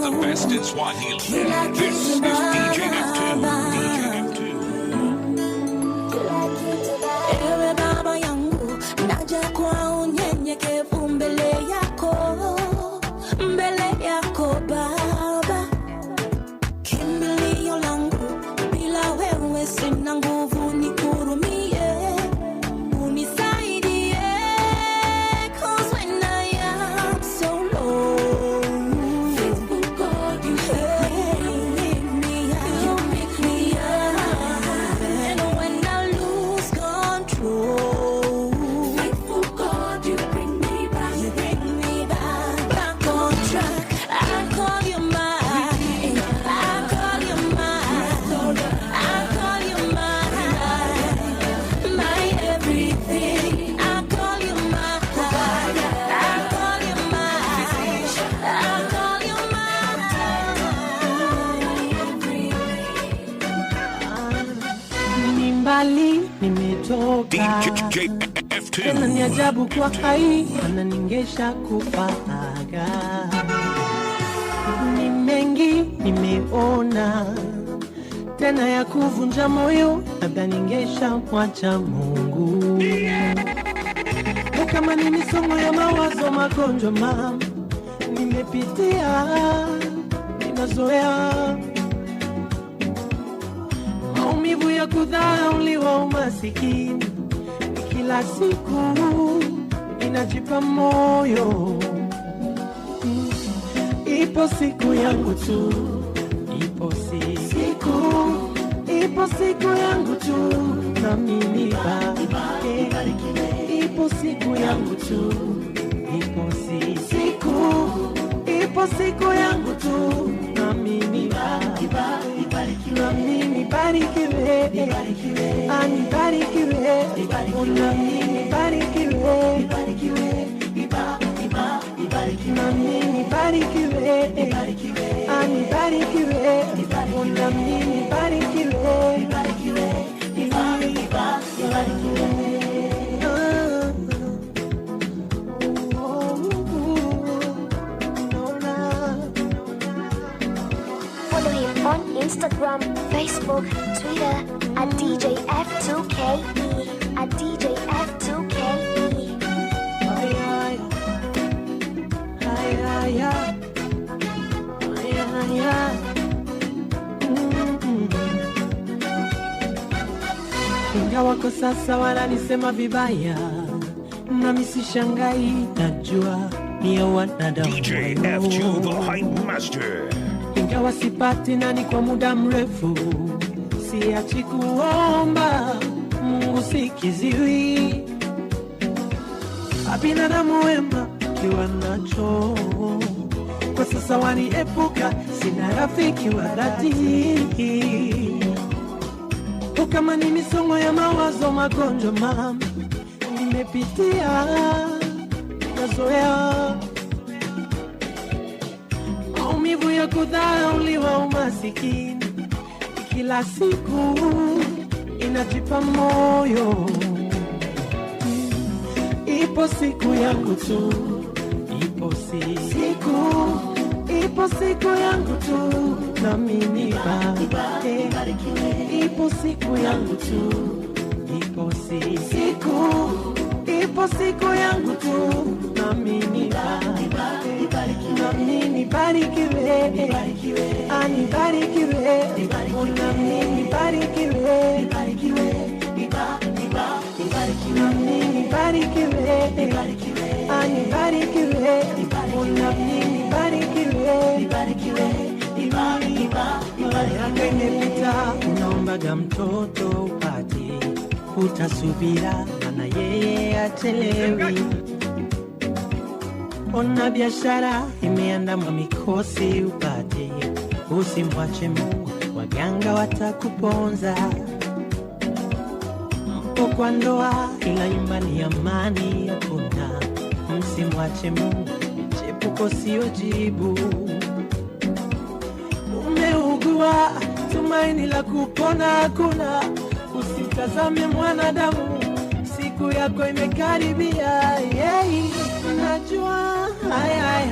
The best in Swahili. This is DJ F2. Ewe baba yangu, naja kwa unyenyekevu mbele yako baba. Kimbilio langu, bila wewe sina nguvu, nihurumie, unisaidie. Cause when I am so low, faithful God, you pick me up. And when I lose control, faithful God, you bring me back on track. I call you mine. I call you mine. I call you mine. My everything. I call you mine. I call you mine. I call you mine. Ni mbali nimetoka, DJ F2. tena ni ajabu kwa hai ananingesha kufaga. Ni mengi nimeona, tena ya kuvunja moyo, labda ningesha mwacha Mungu. Kama ni misongo ya mawazo, magonjwa mama nimepitia, ninazoea maumivu ya kudharauliwa, umasikini kila siku inajipa moyo. Ipo siku yangu tu, ipo siku yangu tu, na mimi ipo siku yangu tu, ipo siku yangu tu, na mimi barikiwe, anibarikiwe, na mimi barikiwe, na mimi barikiwe, anibarikiwe, na mimi barikiwe. Follow him on Instagram, Facebook, Twitter at DJ F2KE, at DJ F2KE. Ingawa kwa sasa wananisema vibaya, nami sishangai, najua ni ya wanadamu. DJ F2, the hype master. Ingawa sipati nani kwa muda mrefu, siachi kuomba, Mungu sikiziwi. Binadamu wema kiwa nacho, kwa sasa waniepuka, sina rafiki wa dhati. Kama ni misongo ya mawazo, magonjwa mama nimepitia, nazoea maumivu ya kudharauliwa, umasikini kila siku inajipa moyo. Ipo siku yangu tu, ipo siku yangu tu, na mimi ipo siku yangu tu, ipo siku yangu tu, na mimi barikiwe, anibarikiwe, na mimi barikiwe, na mimi barikiwe, anibarikiwe, na mimi barikiwe. Miaka imepita, unaombaga mtoto upate, utasubira, maana yeye achelewi. Ona biashara imeandamwa mikosi upate, usimwache Mungu, waganga watakuponza. Mpo kwa ndoa, ila nyumbani amani hakuna, msimwache Mungu, chepuko sio jibu. Umeugua, tumaini la kupona hakuna, usitazame mwanadamu, siku yako imekaribia. Najua, najua,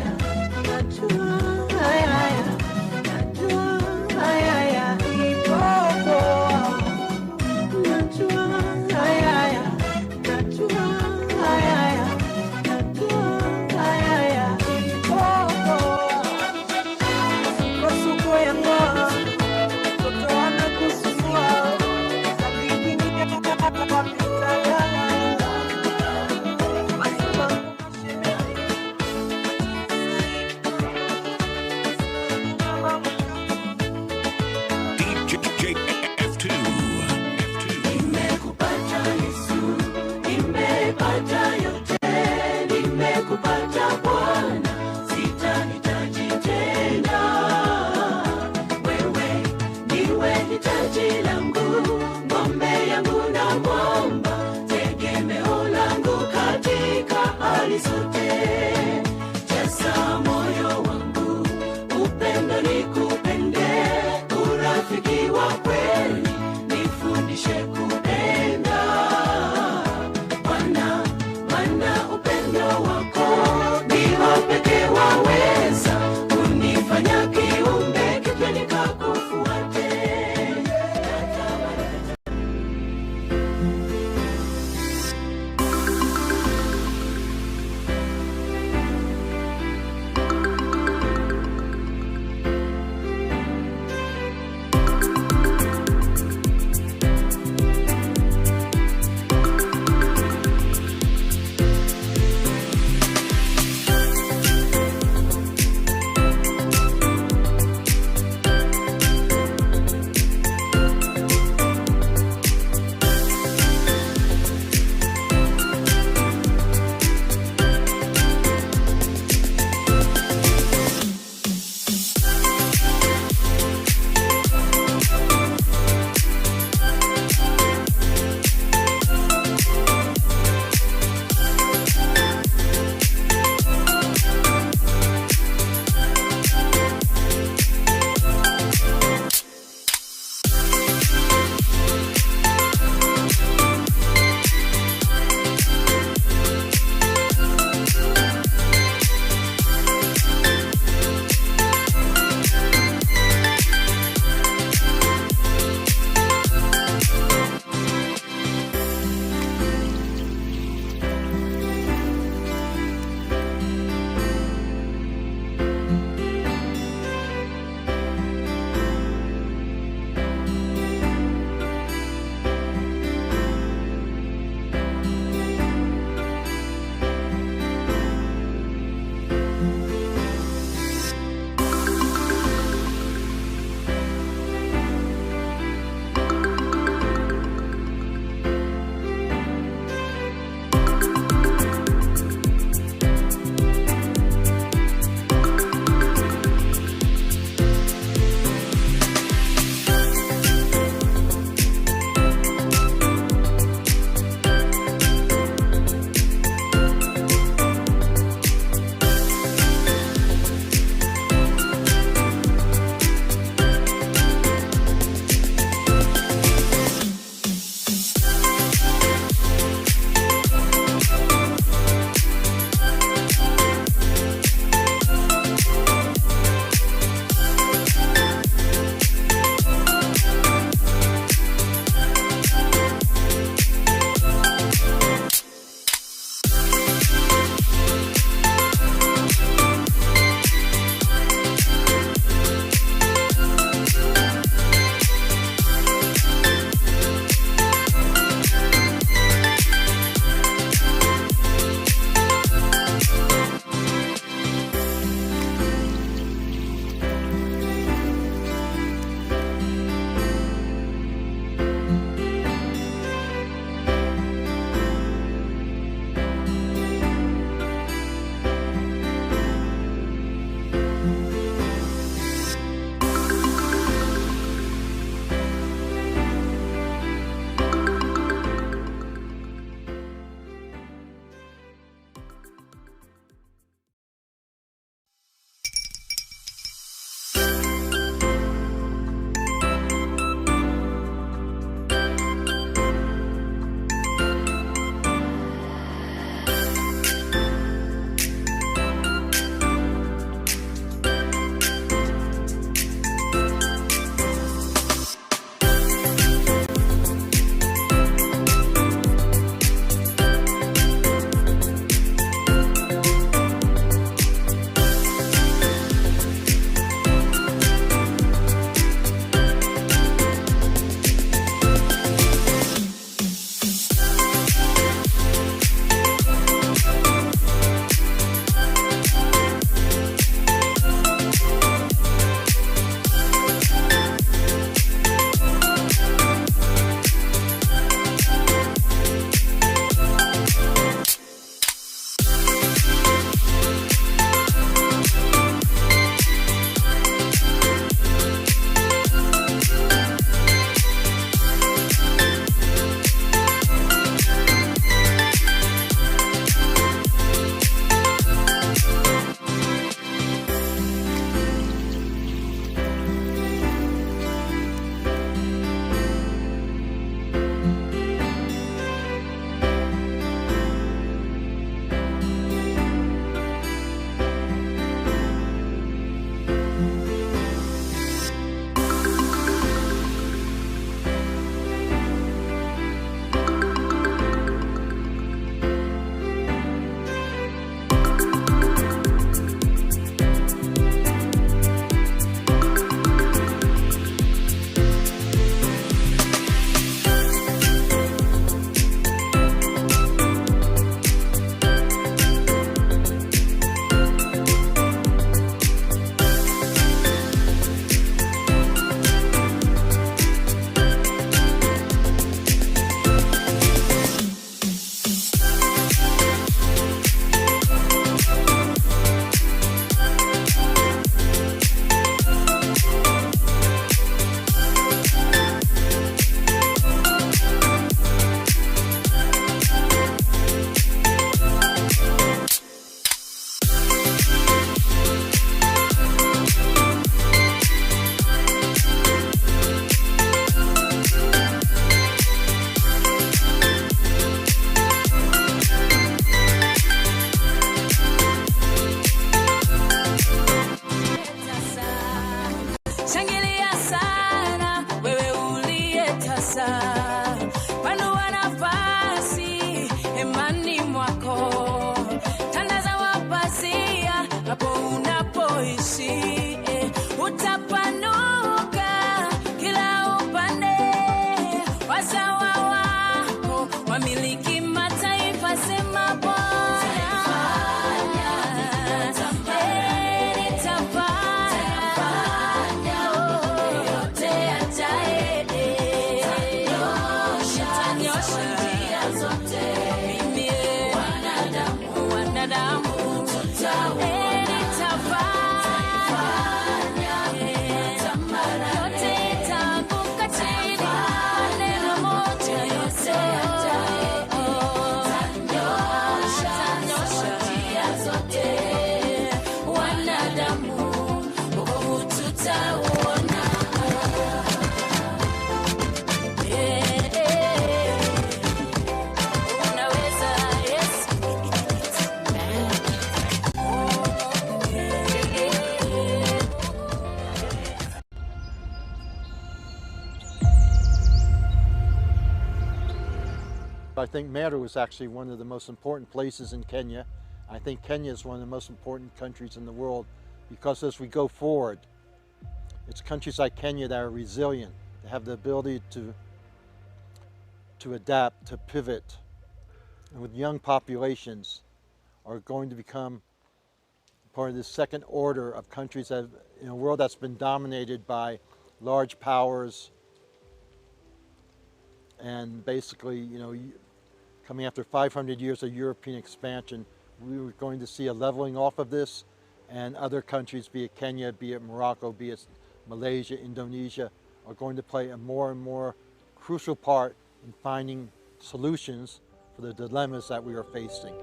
I think Meru is actually one of the most important places in Kenya. I think Kenya is one of the most important countries in the world because as we go forward, it's countries like Kenya that are resilient, that have the ability to adapt, to pivot, and with young populations are going to become part of the second order of countries that, in a world that's been dominated by large powers and basically, coming after 500 years of European expansion, we were going to see a leveling off of this, and other countries, be it Kenya, be it Morocco, be it Malaysia, Indonesia, are going to play a more and more crucial part in finding solutions for the dilemmas that we are facing.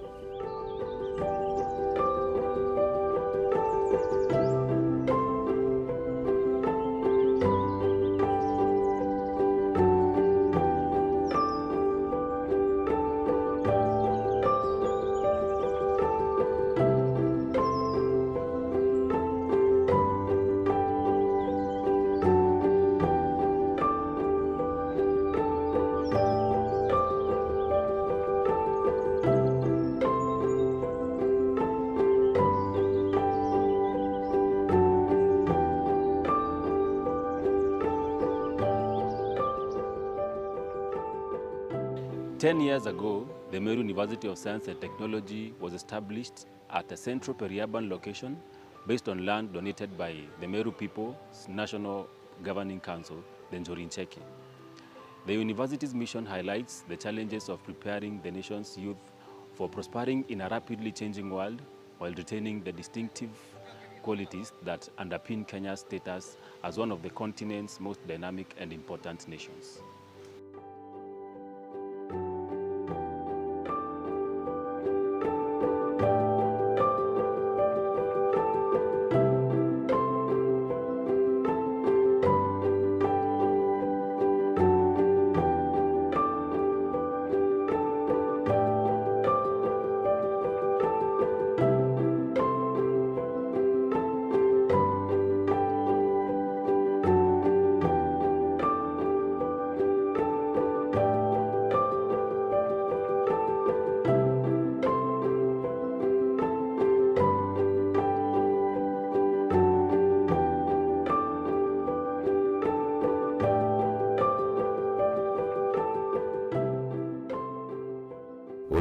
Ten years ago, the Meru University of Science and Technology was established at a central peri-urban location based on land donated by the Meru People's National Governing Council, the Njorincheke. The university's mission highlights the challenges of preparing the nation's youth for prospering in a rapidly changing world while retaining the distinctive qualities that underpin Kenya's status as one of the continent's most dynamic and important nations.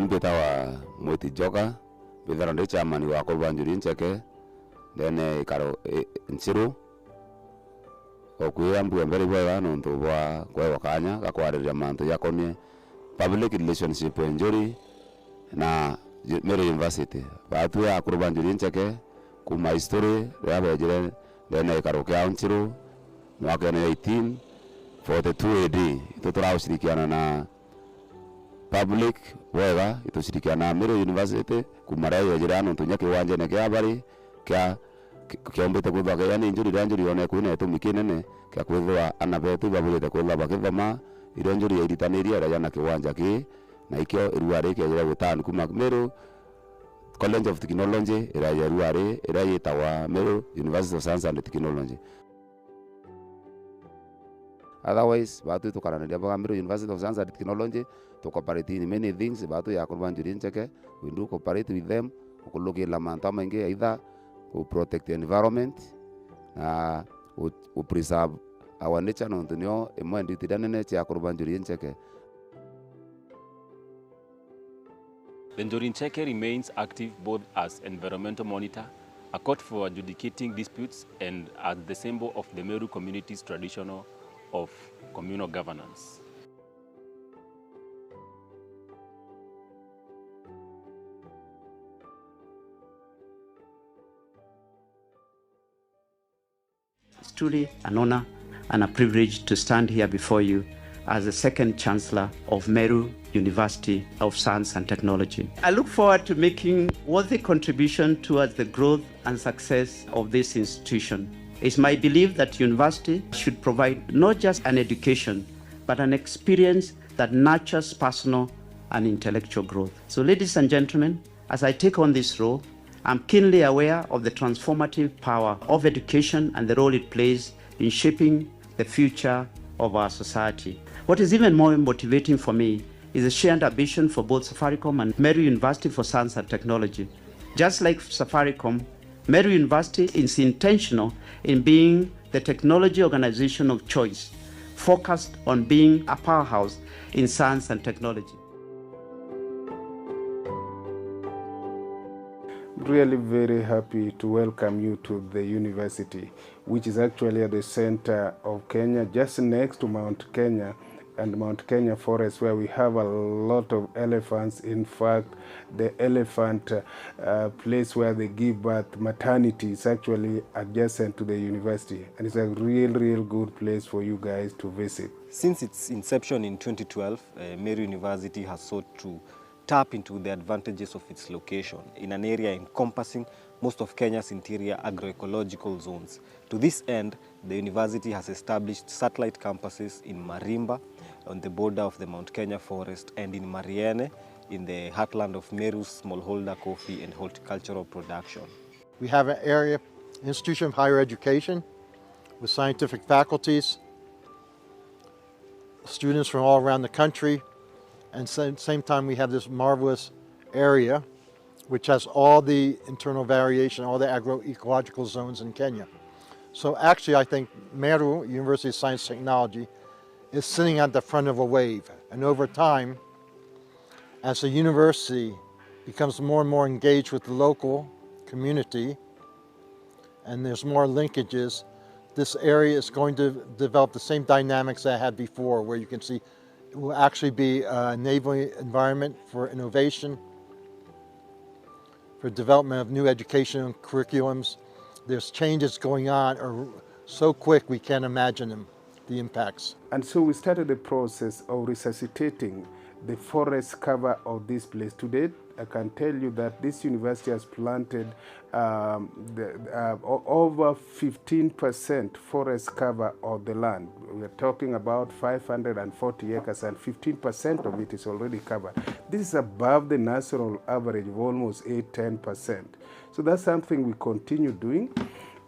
Bitawa mwiti joka bithara ndi chairman wa Valedictorian then karo nsiru okuya mbu mbere bwa nonto bwa kwa kanya gakwarira manto yakonie public relationship enjori na Meru University batu ya Valedictorian kuma history ya bejere then karo kya nsiru mwaka 1842 AD itotora ushirikiana na public wega itushirikiana na Meru University kumara yejera ntunya kiwanja ne kya bari kya kyombete kuthaka yani njuri one kuine tumikinene kya kwithwa anabetu babulite kuthwa bakithoma ironjuri iritaniria ra yana kiwanja ki na ikyo iruare kya gutani kuma Meru College of Technology ira yaruare ira yitawa Meru University of Science and Technology. Otherwise, batu tukaranira baga Meru University of Science and Technology to cooperate in many things. Batu ya Valedictorian, we do cooperate with them. We look at lamanta mange either to protect the environment, we preserve our nature. No, tunyo emo nditi danene cha Valedictorian. The Njorincheke remains active both as environmental monitor, a court for adjudicating disputes, and as the symbol of the Meru community's traditional of communal governance. It's truly an honor and a privilege to stand here before you as the second Chancellor of Meru University of Science and Technology. I look forward to making worthy contribution towards the growth and success of this institution. It's my belief that university should provide not just an education, but an experience that nurtures personal and intellectual growth. So ladies and gentlemen, as I take on this role, I'm keenly aware of the transformative power of education and the role it plays in shaping the future of our society. What is even more motivating for me is a shared ambition for both Safaricom and Meru University for Science and Technology. Just like Safaricom, Meru University is intentional in being the technology organization of choice, focused on being a powerhouse in science and technology. Really very happy to welcome you to the university, which is actually at the center of Kenya, just next to Mount Kenya and Mount Kenya Forest, where we have a lot of elephants. In fact, the elephant place where they give birth, maternity, is actually adjacent to the university. And it's a real good place for you guys to visit. Since its inception in 2012, Meru University has sought to tap into the advantages of its location in an area encompassing most of Kenya's interior agroecological zones. To this end, the university has established satellite campuses in Marimba, on the border of the Mount Kenya forest, and in Mariene, in the heartland of Meru's smallholder coffee and horticultural production. We have an area institution of higher education with scientific faculties, students from all around the country, and at the same time we have this marvelous area which has all the internal variation, all the agroecological zones in Kenya. So actually I think Meru, University of Science and Technology, is sitting at the front of a wave. And over time, as the university becomes more and more engaged with the local community and there's more linkages, this area is going to develop the same dynamics that I had before, where you can see it will actually be an enabling environment for innovation, for development of new educational curriculums. There's changes going on are so quick we can't imagine them, the impacts. And so we started the process of resuscitating the forest cover of this place. Today, I can tell you that this university has planted over 15% forest cover of the land. We're talking about 540 acres, and 15% of it is already covered. This is above the national average of almost 8–10%. So that's something we continue doing.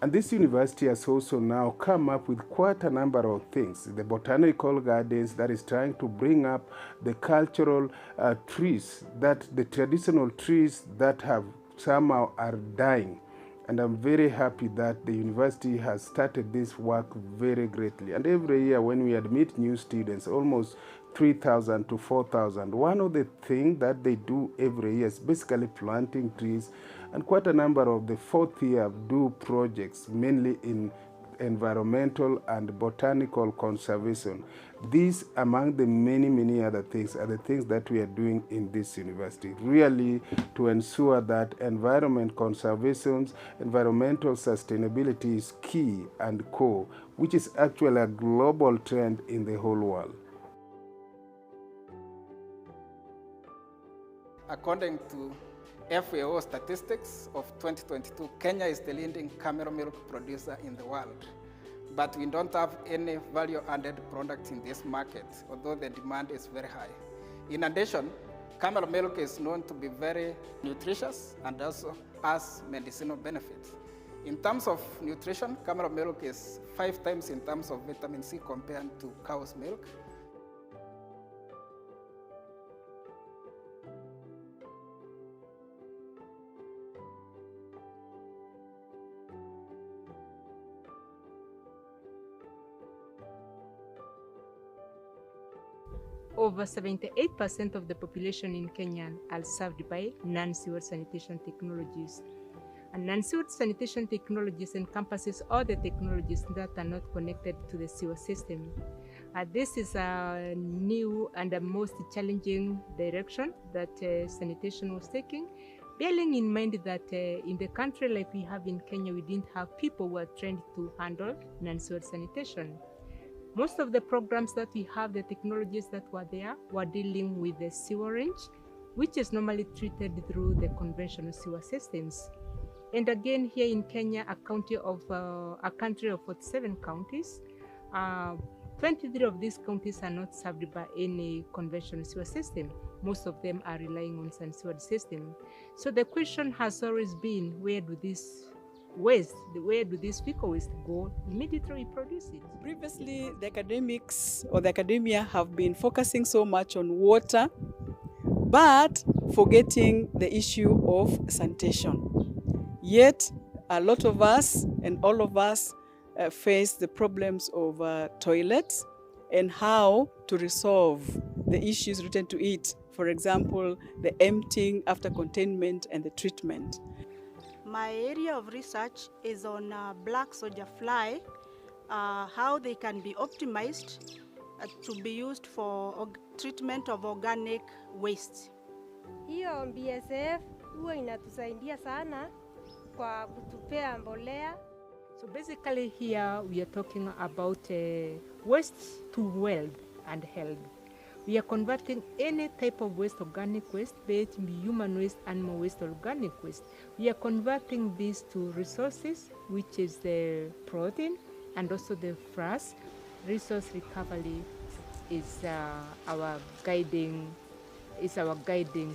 And this university has also now come up with quite a number of things. The botanical gardens that is trying to bring up the cultural trees, that the traditional trees that have somehow are dying. And I'm very happy that the university has started this work very greatly. And every year when we admit new students, almost 3,000 to 4,000, one of the things that they do every year is basically planting trees. And quite a number of the fourth year do projects, mainly in environmental and botanical conservation. These, among the many other things, are the things that we are doing in this university, really to ensure that environment conservation, environmental sustainability is key and core, which is actually a global trend in the whole world. According to FAO statistics of 2022, Kenya is the leading camel milk producer in the world. But we don't have any value-added products in this market, although the demand is very high. In addition, camel milk is known to be very nutritious and also has medicinal benefits. In terms of nutrition, camel milk is 5 times in terms of vitamin C compared to cow's milk. Over 78% of the population in Kenya are served by non-sewer sanitation technologies. And non-sewer sanitation technologies encompasses all the technologies that are not connected to the sewer system. This is a new and a most challenging direction that sanitation was taking, bearing in mind that in the country like we have in Kenya, we didn't have people who are trained to handle non-sewer sanitation. Most of the programs that we have, the technologies that were there, were dealing with the sewerage, which is normally treated through the conventional sewer systems. And again, here in Kenya, a country of 47 counties, 23 of these counties are not served by any conventional sewer system. Most of them are relying on sewage system. So the question has always been, where do these waste, where do these fecal waste go? Immediately we produce it. Previously, the academics or the academia have been focusing so much on water, but forgetting the issue of sanitation. Yet, a lot of us and all of us face the problems of toilets and how to resolve the issues related to it. For example, the emptying after containment and the treatment. My area of research is on black soldier fly, how they can be optimized to be used for treatment of organic waste. Hiyo BSF huwa inatusaidia sana kwa kutupea mbolea. So basically here we are talking about waste to wealth and health. We are converting any type of waste, organic waste, be it human waste, animal waste, organic waste. We are converting these to resources, which is the protein and also the fats. Resource recovery is our guiding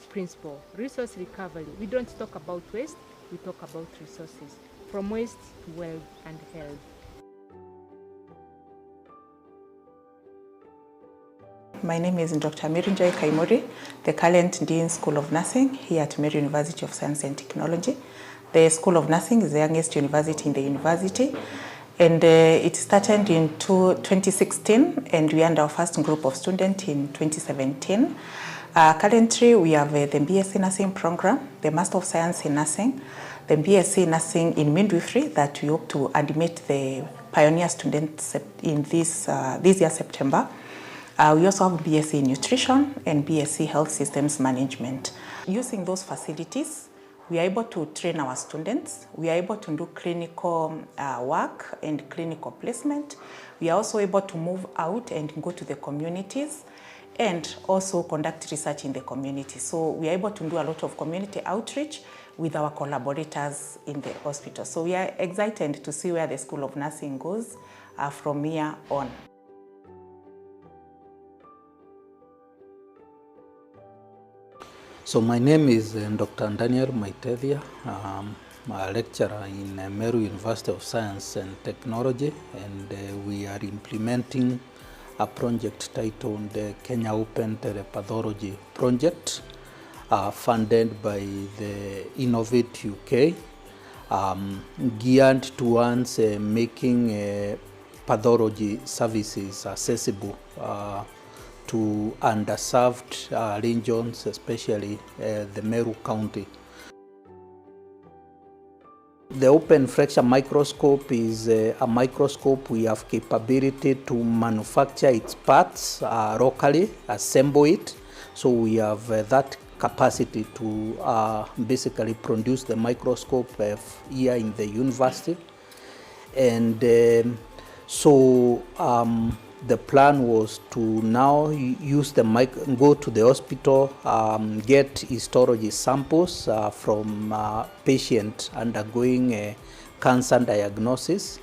principle. Resource recovery. We don't talk about waste, we talk about resources. From waste to wealth and health. My name is Dr. Meru Kaimori, the current Dean School of Nursing here at Meru University of Science and Technology. The School of Nursing is the youngest university in the university, and it started in 2016, and we had our first group of students in 2017. Currently, we have the BSc Nursing program, the Master of Science in Nursing, the BSc Nursing in Midwifery that we hope to admit the pioneer students in this year, September. We also have BSc in Nutrition and BSc Health Systems Management. Using those facilities, we are able to train our students. We are able to do clinical work and clinical placement. We are also able to move out and go to the communities and also conduct research in the community. So we are able to do a lot of community outreach with our collaborators in the hospital. So we are excited to see where the School of Nursing goes from here on. So my name is Dr. Daniel Maitethia. I'm a lecturer in Meru University of Science and Technology, and we are implementing a project titled Kenya Open Pathology Project, funded by the Innovate UK, geared towards making pathology services accessible to underserved regions, especially the Meru County. The open fracture microscope is a microscope we have capability to manufacture its parts locally, assemble it. So we have that capacity to basically produce the microscope here in the university. And so the plan was to now use the go to the hospital, get histology samples from patients undergoing cancer diagnosis,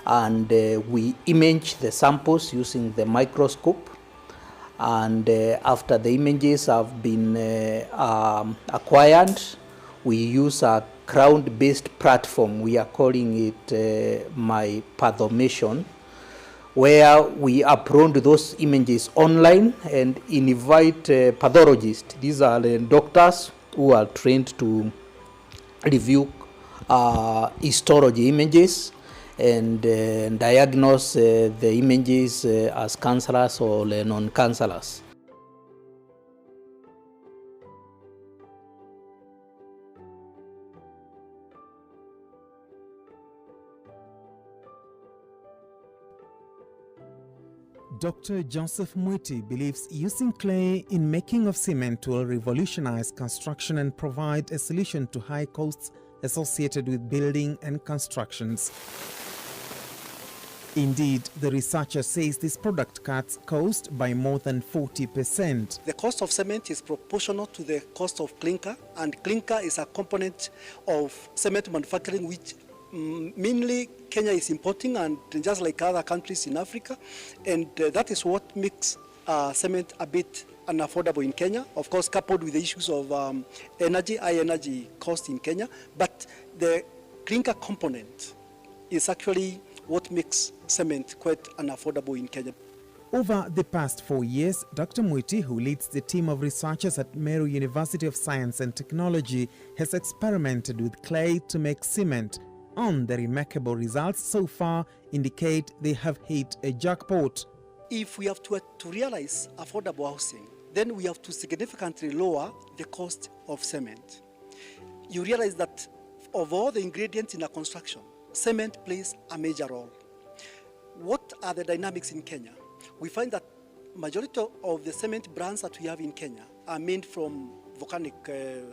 and we image the samples using the microscope. And after the images have been acquired, we use a cloud-based platform. We are calling it My Pathomation, where we upload those images online and invite pathologists. These are the doctors who are trained to review histology images and diagnose the images as cancerous or non-cancerous. Dr. Joseph Mwiti believes using clay in making of cement will revolutionize construction and provide a solution to high costs associated with building and constructions. Indeed, the researcher says this product cuts cost by more than 40%. The cost of cement is proportional to the cost of clinker, and clinker is a component of cement manufacturing which mainly Kenya is importing, and just like other countries in Africa, and that is what makes cement a bit unaffordable in Kenya, of course coupled with the issues of high energy cost in Kenya. But the clinker component is actually what makes cement quite unaffordable in Kenya. Over the past 4 years, Dr. Mwiti, who leads the team of researchers at Meru University of Science and Technology, has experimented with clay to make cement, and the remarkable results so far indicate they have hit a jackpot. If we have to realize affordable housing, then we have to significantly lower the cost of cement. You realize that of all the ingredients in a construction, cement plays a major role. What are the dynamics in Kenya? We find that majority of the cement brands that we have in Kenya are made from volcanic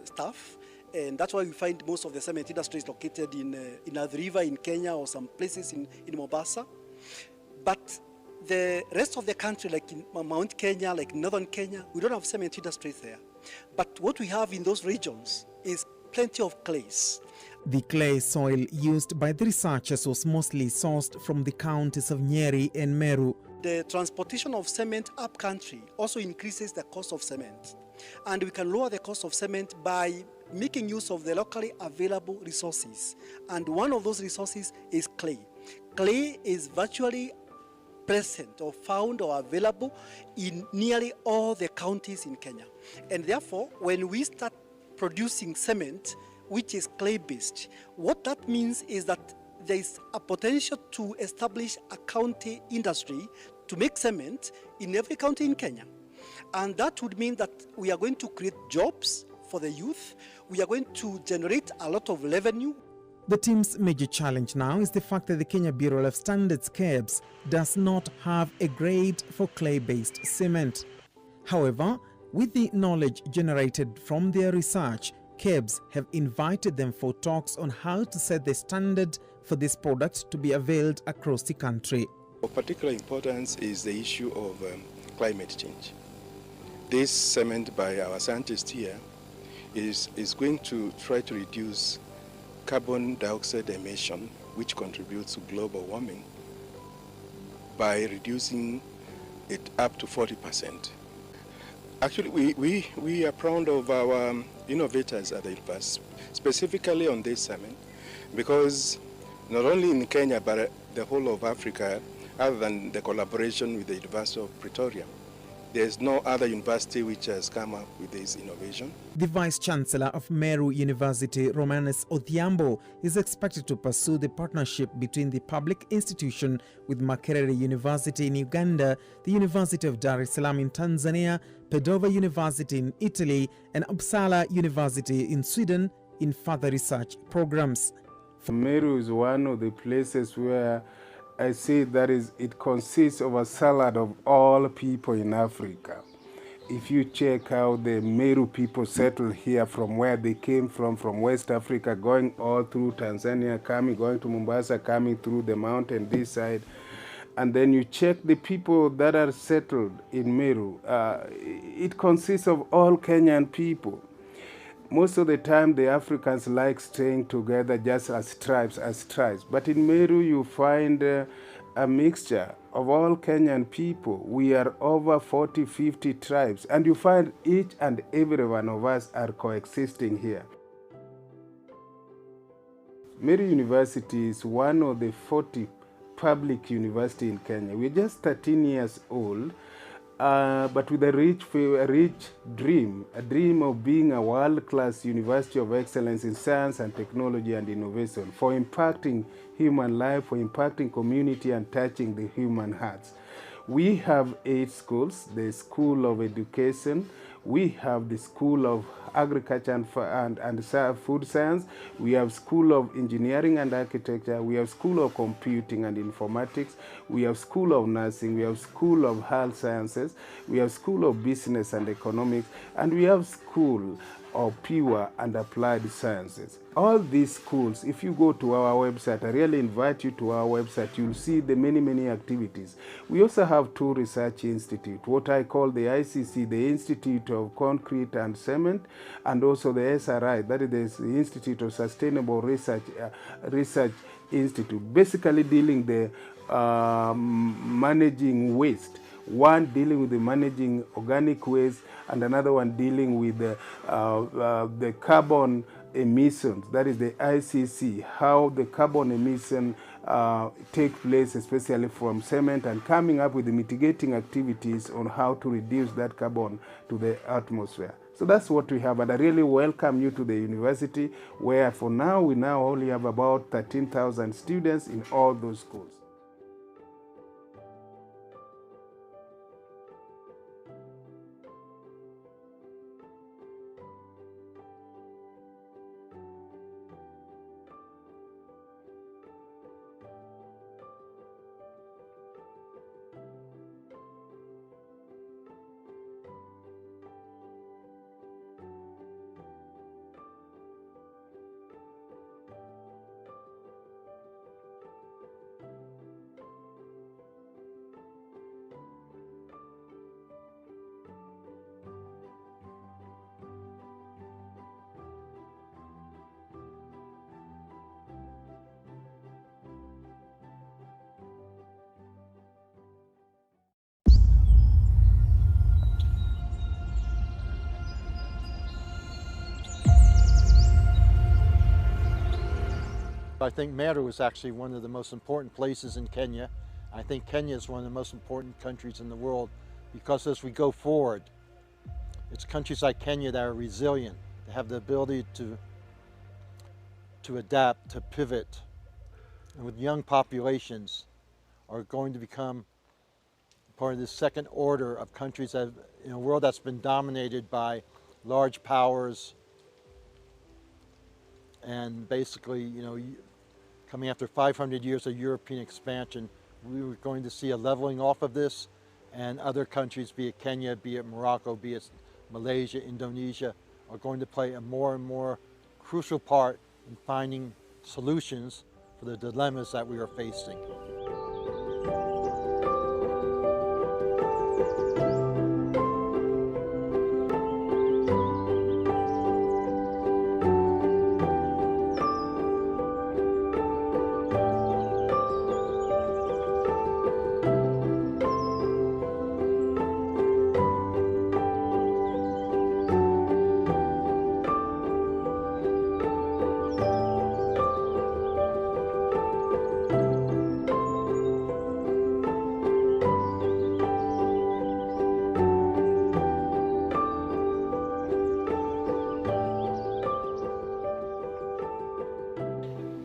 stuff, and that's why we find most of the cement industry is located in Athi River in Kenya or some places in Mombasa. But the rest of the country, like in Mount Kenya, like northern Kenya, we don't have cement industries there. But what we have in those regions is plenty of clays. The clay soil used by the researchers was mostly sourced from the counties of Nyeri and Meru. The transportation of cement up country also increases the cost of cement. And we can lower the cost of cement by making use of the locally available resources. And one of those resources is clay. Clay is virtually present or found or available in nearly all the counties in Kenya. And therefore, when we start producing cement, which is clay-based, what that means is that there is a potential to establish a county industry to make cement in every county in Kenya. And that would mean that we are going to create jobs for the youth. We are going to generate a lot of revenue. The team's major challenge now is the fact that the Kenya Bureau of Standards (KEBS) does not have a grade for clay-based cement. However, with the knowledge generated from their research, KEBS have invited them for talks on how to set the standard for this product to be availed across the country. Of particular importance is the issue of climate change. This cement by our scientists here is going to try to reduce carbon dioxide emission, which contributes to global warming, by reducing it up to 40%. Actually, we are proud of our innovators at the university, specifically on this cement, because not only in Kenya, but the whole of Africa, other than the collaboration with the University of Pretoria, there is no other university which has come up with this innovation. The Vice-Chancellor of Meru University, Romanus Odhiambo, is expected to pursue the partnership between the public institution with Makerere University in Uganda, the University of Dar es Salaam in Tanzania, Padova University in Italy, and Uppsala University in Sweden in further research programs. Meru is one of the places where I see that it consists of a salad of all people in Africa. If you check how the Meru people settled here from where they came from West Africa, going all through Tanzania, going to Mombasa, coming through the mountain this side, and then you check the people that are settled in Meru, it consists of all Kenyan people. Most of the time, the Africans like staying together just as tribes. But in Meru, you find a mixture of all Kenyan people. We are over 40, 50 tribes, and you find each and every one of us are coexisting here. Meru University is one of the 40 public universities in Kenya. We're just 13 years old. But with a rich dream, a dream of being a world-class university of excellence in science and technology and innovation, for impacting human life, for impacting community and touching the human hearts. We have 8 schools: the School of Education, we have the School of Agriculture and Food Science, we have School of Engineering and Architecture, we have School of Computing and Informatics, we have School of Nursing, we have School of Health Sciences, we have School of Business and Economics, and we have School of Pure and Applied Sciences. All these schools, if you go to our website, I really invite you to our website, you'll see the many activities. We also have 2 research institutes, what I call the ICC, the Institute of Concrete and Cement, and also the SRI, that is the Institute of Sustainable Research Institute, basically dealing the managing waste. One dealing with the managing organic waste, and another one dealing with the carbon emissions, that is the ICC, how the carbon emission take place, especially from cement, and coming up with the mitigating activities on how to reduce that carbon to the atmosphere. So that's what we have, and I really welcome you to the university, where for now we now only have about 13,000 students in all those schools. I think Meru is actually one of the most important places in Kenya. I think Kenya is one of the most important countries in the world, because as we go forward, it's countries like Kenya that are resilient, that have the ability to adapt, to pivot, and with young populations are going to become part of the second order of countries that, in a world that's been dominated by large powers and basically, coming after 500 years of European expansion, we were going to see a leveling off of this, and other countries, be it Kenya, be it Morocco, be it Malaysia, Indonesia, are going to play a more and more crucial part in finding solutions for the dilemmas that we are facing.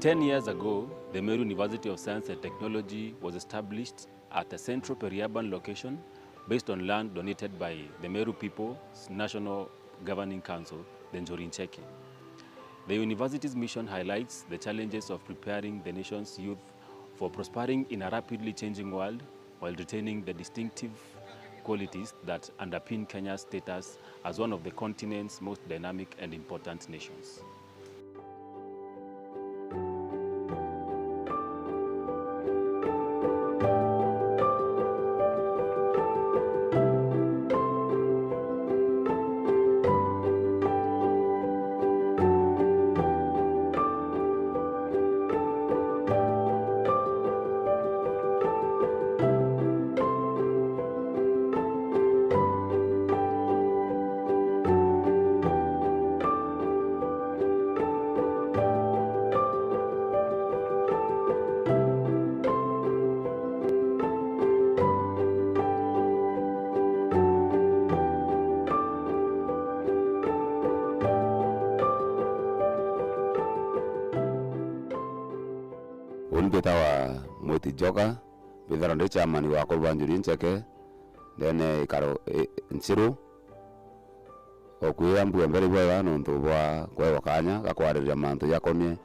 Ten years ago, the Meru University of Science and Technology was established at a central peri-urban location based on land donated by the Meru People's National Governing Council, the Njorincheke. The university's mission highlights the challenges of preparing the nation's youth for prospering in a rapidly changing world while retaining the distinctive qualities that underpin Kenya's status as one of the continent's most dynamic and important nations. Bitawa Moti Joka, Bitharande Chairman wa Kolbanjuri Ncheke, then Karo Nsiru, Okuya Mbwemberi Bwa Nuntu Bwa Kwa Wakanya, Kakwari Manto Yakomye,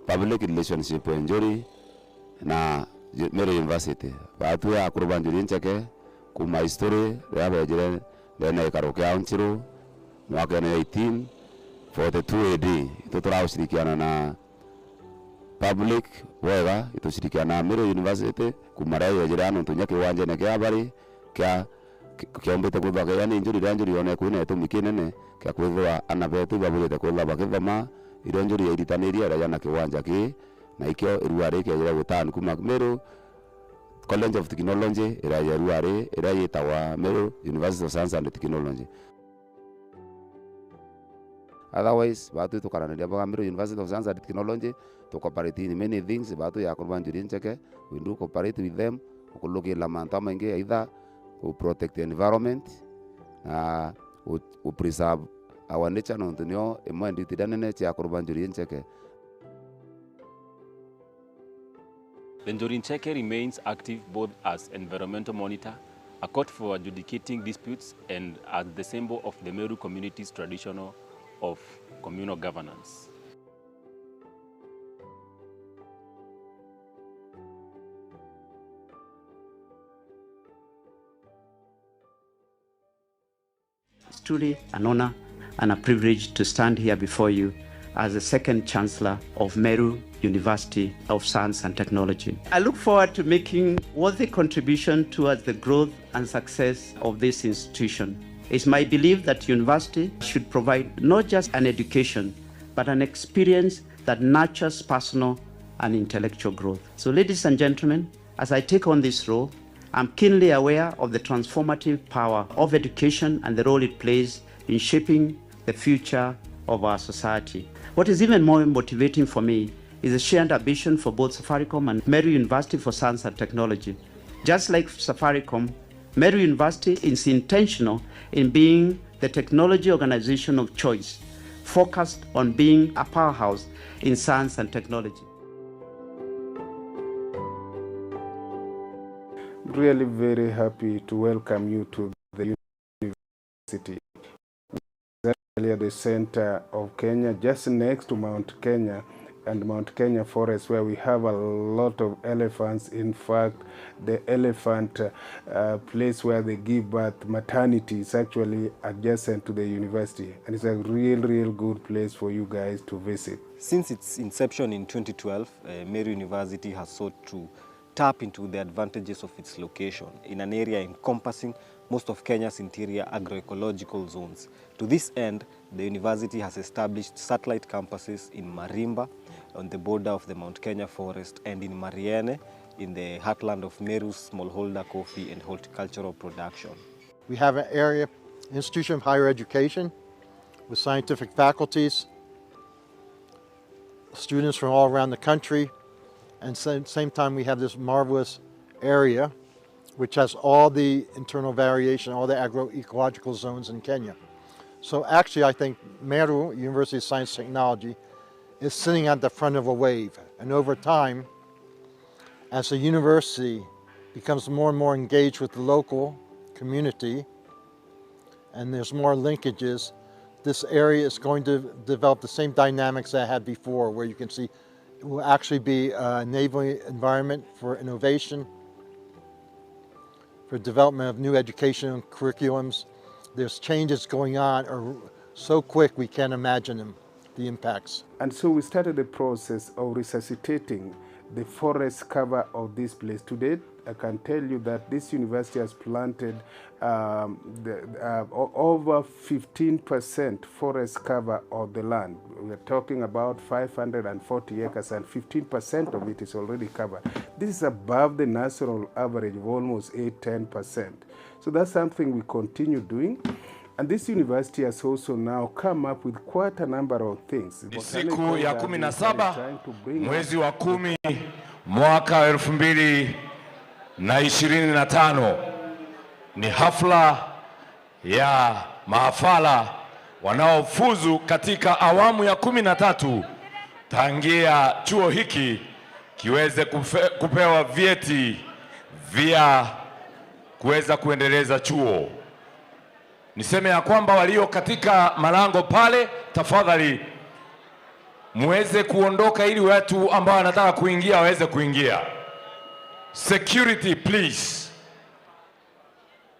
Public Relationship Njuri, na Meru University. Batu ya Kolbanjuri Ncheke, Kuma History, Raba Jire, then Karo Kya Nsiru, mwaka 1842 AD, Tutura ushirikiana na public wega itushirikiana na Meru University kumarai ya jirani tunya kiwanja ne kya bari kya kyombete kuthaka yani njuri one kuine tumikinene kya kwithwa anabetu babulite kuthwa bakithoma iro njuri ya iritaniria ra yana kiwanja ki na ikyo iruare kya jira gutani kuma Meru College of Technology ira ya iruare ira yitawa Meru University of Science and Technology. Otherwise, batu tukarandia baga Meru University of Science and Technology to cooperate in many things. Batu ya kurban jurin cheke, we do cooperate with them. Ukuluki la mantama inge either to protect the environment, to preserve our nature no tunyo emo nditi danene ya kurban jurin cheke. The Njorincheke remains active both as environmental monitor, a court for adjudicating disputes, and as the symbol of the Meru community's traditional of communal governance. It's truly an honor and a privilege to stand here before you as the second Chancellor of Meru University of Science and Technology. I look forward to making worthy contribution towards the growth and success of this institution. It's my belief that university should provide not just an education, but an experience that nurtures personal and intellectual growth. So ladies and gentlemen, as I take on this role, I'm keenly aware of the transformative power of education and the role it plays in shaping the future of our society. What is even more motivating for me is a shared ambition for both Safaricom and Meru University for Science and Technology. Just like Safaricom, Meru University is intentional in being the technology organization of choice, focused on being a powerhouse in science and technology. Really very happy to welcome you to the university. At the center of Kenya, just next to Mount Kenya and Mount Kenya Forest, where we have a lot of elephants. In fact, the elephant place where they give birth, maternity, is actually adjacent to the university, and it's a real good place for you guys to visit. Since its inception in 2012, Meru University has sought to tap into the advantages of its location in an area encompassing most of Kenya's interior agroecological zones. To this end, the university has established satellite campuses in Marimba, on the border of the Mount Kenya forest, and in Mariene, in the heartland of Meru's smallholder coffee and horticultural production. We have an area institution of higher education with scientific faculties, students from all around the country, and same time we have this marvelous area which has all the internal variation, all the agroecological zones in Kenya. So actually I think Meru, University of Science and Technology, is sitting at the front of a wave. And over time, as the university becomes more and more engaged with the local community, and there's more linkages, this area is going to develop the same dynamics that I had before, where you can see it will actually be an enabling environment for innovation, for development of new educational curriculums. There's changes going on are so quick we can't imagine them, the impacts. And so we started the process of resuscitating the forest cover of this place. Today, I can tell you that this university has planted over 15% forest cover of the land. We're talking about 540 acres, and 15% of it is already covered. This is above the national average of almost 8–10%. So that's something we continue doing. And this university has also now come up with quite a number of things. Siku ya 17 mwezi wa 10 mwaka 2025 ni hafla ya mahafala wanaofuzu katika awamu ya 13 tangia chuo hiki kiweze kupewa vyeti vya kuweza kuendeleza chuo. Niseme ya kwamba walio katika malango pale, tafadhali muweze kuondoka ili watu ambao wanataka kuingia waweze kuingia. Security, please.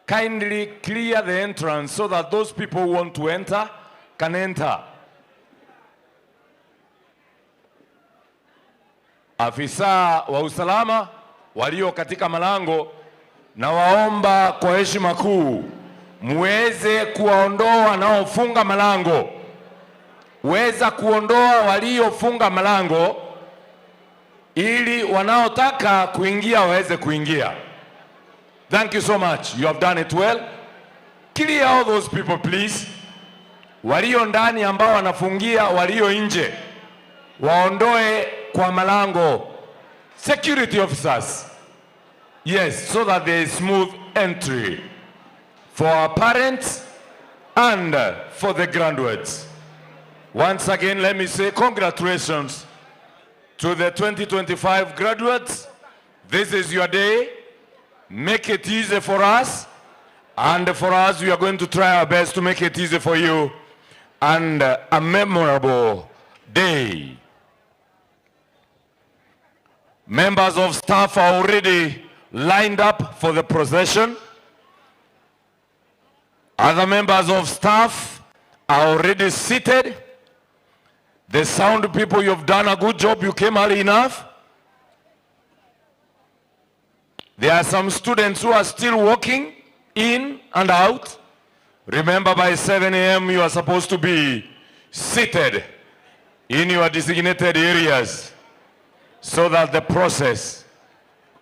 Kindly clear the entrance so that those people who want to enter can enter. Afisa wa usalama walio katika malango, na waomba kwa heshima kuu muweze kuwaondoa wanaofunga malango. Weza kuondoa waliofunga malango ili wanaotaka kuingia waweze kuingia. Thank you so much. You have done it well. Clear all those people, please. walio ndani ambao wanafungia walio nje waondoe kwa malango. Security officers, yes, so that there is smooth entry for our parents and for the graduates. Once again, let me say congratulations to the 2025 graduates. This is your day. Make it easy for us, and for us, we are going to try our best to make it easy for you, and a memorable day. Members of staff are already lined up for the procession. Other members of staff are already seated. The sound people, you've done a good job. You came early enough. There are some students who are still walking in and out. Remember, by 7 a.m. you are supposed to be seated in your designated areas so that the process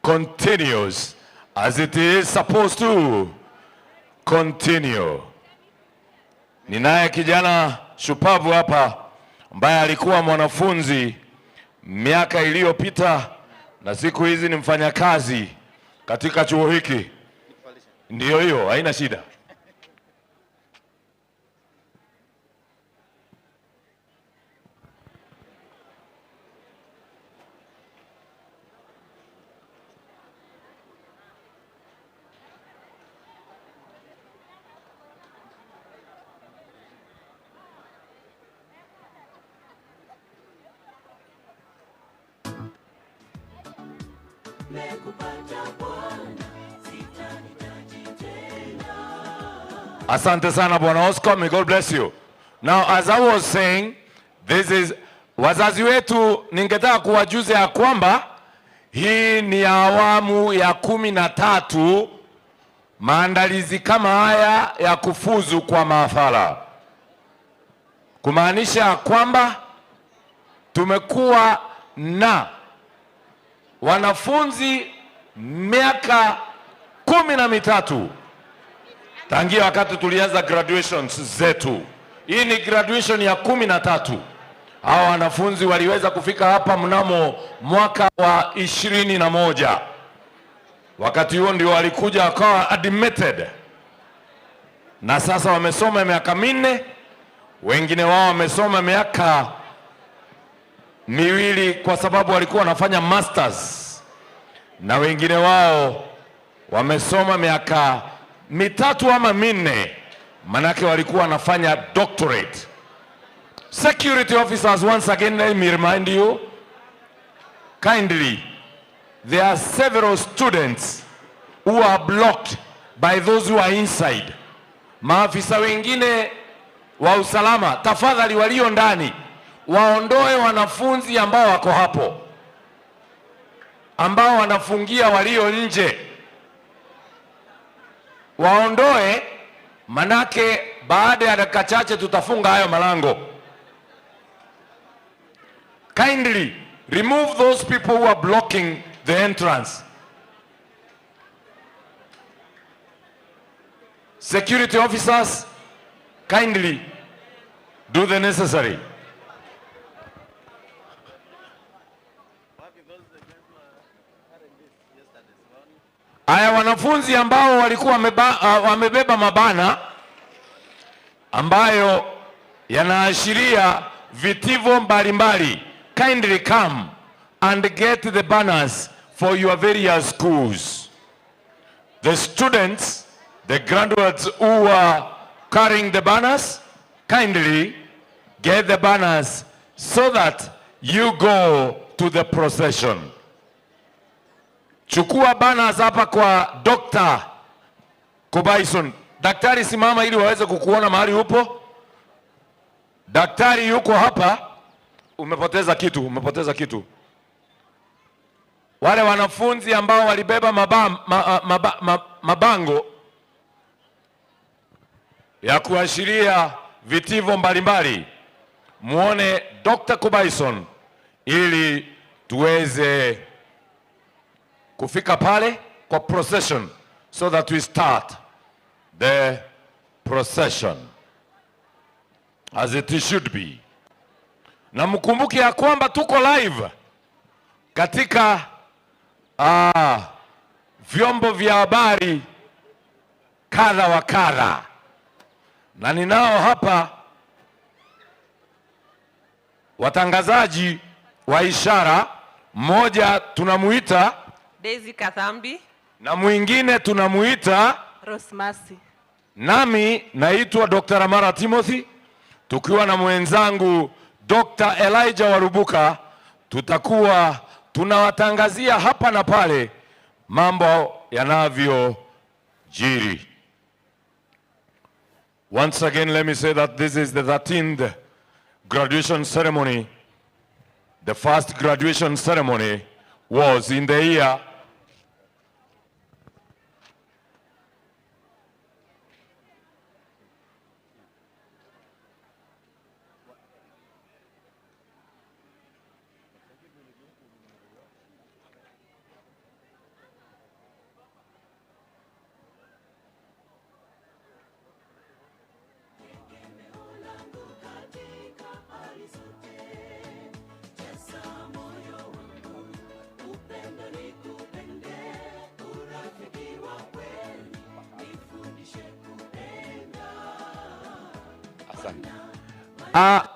continues as it is supposed to continue. Ninaye kijana shupavu hapa ambaye alikuwa mwanafunzi miaka iliyopita na siku hizi ni mfanyakazi katika chuo hiki. Ndiyo hiyo, haina shida. Asante sana Bwana Oscar, may God bless you. Now, as I was saying, this is wazazi wetu, ningetaka kuwajuza ya kwamba hii ni awamu ya 13 maandalizi kama haya ya kufuzu kwa mahafala. Kumaanisha kwamba tumekuwa na wanafunzi miaka 13 tangia wakati tulianza graduations zetu. Hii ni graduation ya 13. Hawa wanafunzi waliweza kufika hapa mnamo mwaka wa 21. Wakati huo ndio walikuja wakawa admitted. Na sasa wamesoma miaka 4, wengine wao wamesoma miaka 2 kwa sababu walikuwa wanafanya masters. Na wengine wao wamesoma miaka 3 ama 4, manake walikuwa wanafanya doctorate. Security officers, once again, let me remind you kindly, there are several students who are blocked by those who are inside. Maafisa wengine wa usalama, tafadhali walio ndani waondoe wanafunzi ambao wako hapo, ambao wanafungia walio nje. Waondoe, manake baada ya dakika chache tutafunga hayo malango. Kindly remove those people who are blocking the entrance. Security officers, kindly do the necessary. Haya wanafunzi ambao walikuwa wamebeba mabana ambayo yanaashiria vitivo mbalimbali, kindly come and get the banners for your various schools. The students, the graduates who are carrying the banners, kindly get the banners so that you go to the procession. Chukua banners hapa kwa Dr. Kubaison. Daktari, simama ili waweze kukuona mahali upo. Daktari yuko hapa. Umepoteza kitu. Wale wanafunzi ambao walibeba mabango ya kuashiria vitivo mbalimbali, muone Dr. Kubaison ili tuweze kufika pale kwa procession so that we start the procession. as it should be. Na mkumbuke ya kwamba tuko live katika vyombo vya habari kadha wa kadha, na ninao hapa watangazaji wa ishara. Mmoja tunamuita Daisy Kathambi na mwingine tunamuita Rosmasi. Nami naitwa Dr. Amara Timothy, tukiwa na mwenzangu Dr. Elijah Warubuka. Tutakuwa tunawatangazia hapa na pale mambo yanavyojiri. Once again, let me say that this is the 13th graduation ceremony. The first graduation ceremony was in the year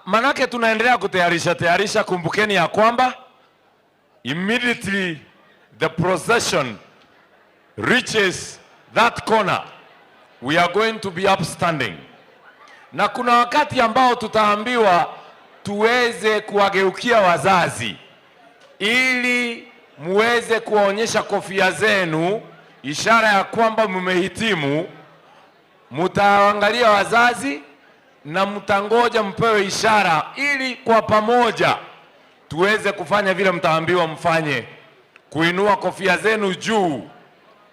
manake tunaendelea kutayarisha. Kumbukeni ya kwamba immediately the procession reaches that corner, we are going to be upstanding. Na kuna wakati ambao tutaambiwa tuweze kuwageukia wazazi ili muweze kuwaonyesha kofia zenu, ishara ya kwamba mmehitimu. Mutaangalia wazazi na mtangoja mpewe ishara ili kwa pamoja tuweze kufanya vile mtaambiwa mfanye, kuinua kofia zenu juu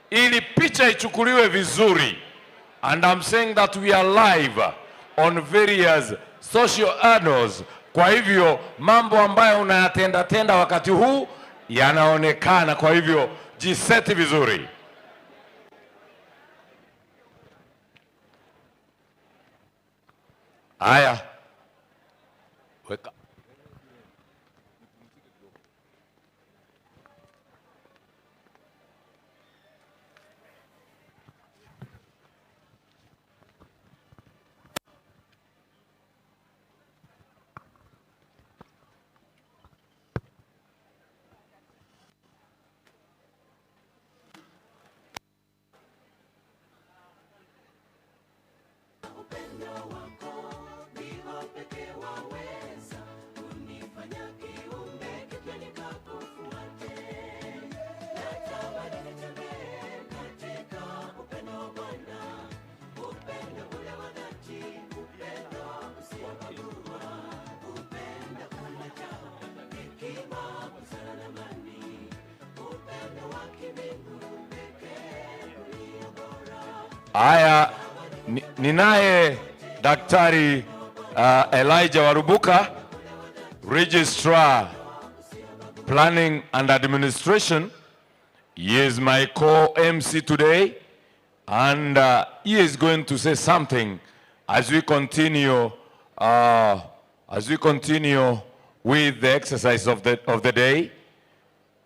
ili picha ichukuliwe vizuri. And I'm saying that we are live on various social channels. Kwa hivyo mambo ambayo unayatenda wakati huu yanaonekana, kwa hivyo jiseti vizuri. Haya, weka. Haya, ninaye Daktari Elijah Warubuka, Registrar Planning and Administration. He is my co-MC today, and he is going to say something as we continue with the exercise of the day.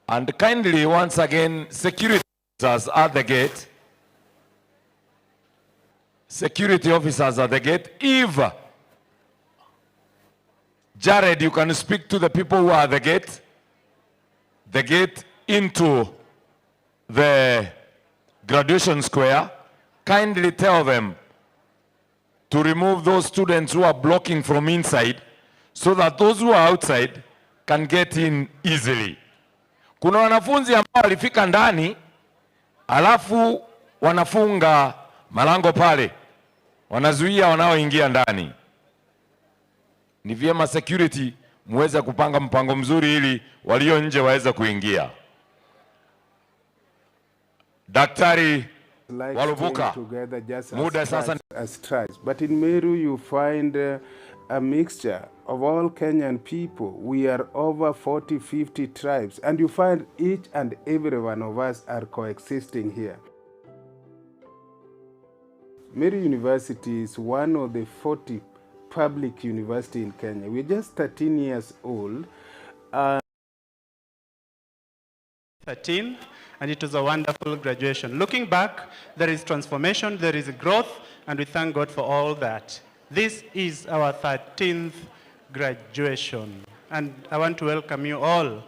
And kindly, once again, security officers at the gate. Security officers at the gate. If Jared, you can speak to the people who are at the gate into the graduation square. Kindly tell them to remove those students who are blocking from inside so that those who are outside can get in easily. Kuna wanafunzi ambao walifika ndani alafu wanafunga malango pale, wanazuia wanaoingia ndani. Ni vyema security muweze kupanga mpango mzuri ili walio nje waweze kuingia. Daktari Warubuka, muda sasa. As tribes. But in Meru you find a mixture of all Kenyan people. We are over 40-50 tribes, and you find each and every one of us are coexisting here. Meru University is one of the 40 public university in Kenya. We're just 13 years old. 13, and it was a wonderful graduation. Looking back, there is transformation, there is growth, and we thank God for all that. This is our 13th graduation, and I want to welcome you all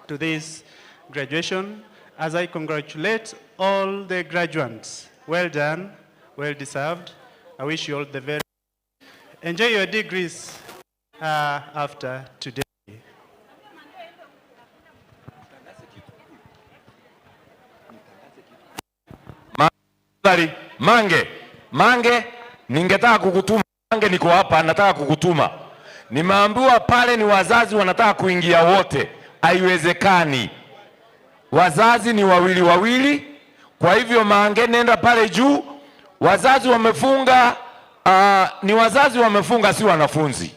to this graduation as I congratulate all the graduates. Well done, well deserved. I wish you all the very best. Enjoy your degrees after today. Mange, ningetaka kukutuma. Mange, niko hapa, nataka kukutuma. Nimeambiwa pale ni wazazi wanataka kuingia wote. Haiwezekani. Wazazi ni wawili. Kwa hivyo Mange, nenda pale juu. Wazazi wamefunga, ni wazazi wamefunga, si wanafunzi.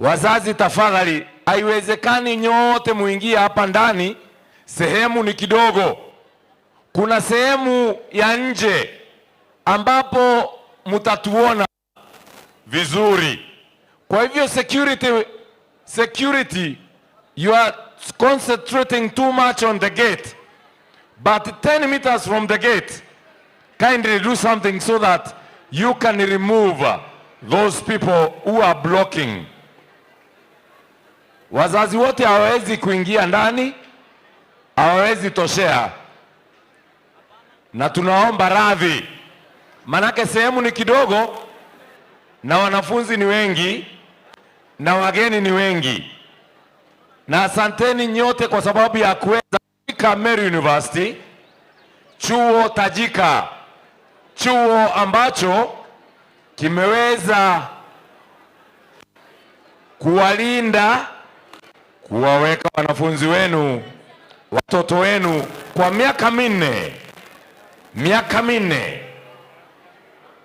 Wazazi tafadhali, haiwezekani nyote muingie hapa ndani. Sehemu ni kidogo. Kuna sehemu ya nje ambapo mtatuona vizuri. Kwa hivyo security, you are concentrating too much on the gate. But 10 meters from the gate, kindly do something so that you can remove those people who are blocking. Wazazi wote hawawezi kuingia ndani, hawawezi toshea. Na tunaomba radhi, manake sehemu ni kidogo na wanafunzi ni wengi na wageni ni wengi. Na asanteni nyote kwa sababu ya kuweza kufika Meru University, chuo tajika, chuo ambacho kimeweza kuwalinda, kuwaweka wanafunzi wenu, watoto wenu kwa miaka minne.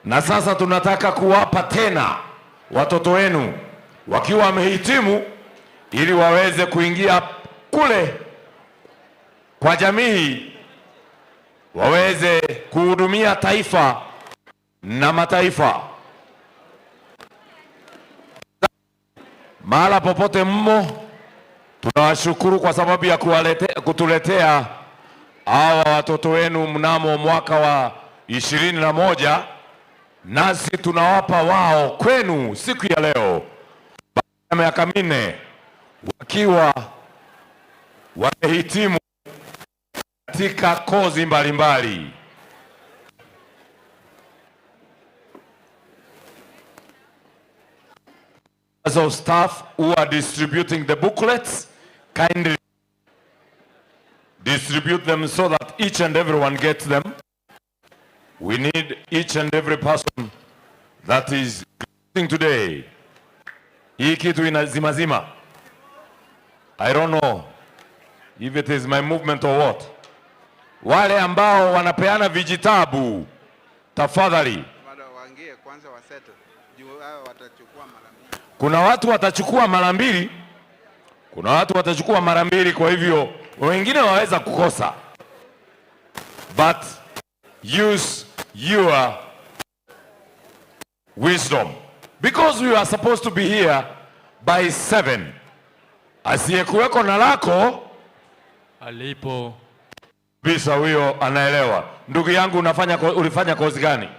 Na sasa tunataka kuwapa tena watoto wenu wakiwa wamehitimu, ili waweze kuingia kule kwa jamii, waweze kuhudumia taifa na mataifa. Mahala popote mmo, tunawashukuru kwa sababu ya kutuletea hawa watoto wenu mnamo mwaka wa 21, nasi tunawapa wao kwenu siku ya leo baada ya miaka 4 wakiwa wamehitimu katika kozi mbalimbali. As of staff who are distributing the booklets, kindly distribute them so that each and everyone gets them. We need each and every person that is graduating today. Hii kitu inazimazima. I don't know if it is my movement or what. Wale ambao wanapeana vijitabu, tafadhali. Kuna watu watachukua mara mbili. Kuna watu watachukua mara mbili, kwa hivyo wengine waweza kukosa. But use your wisdom, because we are supposed to be here by 7. Asiyekuweko na lako alipo bisa, huyo anaelewa. Ndugu yangu, ulifanya kozi gani?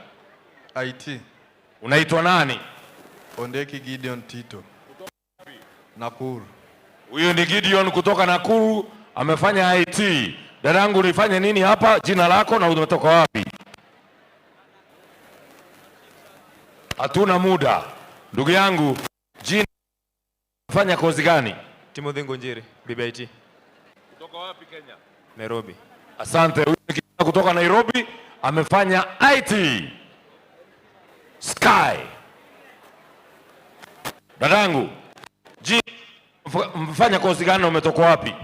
IT. Unaitwa nani? Ondeki Gideon Tito. Nakuru. Huyo ni Gideon kutoka Nakuru, amefanya IT. Dadangu, ulifanya nini hapa? Jina lako na umetoka wapi? Hatuna muda. Ndugu yangu, jina, fanya kozi gani? Timothy Ngonjiri, BBIT. Kutoka wapi Kenya? Nairobi. Asante. Huyu ni kutoka Nairobi, amefanya IT. Sky. Dadangu, mfanya kozi gani na umetoka wapi?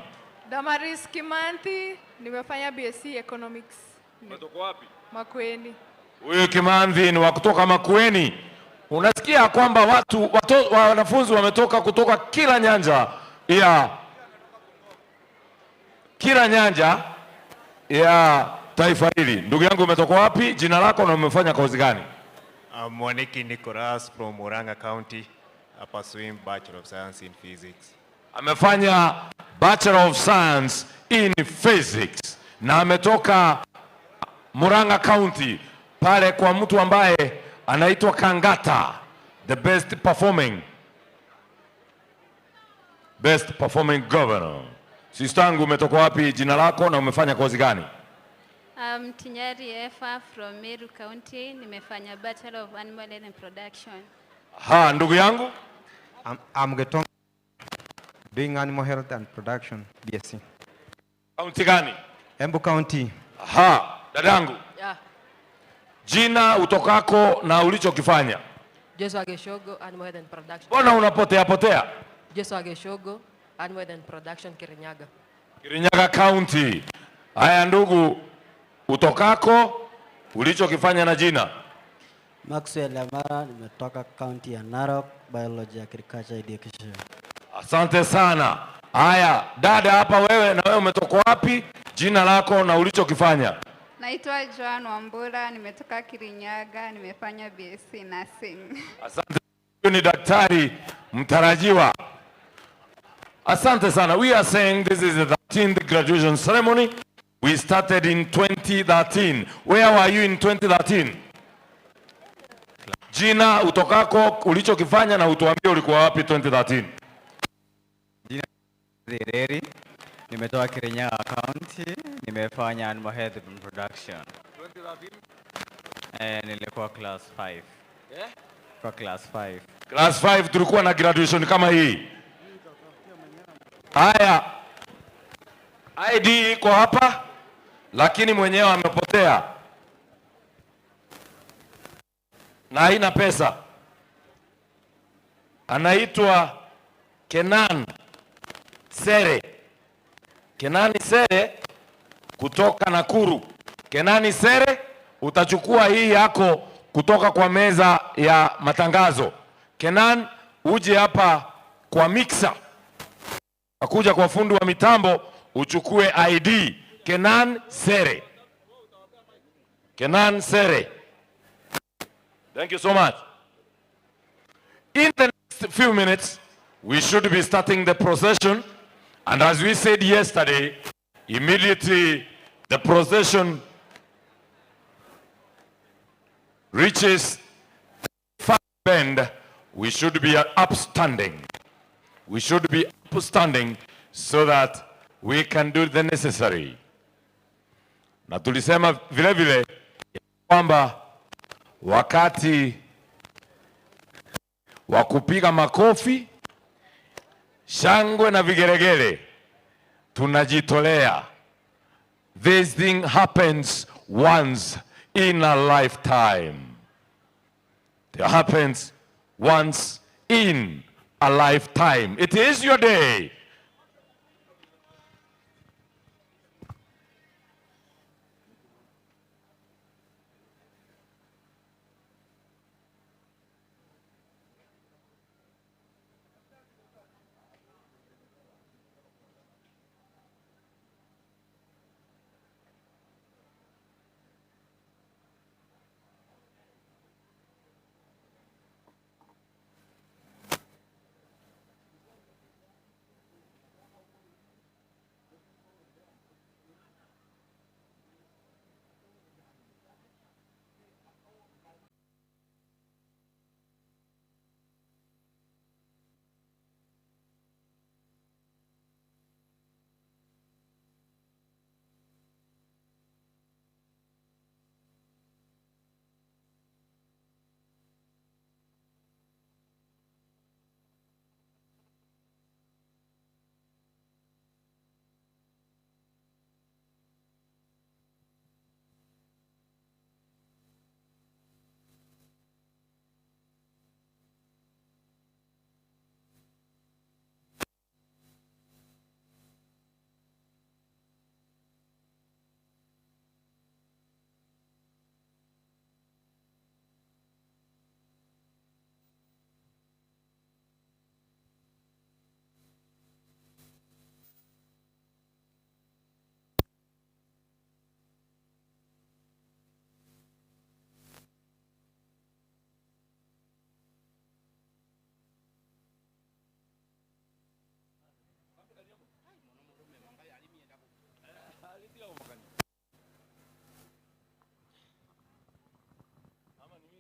Damaris Kimanthi, nimefanya BSc Economics. Umetoka wapi? Makueni. Huyu Kimanthi ni wa kutoka Makueni. Unasikia kwamba wanafunzi wametoka kutoka kila nyanja ya taifa hili. Ndugu yangu, umetoka wapi? Jina lako na umefanya kozi gani? I'm Mwaniki Nicholas from Murang'a County, pursuing Bachelor of Science in Physics. Amefanya Bachelor of Science in Physics na ametoka Murang'a County pale kwa mtu ambaye anaitwa Kangata, the best performing governor. Sistangu, umetoka wapi, jina lako na umefanya kozi gani? Tinyari Efa from Meru County, nimefanya Bachelor of Animal Health and Production. Ha, ndugu yangu? I'm Getong, doing Animal Health and Production, BSc. County gani? Embu County. Ha, dadangu? Yeah. Jina, utokako na ulichokifanya? Joshua Geshogo, Animal Health and Production. Mbona unapotea? Joshua Geshogo, Animal Health and Production, Kirinyaga. Kirinyaga County. Haya ndugu, utokako, ulichokifanya na jina? Maxwell Amara, nimetoka County ya Narok, Biology, Agriculture, Education. Asante sana. Haya, dada hapa, wewe na wewe umetoka wapi? Jina lako na ulichokifanya? Naitwa Joan Wambura, nimetoka Kirinyaga, nimefanya BSc Nursing. Asante. Huyu ni daktari mtarajiwa. Asante sana. We are saying this is the 13th graduation ceremony. We started in 2013. Where were you in 2013? Jina, utokako, ulichokifanya na utuambie ulikuwa wapi 2013? Jina Zereri, nimetoka Kirinyaga County, nimefanya Animal Health and Production. 2013? Nilikuwa class 5. Yeah? Kwa class 5. Class 5 tulikuwa na graduation kama hii. Haya. ID iko hapa, lakini mwenyewe amepotea. Na haina pesa. Anaitwa Kenan Sere. Kenani Sere kutoka Nakuru. Kenani Sere, utachukua hii yako kutoka kwa meza ya matangazo. Kenan, uje hapa kwa mixer. Akuja kwa fundi wa mitambo, uchukue ID. Kenan Sere. Kenan Sere. Thank you so much. In the next few minutes, we should be starting the procession. And as we said yesterday, immediately the procession reaches the bend, we should be upstanding. We should be upstanding so that we can do the necessary. Na tulisema vile vile kwamba wakati wa kupiga makofi, shangwe na vigeregere, tunajitolea. This thing happens once in a lifetime. It happens once in a lifetime. It is your day.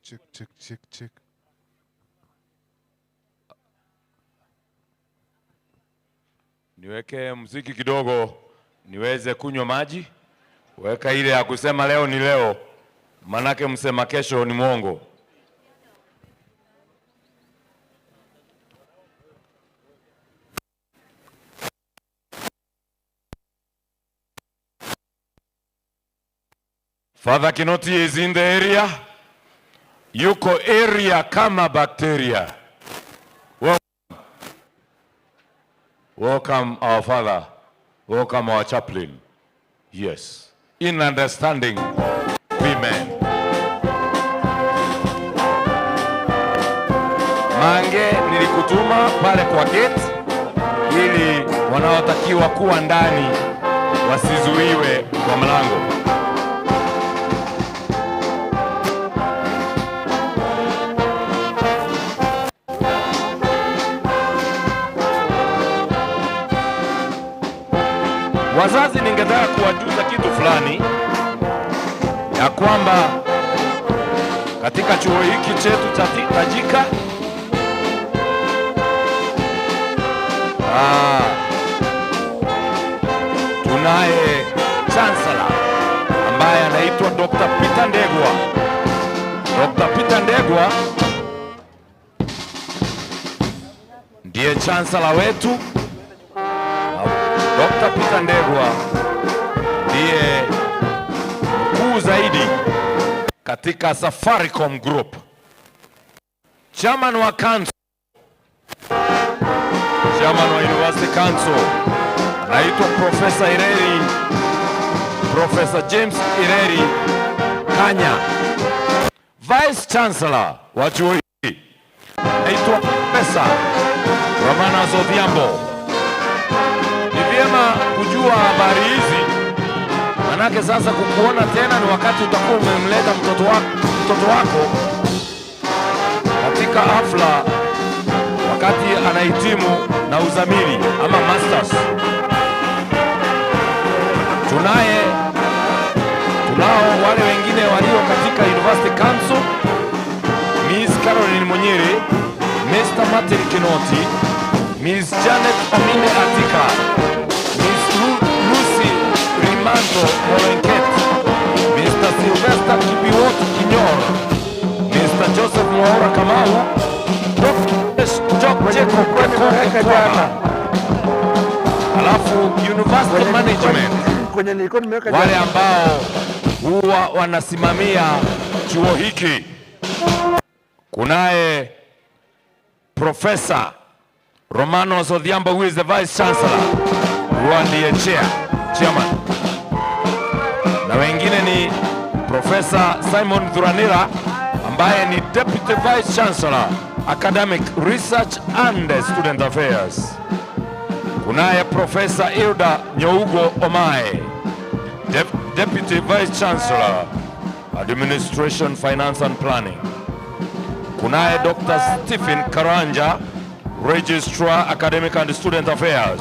check. Niweke muziki kidogo niweze kunywa maji. Weka ile ya kusema leo ni leo, manake msema kesho ni mwongo. Father Kinoti is in the area. Yuko area kama bacteria. Welcome our father. Welcome our chaplain. Yes. In understanding, we men. Mange nilikutuma pale kwa gate ili wanaotakiwa kuwa ndani wasizuiwe kwa mlango. Wazazi, ningetaka kuwajuza kitu fulani ya kwamba katika chuo hiki chetu cha tajika tunaye Chancellor ambaye anaitwa Dr. Peter Ndegwa. Dr. Peter Ndegwa ndiye Chancellor wetu. Dr. Peter Ndegwa ndiye mkuu zaidi katika Safaricom Group. Chairman wa Council, Chairman wa University Council anaitwa Professor Ireri, Professor James Ireri Kanya. Vice Chancellor wa chuo hiki anaitwa Professor Romana Zodhiambo. Vyema kujua habari hizi, manake sasa kukuona tena ni wakati utakuwa umemleta mtoto wako katika hafla wakati anahitimu na uzamili ama masters. Tunao wale wengine walio katika University Council, Miss Caroline Monyere, Mr. Martin Kinoti, Miss Janet Omine Atika, Lucy Rimanto Molenket, Mr. Sylvester Kibiwotu Kinyor, Mr. Joseph Mwaura Kamau, Dr. Jacob Kwekwa, alafu University Management, wale ambao huwa wanasimamia chuo hiki. Kunaye Professor Romano Zodhiambo, who is the Vice Chancellor, ndiye chairman. Na wengine ni Professor Simon Dhuranira ambaye ni Deputy Vice Chancellor, Academic Research and Student Affairs. Kunaye Professor Hilda Nyougo Omae, Deputy Vice Chancellor, Administration, Finance and Planning. Kunaye Dr. Stephen Karanja, Registrar, Academic and Student Affairs.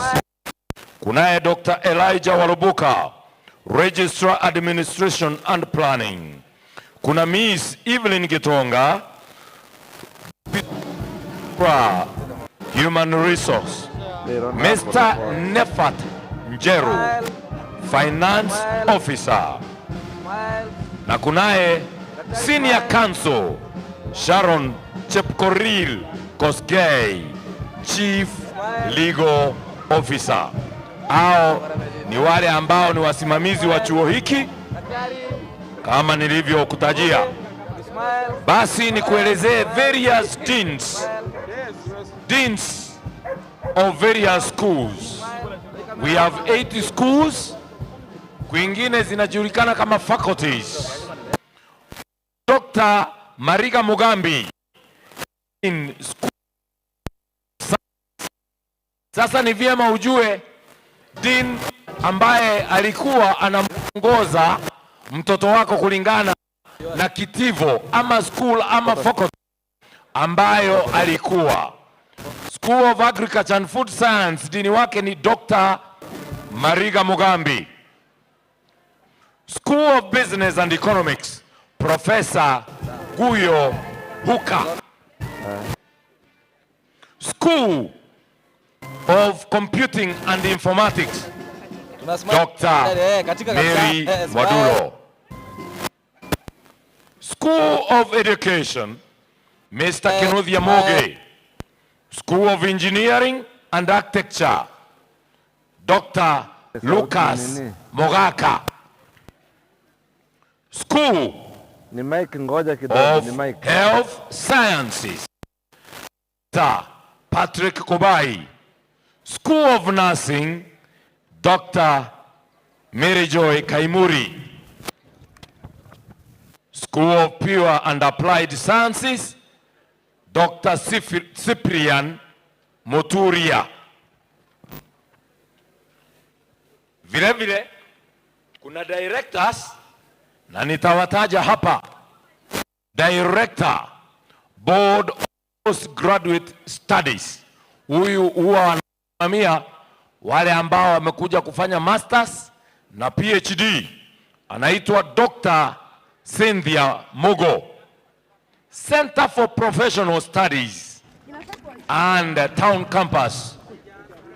Kunaye Dr. Elijah Walubuka, Registrar, Administration and Planning. Kuna Miss Evelyn Gitonga, Human Resource. Mr. Nefat Njeru, Finance Officer. Na kunaye Senior Counsel, Sharon Chepkoril Kosgei, Chief Legal Officer. Hao ni wale ambao ni wasimamizi wa chuo hiki kama nilivyokutajia. Basi ni kuelezee various deans of various schools. We have 80 schools, kwingine zinajulikana kama faculties. Dr. Mariga Mugambi in school. Sasa ni vyema ujue dean ambaye alikuwa anamuongoza mtoto wako kulingana na kitivo ama school ama faculty ambayo alikuwa. School of Agriculture and Food Science, dini wake ni Dr. Mariga Mugambi. School of Business and Economics, Professor Guyo Huka. School of Computing and Informatics, Dr. Mary Wadulo. School of Education, Mr. Kenothia Moge. School of Engineering and Architecture, Dr. Lucas Mogaka. School of Health Sciences, Dr. Patrick Kobai. School of Nursing, Dr. Mary Joy Kaimuri. School of Pure and Applied Sciences, Dr. Cyprian Moturia. Vile vile kuna directors na nitawataja hapa. Director, Board of Postgraduate Studies. Huyu huwa anasimamia wale ambao wamekuja kufanya masters na PhD. Anaitwa Dr. Cynthia Mogo. Center for Professional Studies and Town Campus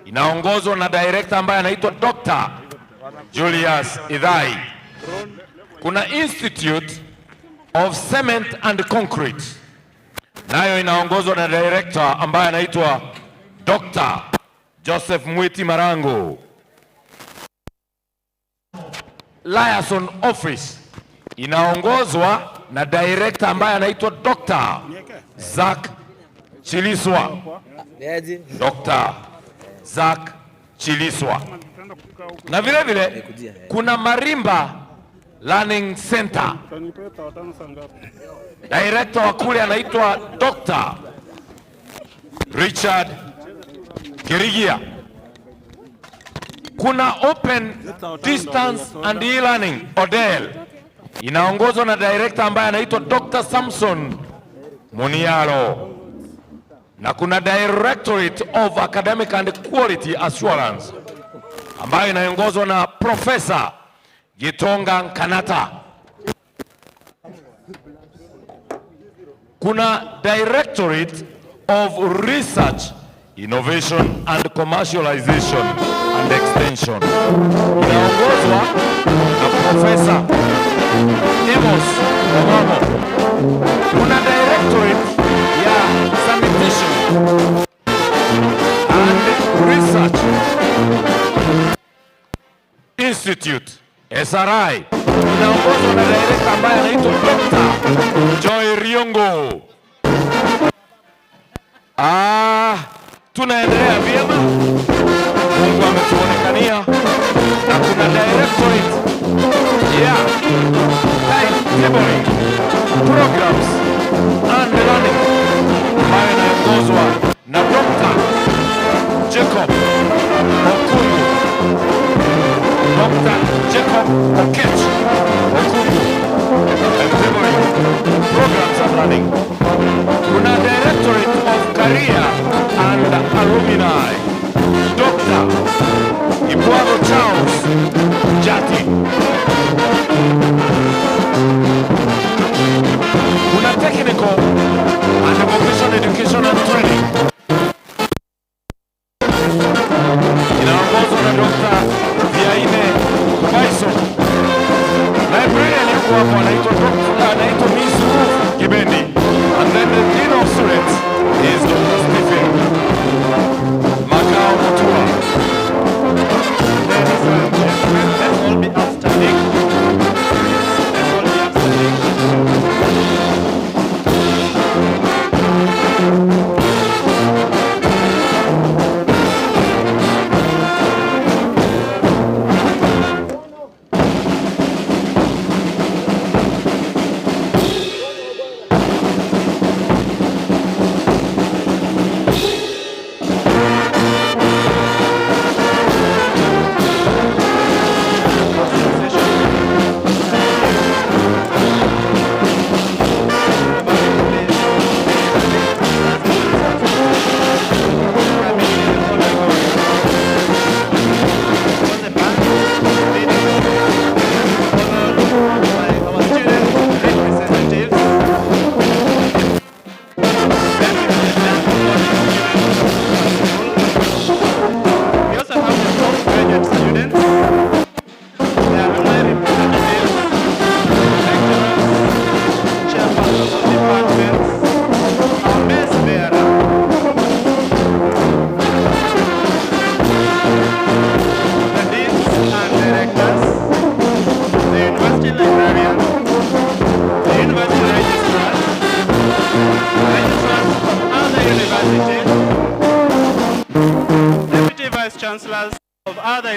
inaongozwa na director ambaye anaitwa Dr. Julius Idhai. Kuna Institute of Cement and Concrete, nayo inaongozwa na director ambaye anaitwa Dr. Joseph Mwiti Marango. Liaison Office inaongozwa na director ambaye anaitwa Dr. Zach Chiliswa. Dr. Zach Chiliswa. Na vile vile kuna Marimba Learning Center. Director wa kule anaitwa Dr. Richard Kirigia. Kuna Open Distance and E-Learning ODEL inaongozwa na director ambaye anaitwa Dr. Samson Munialo. Na kuna Directorate of Academic and Quality Assurance ambayo inaongozwa na Professor Gitonga Kanata. Kuna Directorate of Research, Innovation and Commercialization and Extension inaongozwa na Professor Amos Omamo. Kuna Directorate ya Sanitation and Research Institute SRI inaongozwa na director ambaye anaitwa Dr. Joy Riongo. Tunaendelea vyema. Mungu ametuonekania. Na kuna directorate timetabling programs and learning ambayo inaongozwa na Dr. Jacob Okungu. Dr. Jacob Okech Okungu. Timetabling programs and learning. Kuna Directorate of Career and Alumni, Dr. Ibuano Charles Jati. Kuna Technical and Vocational Education and Training inaongozwa na Dr. Viaine Bison. Librarian yuko hapo anaitwa Miss Ruth Kibendi. And then the Dean of Students is Dr. Stephen Makao Mutua. Ladies and gentlemen, let's all be outstanding. Let's all be outstanding.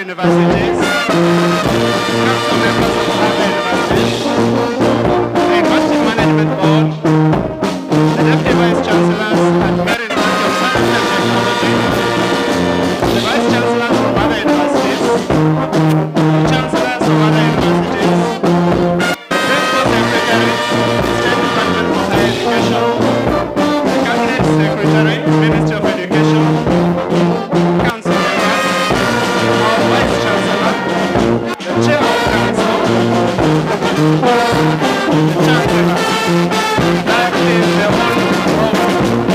universities, council members of other universities, the University Management Board, the Deputy Vice Chancellors at Meru University of Science and Technology, the Vice Chancellors from other universities, the Chancellors of other universities, the Principal Secretaries, the State Department for Higher Education, the Cabinet Secretary, Ministry of Education, Council members, our Vice Chancellor, the Chair of Council, the Chancellor. That is the whole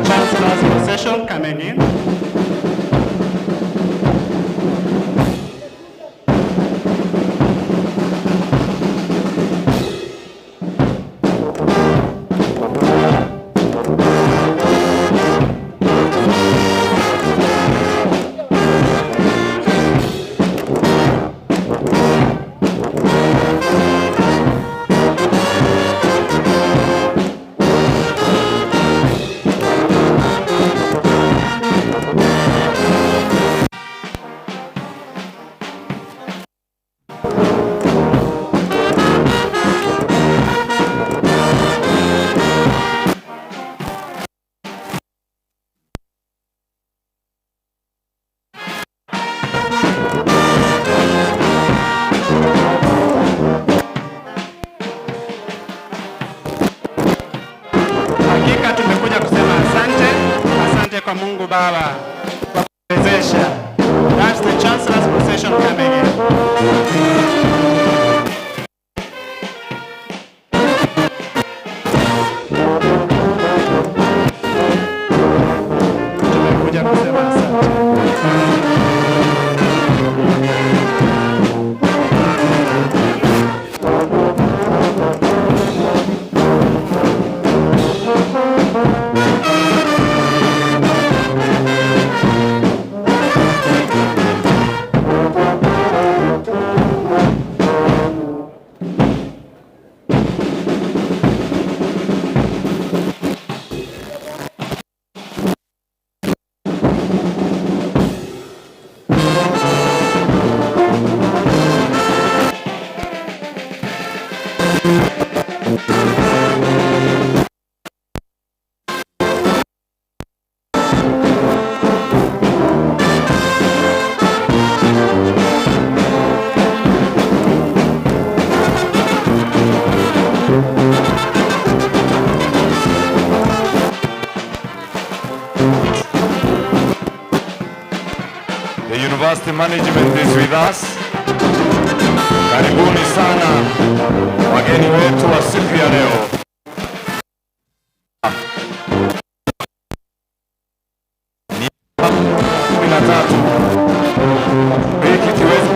procession coming in. Hakika tumekuja kusema asante, asante kwa Mungu Baba kwa kuwezesha. That's the Chancellor's procession coming in. Tumekuja kusema asante. The university management is with us. Karibuni sana wageni wetu wa siku ya leo. Ni 13. Wiki kiwezi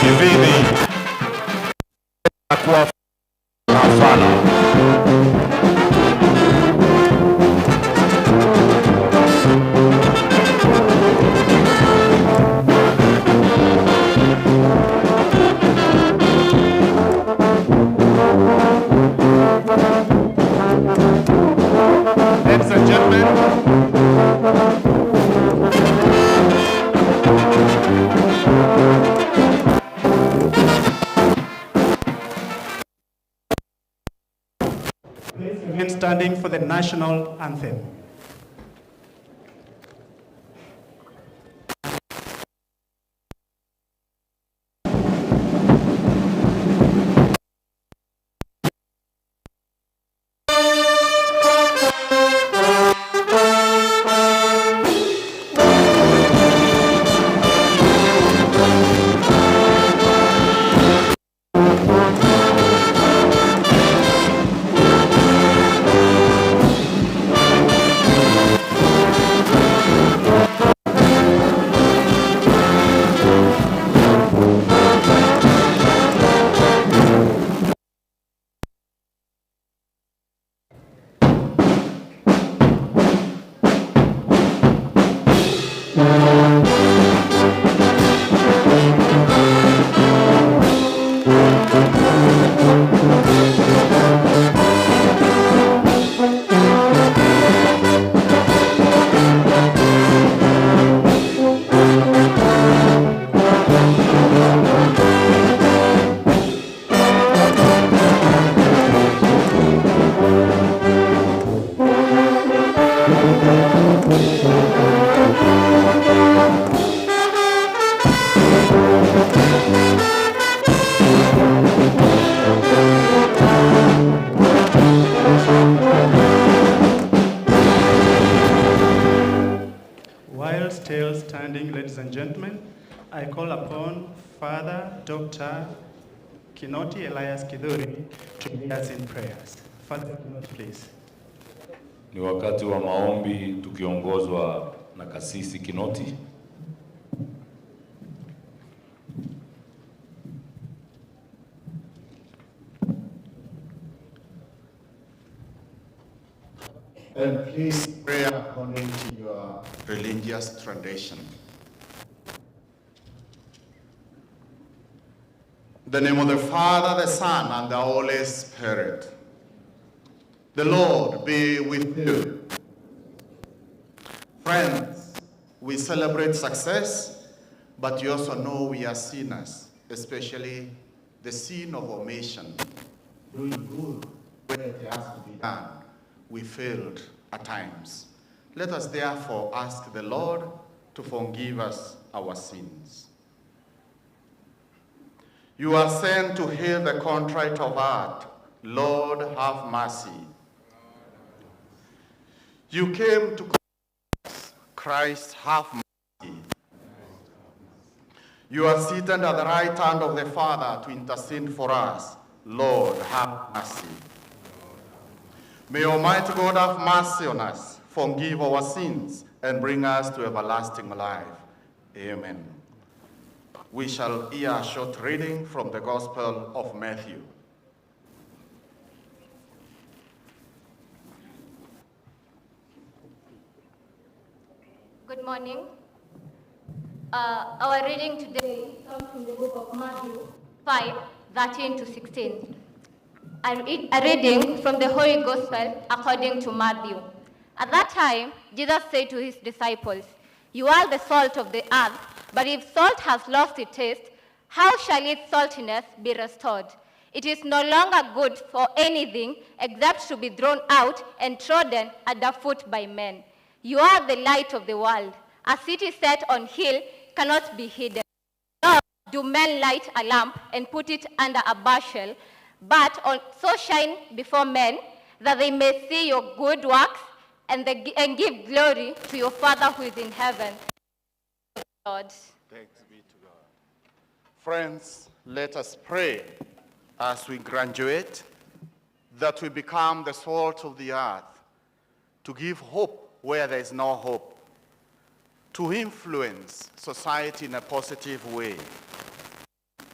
kivini kuwa mfano. Ladies and gentlemen, please remain standing for the national anthem. While still standing, ladies and gentlemen, I call upon Father Dr. Kinoti Elias Kiduri to lead us in prayers. Father Kinoti, please. Ni wakati wa maombi tukiongozwa na kasisi Kinoti. And please pray according to your religious tradition. In the name of the Father, the Son, and the Holy Spirit. The Lord be with you. Friends, we celebrate success, but you also know we are sinners, especially the sin of omission. Doing good where it has to be done. We failed at times. Let us therefore ask the Lord to forgive us our sins. You are sent to heal the contrite of heart. Lord, have mercy. You came to Christ, have mercy. You are seated at the right hand of the Father to intercede for us. Lord, have mercy. May Almighty God have mercy on us, forgive our sins, and bring us to everlasting life. Amen. We shall hear a short reading from the Gospel of Matthew. Good morning. Our reading today comes from the book of Matthew 5:13 to 16. A reading from the Holy Gospel according to Matthew. At that time, Jesus said to his disciples, "You are the salt of the earth, but if salt has lost its taste, how shall its saltiness be restored? It is no longer good for anything except to be thrown out and trodden underfoot by men. You are the light of the world. A city set on hill cannot be hidden. Nor do men light a lamp and put it under a bushel, but so shine before men that they may see your good works and give glory to your Father who is in heaven." Lord. Thanks be to God. Friends, let us pray as we graduate that we become the salt of the earth, to give hope where there is no hope, to influence society in a positive way,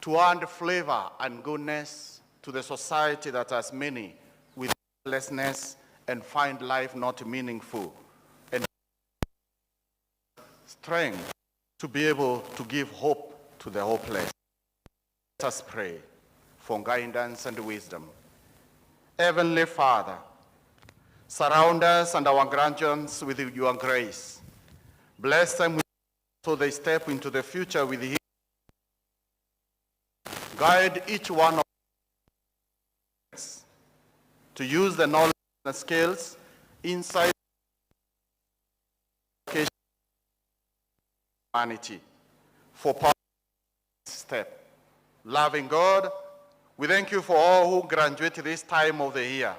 to add flavor and goodness to the society that has many with lessness and find life not meaningful, and strength to be able to give hope to the hopeless. Let us pray for guidance and wisdom. Heavenly Father, surround us and our grandchildren with your grace. Bless them so they step into the future with you. Guide each one of us to use the knowledge and skills inside humanity for power step. Loving God, we thank you for all who graduate this time of the year.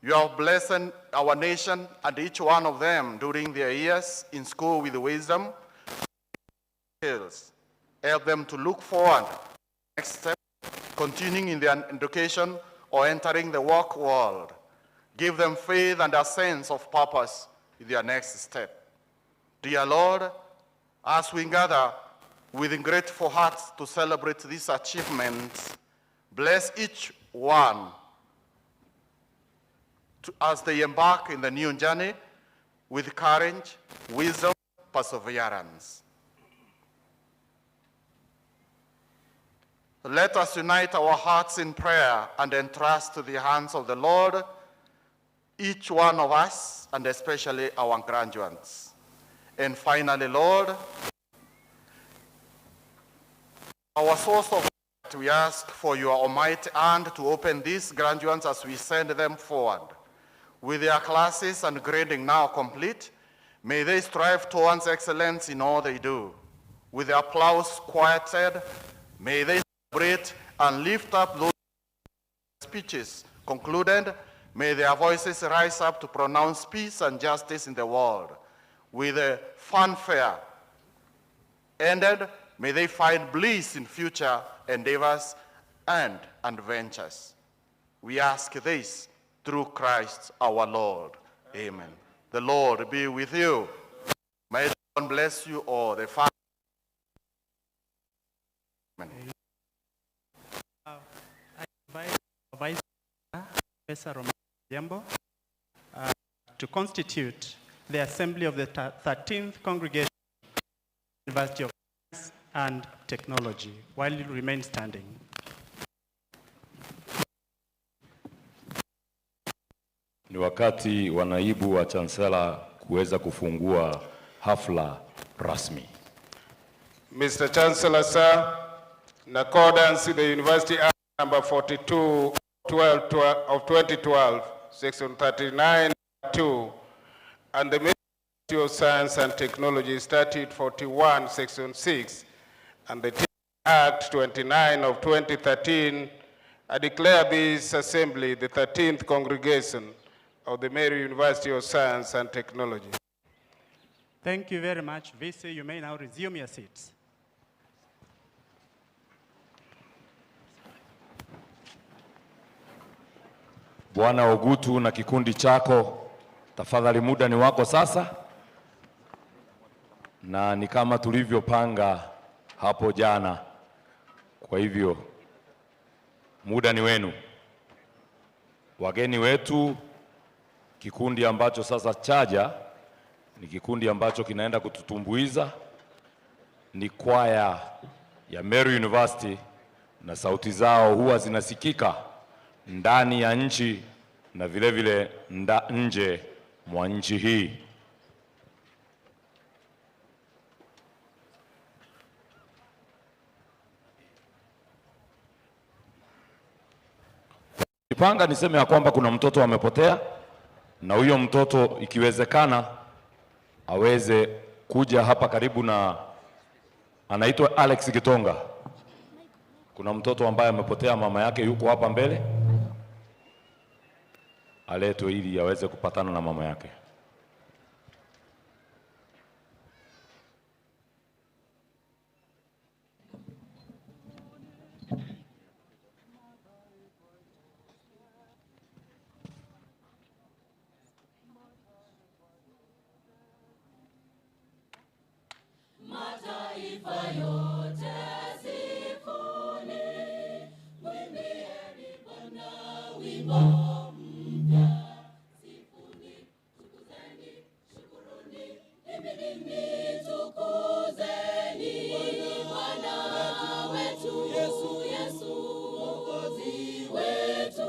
You have blessed our nation and each one of them during their years in school with wisdom. Help them to look forward to the next step, continuing in their education or entering the work world. Give them faith and a sense of purpose in their next step. Dear Lord, as we gather with grateful hearts to celebrate these achievements, bless each one as they embark in the new journey with courage, wisdom, perseverance. Let us unite our hearts in prayer and entrust to the hands of the Lord each one of us, and especially our graduates. And finally, Lord, our source of light, we ask for your almighty hand to open these graduates as we send them forward. With their classes and grading now complete, may they strive towards excellence in all they do. With the applause quieted, may they celebrate and lift up those speeches concluded. May their voices rise up to pronounce peace and justice in the world. with a fanfare ended, may they find bliss in future endeavors and adventures. We ask this through Christ our Lord. Amen. The Lord be with you. May God bless you all. The Father. Amen. I invite Vice Professor Romano to constitute the Assembly of the 13th Congregation of the University of Science and Technology while you remain standing. Ni wakati wa naibu wa Chancellor kuweza kufungua hafla rasmi. Mr. Chancellor, sir, in accordance with the University Act number 42 of 2012, section 39(2), and the Ministry of Science and Technology Statute 41, section 6, and the Act 29 of 2013, I declare this assembly the 13th congregation of the Meru University of Science and Technology. Thank you very much. VC, you may now resume your seats. Bwana Ogutu na kikundi chako, tafadhali muda ni wako sasa. Na ni kama tulivyopanga hapo jana. Kwa hivyo, muda ni wenu. Wageni wetu, kikundi ambacho sasa chaja, ni kikundi ambacho kinaenda kututumbuiza, ni kwaya ya Meru University, na sauti zao huwa zinasikika ndani ya nchi na vile vile nje mwa nchi hii. Nipanga niseme ya kwamba kuna mtoto amepotea, na huyo mtoto ikiwezekana aweze kuja hapa karibu, na anaitwa Alex Gitonga. Kuna mtoto ambaye amepotea, mama yake yuko hapa mbele. Aletwe ili aweze kupatana na mama yake. Mataifa yote sifuni, mwimbieni Bwana wimbo mpya. Sifuni, tukuzeni, shukuruni, himidini, tukuzeni Bwana wetu Yesu, Yesu Mwokozi wetu.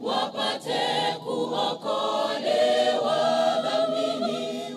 Wapate kuokolewa, dhamini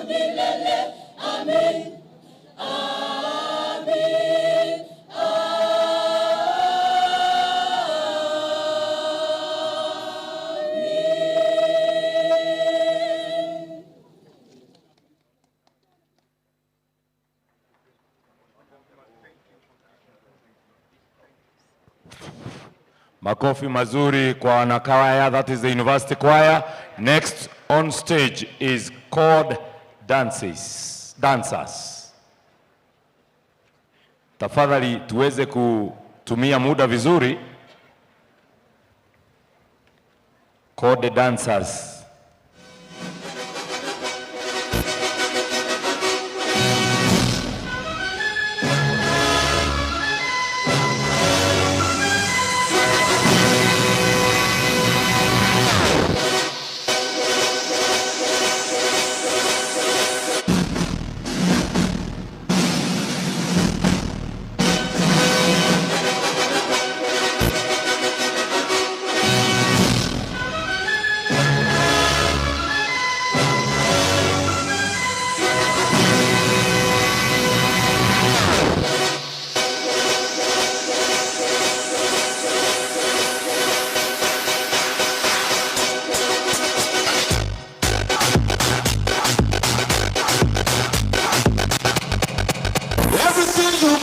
milele. Amen. Amen. Makofi mazuri kwa wanakwaya, that is the university choir. Next on stage is chord dancers. Tafadhali tuweze kutumia muda vizuri. Chord dancers.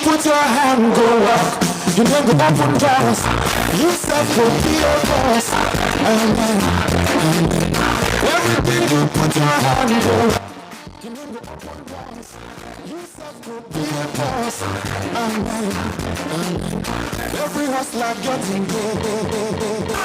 Put your hand, go up. You never open doors. You self will be your boss. Amen. Amen. Everything you put your hand, go up. You never open doors. You self will be your boss. Amen. Amen. Every hustler getting paid.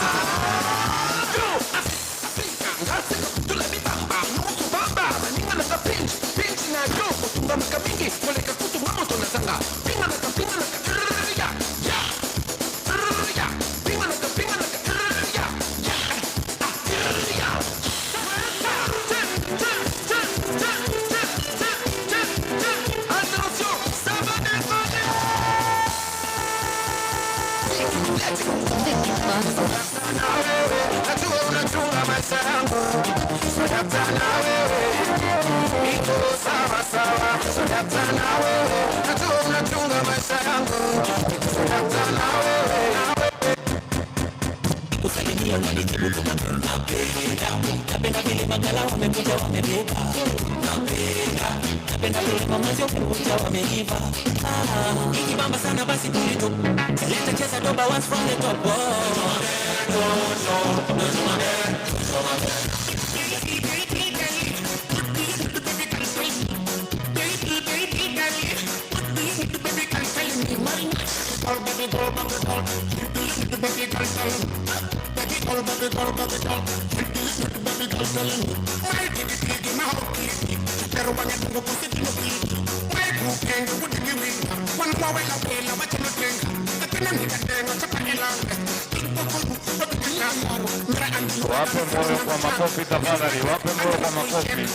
Wape moyo kwa makofi tafadhali, wape moyo kwa makofi.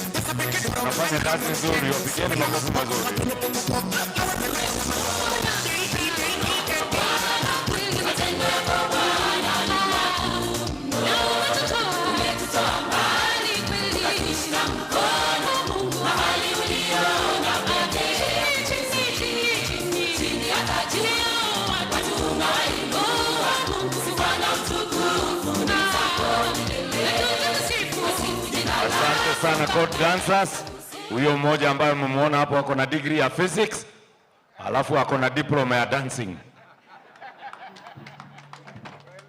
Wanafanya kazi nzuri, wapigeni makofi mazuri. Asante sana chord dancers. Huyo mmoja ambaye mmemuona hapo ako na degree ya physics, alafu ako na diploma ya dancing.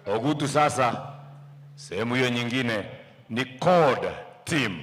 Ogutu sasa, sehemu hiyo nyingine ni chord team.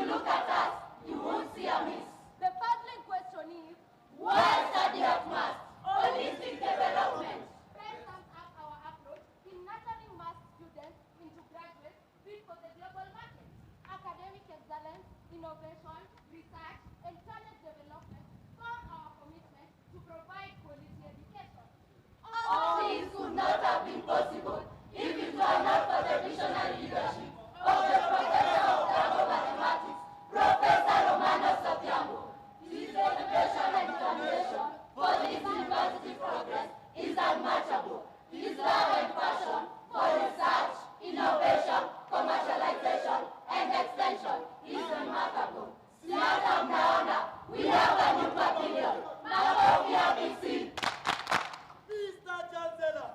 look at us, you won't see a miss. The puzzling question is, why study at mass? Holistic development. Friends sums up our approach in nurturing mass students into graduates fit for the global market. Academic excellence, innovation, research, and talent development form our commitment to provide quality education. All these could not have been possible if it were not for the visionary leadership of the Professor of Mathematics, Professor Romano Satyambo. His dedication and determination for this university progress is unmatchable. His love and passion for research, innovation, commercialization, and extension is remarkable. Siasa mnaona, we have a new pavilion. Makofi ya BC. Mr. Chancellor.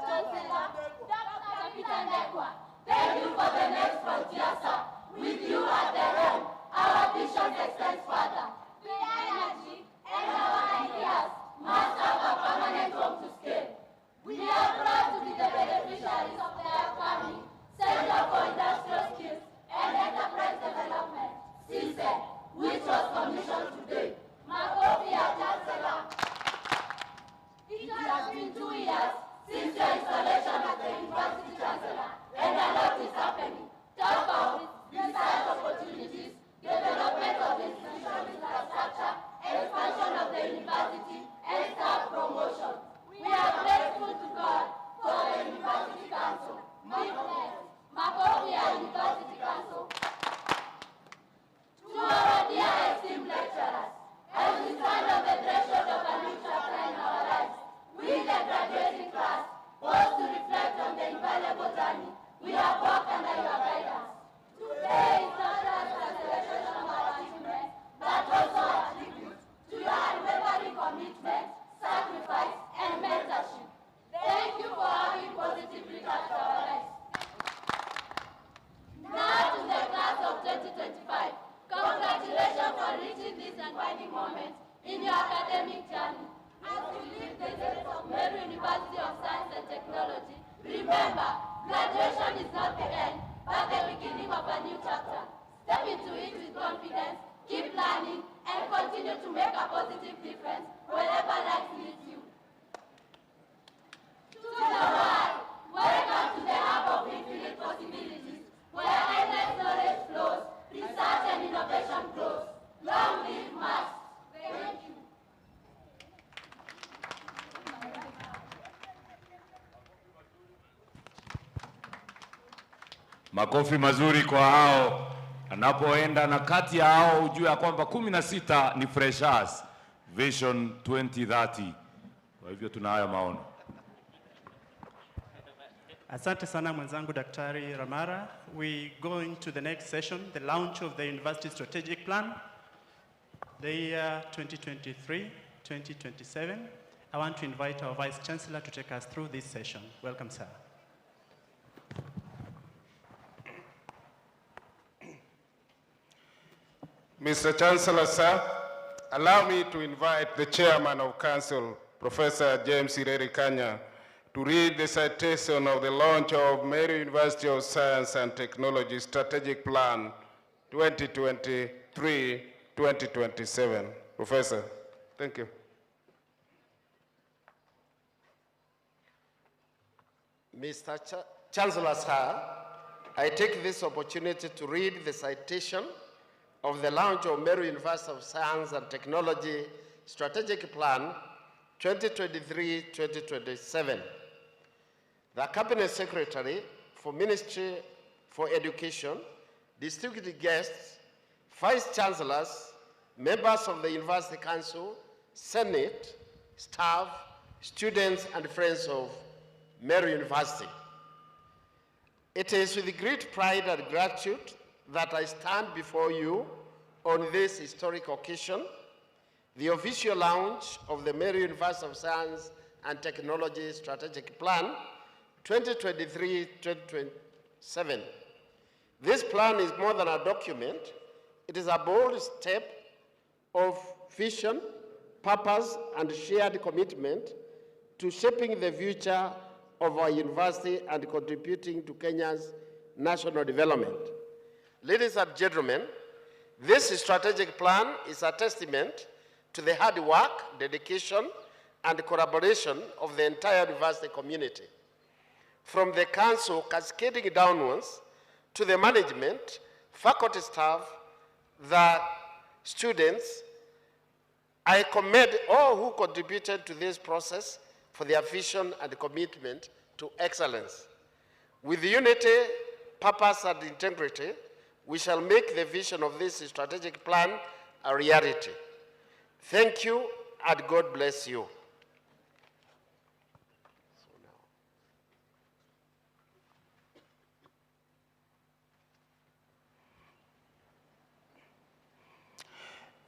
Chancellor, Dr. Peter Ndekwa, thank you for the next frontier, sir. With you at the helm, our vision extends further. The energy and our ideas must have a permanent home to scale. We are proud to be the beneficiaries of the upcoming Center for Industrial Skills and Enterprise Development, CISEN, which was commissioned today. Makofi ya Chancellor. It has been 2 years since your installation as the University Chancellor, and a lot is happening. Talk of research opportunities, development of institutional infrastructure, expansion of the university, and staff promotion. We are grateful to God for the University Council. Makofi ya University Council. To our dear esteemed lecturers, as we stand on the threshold of a new chapter in our lives, we, the graduating class, pause to reflect on the invaluable journey we have walked under your guidance. Today is not just a celebration of our achievements, but also a tribute to your unwavering commitment, sacrifice, and mentorship. Thank you for having positively touched our lives. Now to the class of 2025, congratulations for reaching this defining moment in your academic journey. As you leave the gates of Meru University of Science and Technology, remember, graduation is not the end, but the beginning of a new chapter. Step into it with confidence, keep learning, and continue to make a positive difference wherever life leads you. To the world, welcome to the hub of infinite possibilities, where endless knowledge flows, research and innovation grows. Long live maths. Thank you. Makofi mazuri kwa hao. Anapoenda na kati ya hao ujue ya kwamba 16 ni freshers. Vision 2030. Kwa hivyo tuna haya maono. Asante sana mwenzangu Daktari Ramara. We go into the next session, the launch of the University Strategic Plan, the year 2023-2027. I want to invite our Vice Chancellor to take us through this session. Welcome, sir. Mr. Chancellor, sir, allow me to invite the Chairman of Council, Professor James Ireri Kanya, to read the citation of the launch of Meru University of Science and Technology Strategic Plan 2023-2027. Professor, thank you. Mr. Chancellor, sir, I take this opportunity to read the citation of the launch of Meru University of Science and Technology Strategic Plan 2023-2027. The Cabinet Secretary for Ministry for Education, distinguished guests, Vice Chancellors, members of the University Council, Senate, staff, students, and friends of Meru University. It is with great pride and gratitude that I stand before you on this historic occasion, the official launch of the Meru University of Science and Technology Strategic Plan 2023-2027. This plan is more than a document. It is a bold step of vision, purpose, and shared commitment to shaping the future of our university and contributing to Kenya's national development. Ladies and gentlemen, this strategic plan is a testament to the hard work, dedication, and collaboration of the entire university community. From the council cascading downwards to the management, faculty staff, the students, I commend all who contributed to this process for their vision and commitment to excellence. With unity, purpose, and integrity, we shall make the vision of this strategic plan a reality. Thank you, and God bless you.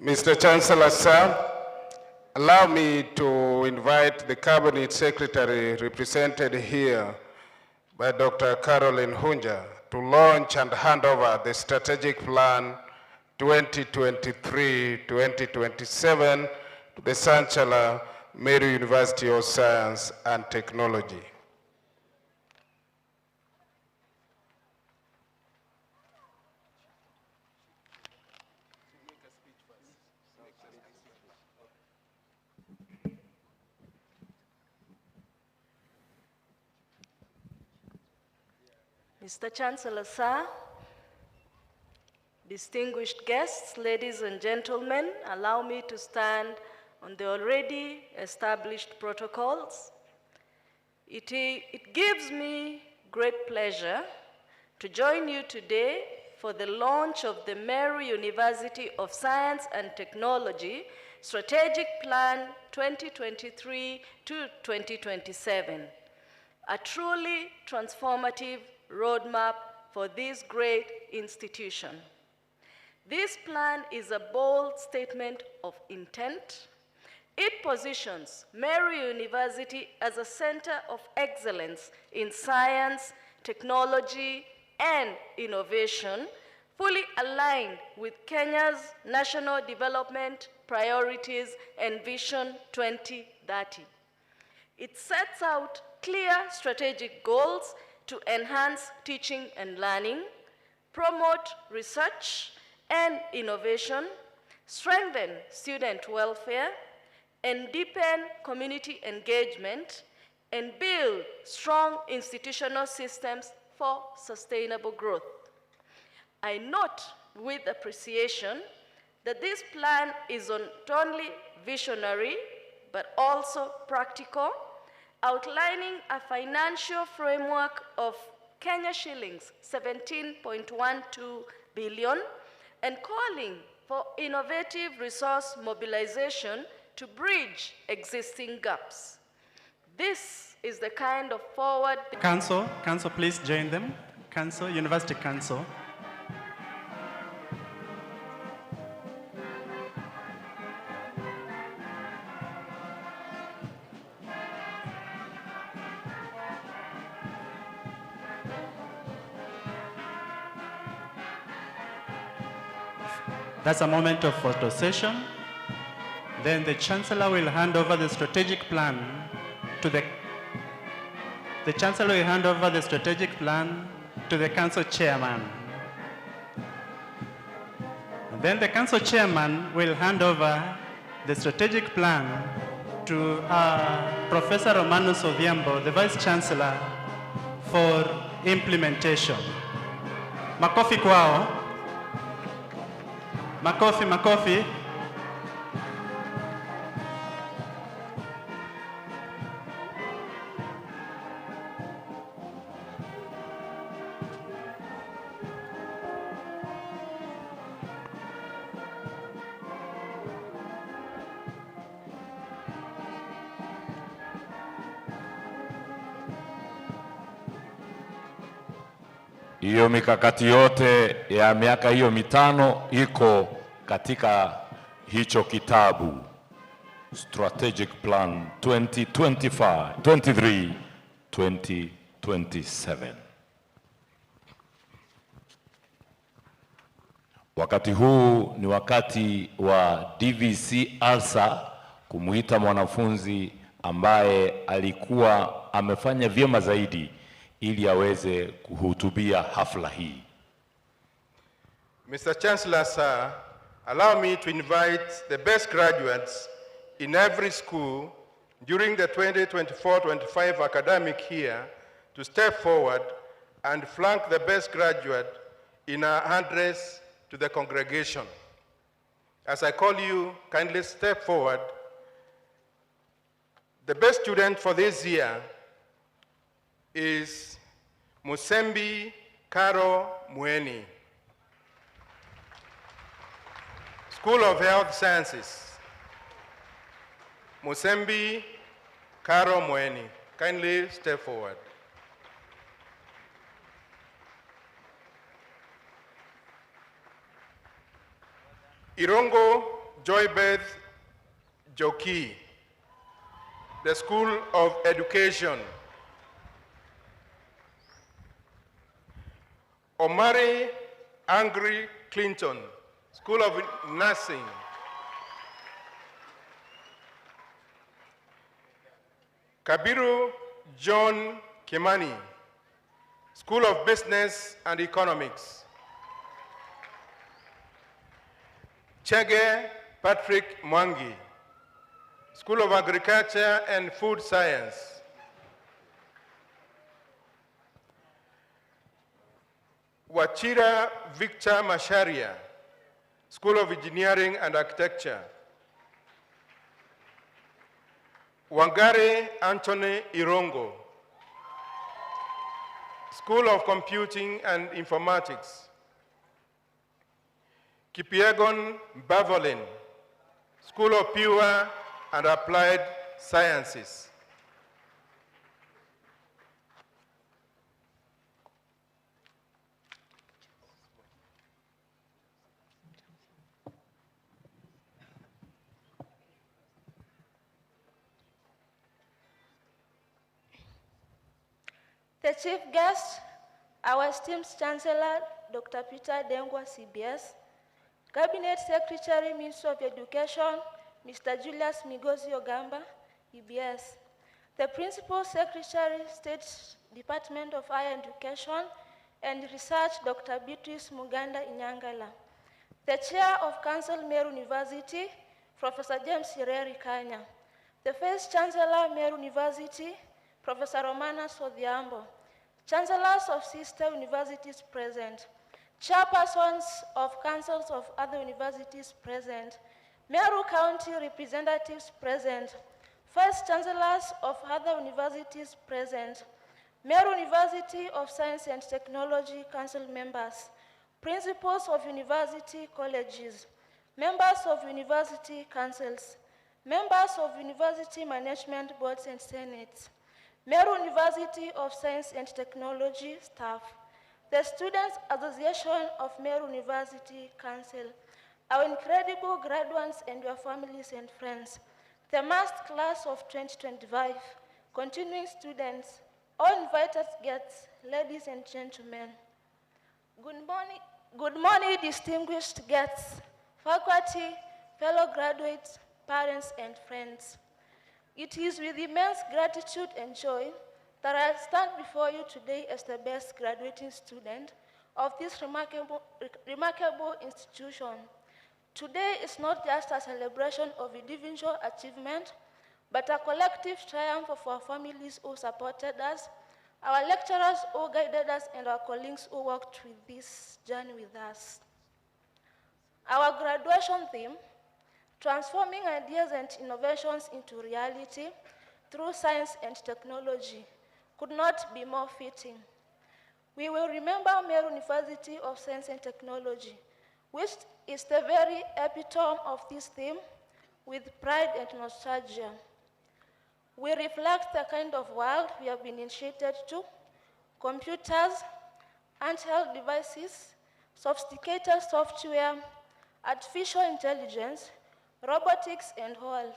Mr. Chancellor, sir, allow me to invite the Cabinet Secretary represented here by Dr. Caroline Hunja to launch and hand over the Strategic Plan 2023-2027 to the Chancellor, Meru University of Science and Technology. Mr. Chancellor, sir, distinguished guests, ladies and gentlemen, allow me to stand on the already established protocols. It gives me great pleasure to join you today for the launch of the Meru University of Science and Technology Strategic Plan 2023 to 2027, a truly transformative roadmap for this great institution. This plan is a bold statement of intent. It positions Meru University as a center of excellence in science, technology, and innovation, fully aligned with Kenya's national development priorities and Vision 2030. It sets out clear strategic goals to enhance teaching and learning, promote research and innovation, strengthen student welfare, and deepen community engagement, and build strong institutional systems for sustainable growth. I note with appreciation that this plan is not only visionary, but also practical, outlining a financial framework of Kenya shillings 17.12 billion and calling for innovative resource mobilization to bridge existing gaps. This is the kind of forward... Council, please join them. Council, University Council. That's a moment of photo session. Then the Chancellor will hand over the strategic plan to the Council Chairman. And then the Council Chairman will hand over the strategic plan to Professor Romanus Odhiambo, the Vice Chancellor, for implementation. Makofi kwao. Makofi. Hiyo mikakati yote ya miaka hiyo mitano iko katika hicho kitabu Strategic Plan 2023-2027. Wakati huu ni wakati wa DVC ALSA kumuita mwanafunzi ambaye alikuwa amefanya vyema zaidi ili aweze kuhutubia hafla hii. Mr. Chancellor, sir, allow me to invite the best graduates in every school during the 2024-25 academic year to step forward and flank the best graduate in our address to the congregation. As I call you, kindly step forward. The best student for this year is Musembi Karo Mweni, School of Health Sciences. Musembi Karo Mweni, kindly step forward. Irongo Joybeth Joki, the School of Education. Omari Angry Clinton, School of Nursing. Kabiru John Kimani, School of Business and Economics. Chege Patrick Mwangi, School of Agriculture and Food Science. Wachira Victor Masharia, School of Engineering and Architecture. Wangare Anthony Irongo, School of Computing and Informatics. Kipiegon Bavolin, School of Pure and Applied Sciences. The chief guest, our esteemed Chancellor, Dr. Peter Dengwa, CBS, Cabinet Secretary, Minister of Education, Mr. Julius Migozi Ogamba, EBS, the Principal Secretary, State Department of Higher Education and Research, Dr. Beatrice Muganda Inyangala, the Chair of Council, Meru University, Professor James Sireri Kanya, the First Chancellor, Meru University, Professor Romana Sodhiambo, Chancellors of sister universities present, Chairpersons of councils of other universities present, Meru County representatives present, First Chancellors of other universities present, Meru University of Science and Technology Council members, principals of university colleges, members of university councils, members of university management boards and senates, Meru University of Science and Technology staff, the Students Association of Meru University Council, our incredible graduates and your families and friends, the master class of 2025, continuing students, all invited guests, ladies and gentlemen. Good morning, distinguished guests, faculty, fellow graduates, parents, and friends. It is with immense gratitude and joy that I stand before you today as the best graduating student of this remarkable institution. Today is not just a celebration of individual achievement, but a collective triumph of our families who supported us, our lecturers who guided us, and our colleagues who worked with this journey with us. Our graduation theme, transforming ideas and innovations into reality through science and technology, could not be more fitting. We will remember Meru University of Science and Technology, which is the very epitome of this theme, with pride and nostalgia. We reflect the kind of world we have been initiated to: computers, handheld devices, sophisticated software, artificial intelligence, robotics, and all.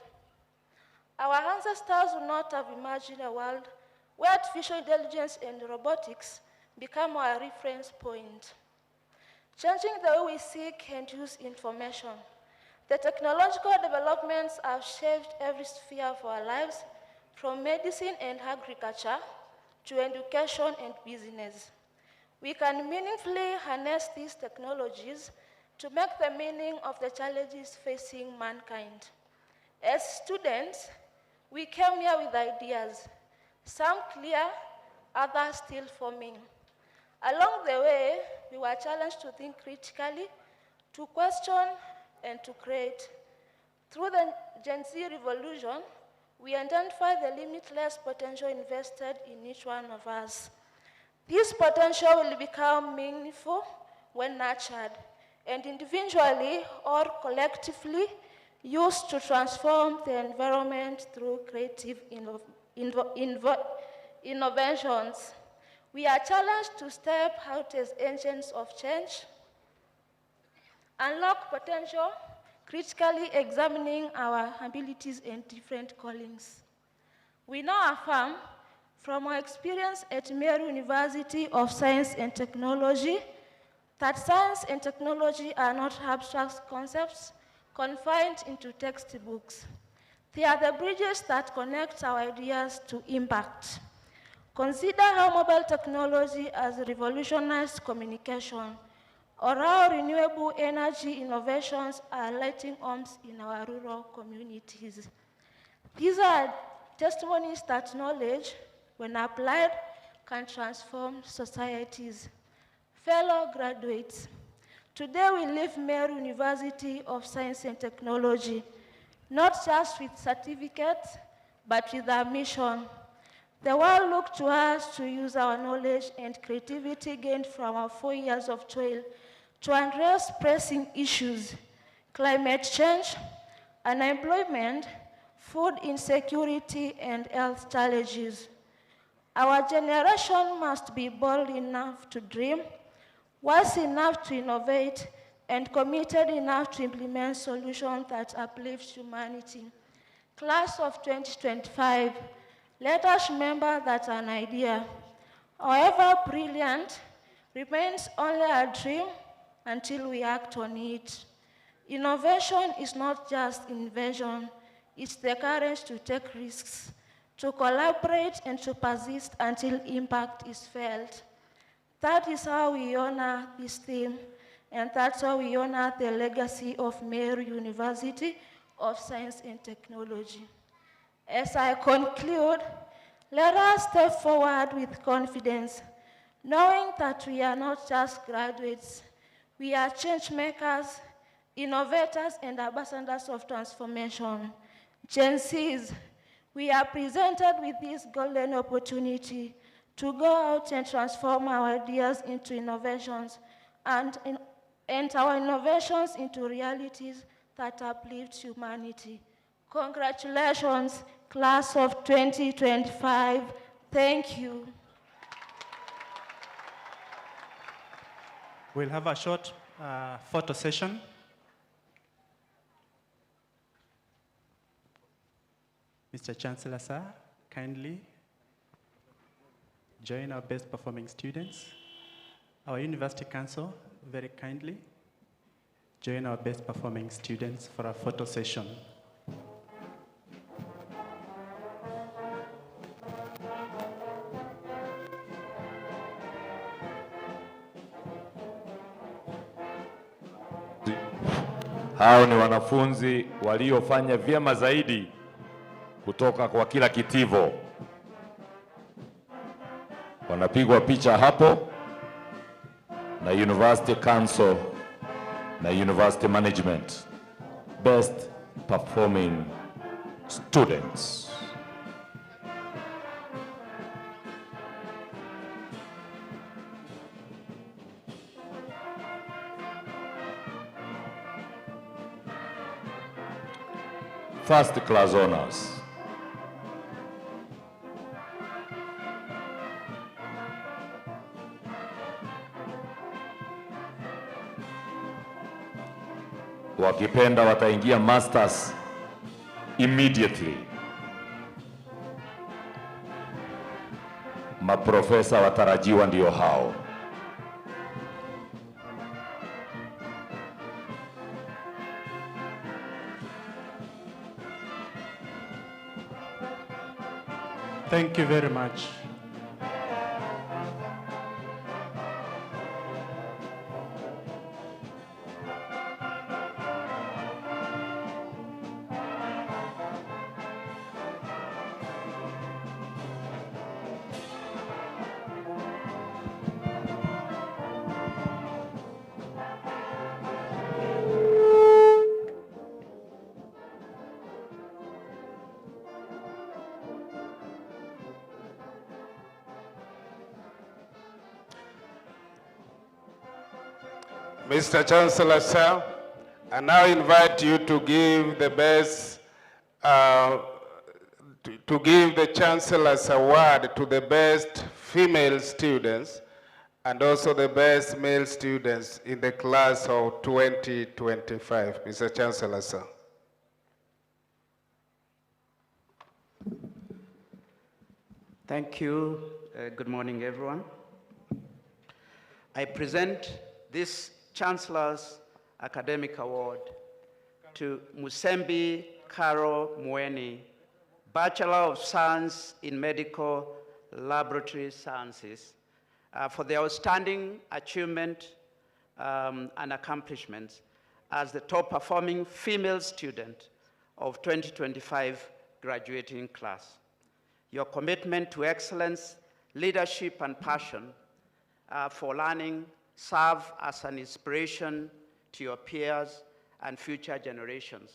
Our ancestors would not have imagined a world where artificial intelligence and robotics become our reference point, changing the way we seek and use information. The technological developments have shaped every sphere of our lives, from medicine and agriculture to education and business. we can meaningfully harness these technologies to make the meaning of the challenges facing mankind. As students, we came here with ideas, some clear, others still forming. Along the way, we were challenged to think critically, to question, and to create. Through the Gen Z revolution, we identify the limitless potential invested in each one of us. This potential will become meaningful when nurtured, and individually or collectively used to transform the environment through creative innovations. We are challenged to step out as agents of change, unlock potential, critically examining our abilities and different callings. We now affirm from our experience at Meru University of Science and Technology that science and technology are not abstract concepts confined into textbooks. They are the bridges that connect our ideas to impact. Consider how mobile technology has revolutionized communication, or how renewable energy innovations are lighting homes in our rural communities. These are testimonies that knowledge, when applied, can transform societies. Fellow graduates, today we leave Meru University of Science and Technology, not just with certificates, but with our mission. The world looked to us to use our knowledge and creativity gained from our 4 years of toil to address pressing issues: climate change, unemployment, food insecurity, and health challenges. Our generation must be bold enough to dream, wise enough to innovate, and committed enough to implement solutions that uplift humanity. Class of 2025, let us remember that an idea, however brilliant, remains only a dream until we act on it. Innovation is not just invention, it's the courage to take risks, to collaborate, and to persist until impact is felt. That is how we honor this theme, and that's how we honor the legacy of Meru University of Science and Technology. As I conclude, let us step forward with confidence, knowing that we are not just graduates, we are change makers, innovators, and ambassadors of transformation. Gen Zs, we are presented with this golden opportunity to go out and transform our ideas into innovations and our innovations into realities that uplift humanity. Congratulations, class of 2025. Thank you. We'll have a short photo session. Mr. Chancellor, sir, kindly join our best performing students. Our University Council, very kindly join our best performing students for a photo session. Hao ni wanafunzi waliofanya vyema zaidi kutoka kwa kila kitivo. Wanapigwa picha hapo na University Council na University Management. Best performing students. First class honors. Wakipenda wataingia masters immediately. Maprofesa watarajiwa ndio hao. Thank you very much. Mr. Chancellor, sir, I now invite you to give the best, to give the Chancellor's Award to the best female students and also the best male students in the class of 2025. Mr. Chancellor, sir. Thank you. Good morning, everyone. I present this Chancellor's Academic Award to Musembi Karo Mweni, Bachelor of Science in Medical Laboratory Sciences, for their outstanding achievement and accomplishments as the top performing female student of 2025 graduating class. Your commitment to excellence, leadership, and passion for learning serve as an inspiration to your peers and future generations.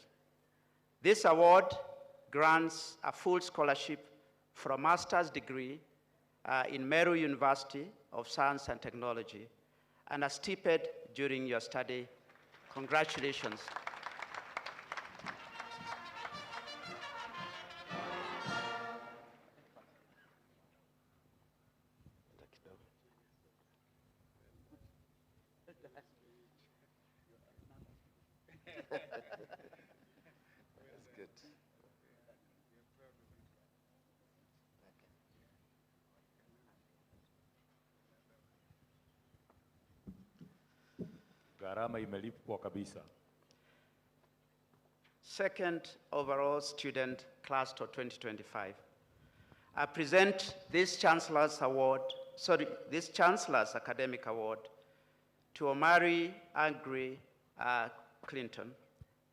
This award grants a full scholarship for a master's degree in Meru University of Science and Technology and a stipend during your study. Congratulations. That's good. Gharama imelipwa kabisa. Second overall student class to 2025. I present this Chancellor's Academic Award to Omari Angry Clinton,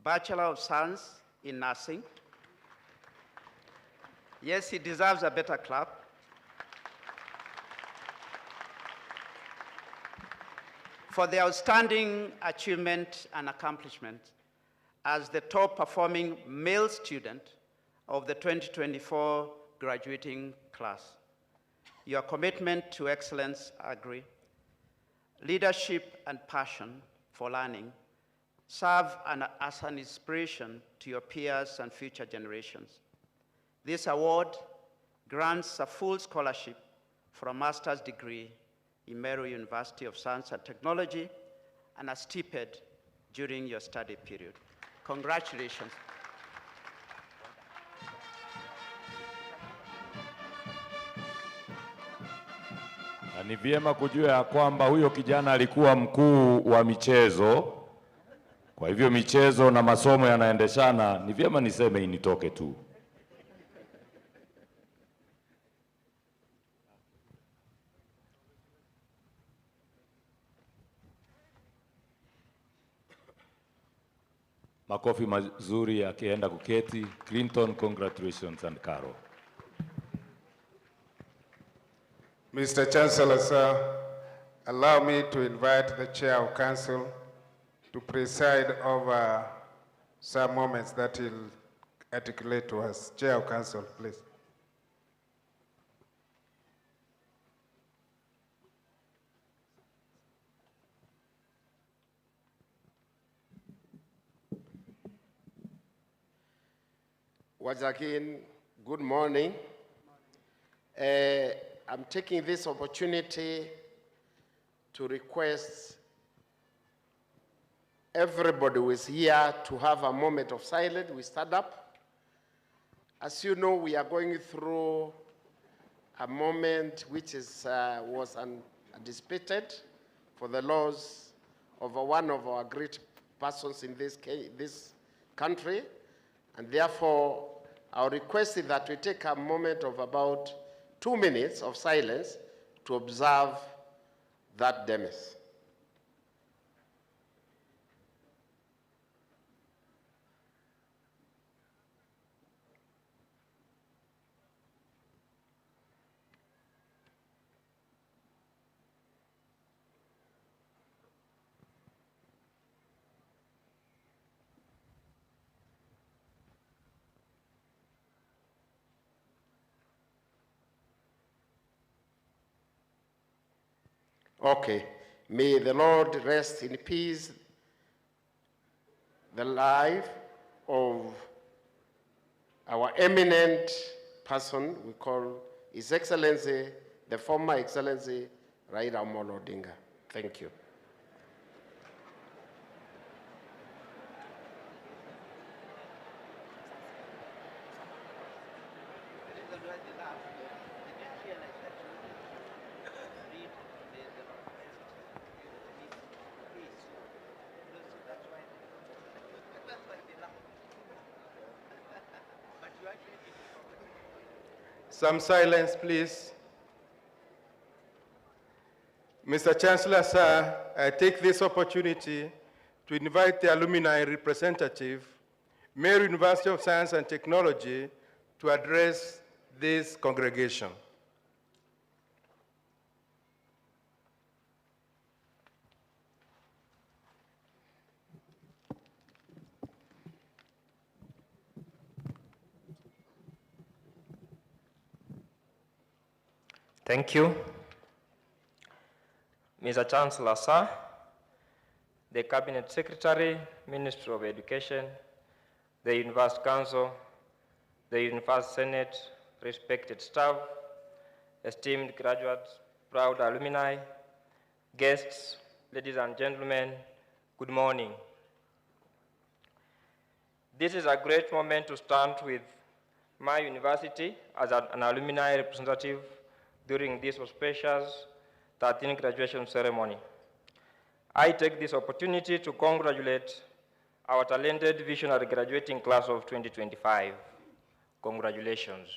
Bachelor of Science in Nursing. Yes, he deserves a better clap. For the outstanding achievement and accomplishment as the top performing male student of the 2024 graduating class. Your commitment to excellence, agree, leadership and passion for learning serve as an inspiration to your peers and future generations. This award grants a full scholarship for a master's degree in Meru University of Science and Technology and a stipend during your study period. Congratulations. Na ni vyema kujua ya kwamba huyo kijana alikuwa mkuu wa michezo. Kwa hivyo michezo na masomo yanaendeshana, ni vyema niseme initoke tu. Makofi mazuri yakienda kuketi. Clinton, congratulations, and Caro. Mr. Chancellor, sir, allow me to invite the Chair of Council to preside over some moments that he'll articulate to us. Chair of Council, please. Once again, good morning. I'm taking this opportunity to request everybody who is here to have a moment of silence. We stand up. As you know, we are going through a moment which was anticipated for the loss of one of our great persons in this country, and therefore our request is that we take a moment of about 2 minutes of silence to observe that demise. Okay, May the Lord rest in peace the life of our eminent person, we call His Excellency, the former Excellency, Raila Amolo Odinga. Thank you. Some silence, please. Mr. Chancellor, sir, I take this opportunity to invite the alumni representative, Meru University of Science and Technology, to address this congregation. Thank you. Mr. Chancellor, sir, the Cabinet Secretary, Ministry of Education, the University Council, the University Senate, respected staff, esteemed graduates, proud alumni, guests, ladies and gentlemen, good morning. This is a great moment to stand with my university as an alumni representative during this auspicious 13th graduation ceremony. I take this opportunity to congratulate our talented visionary graduating class of 2025. Congratulations.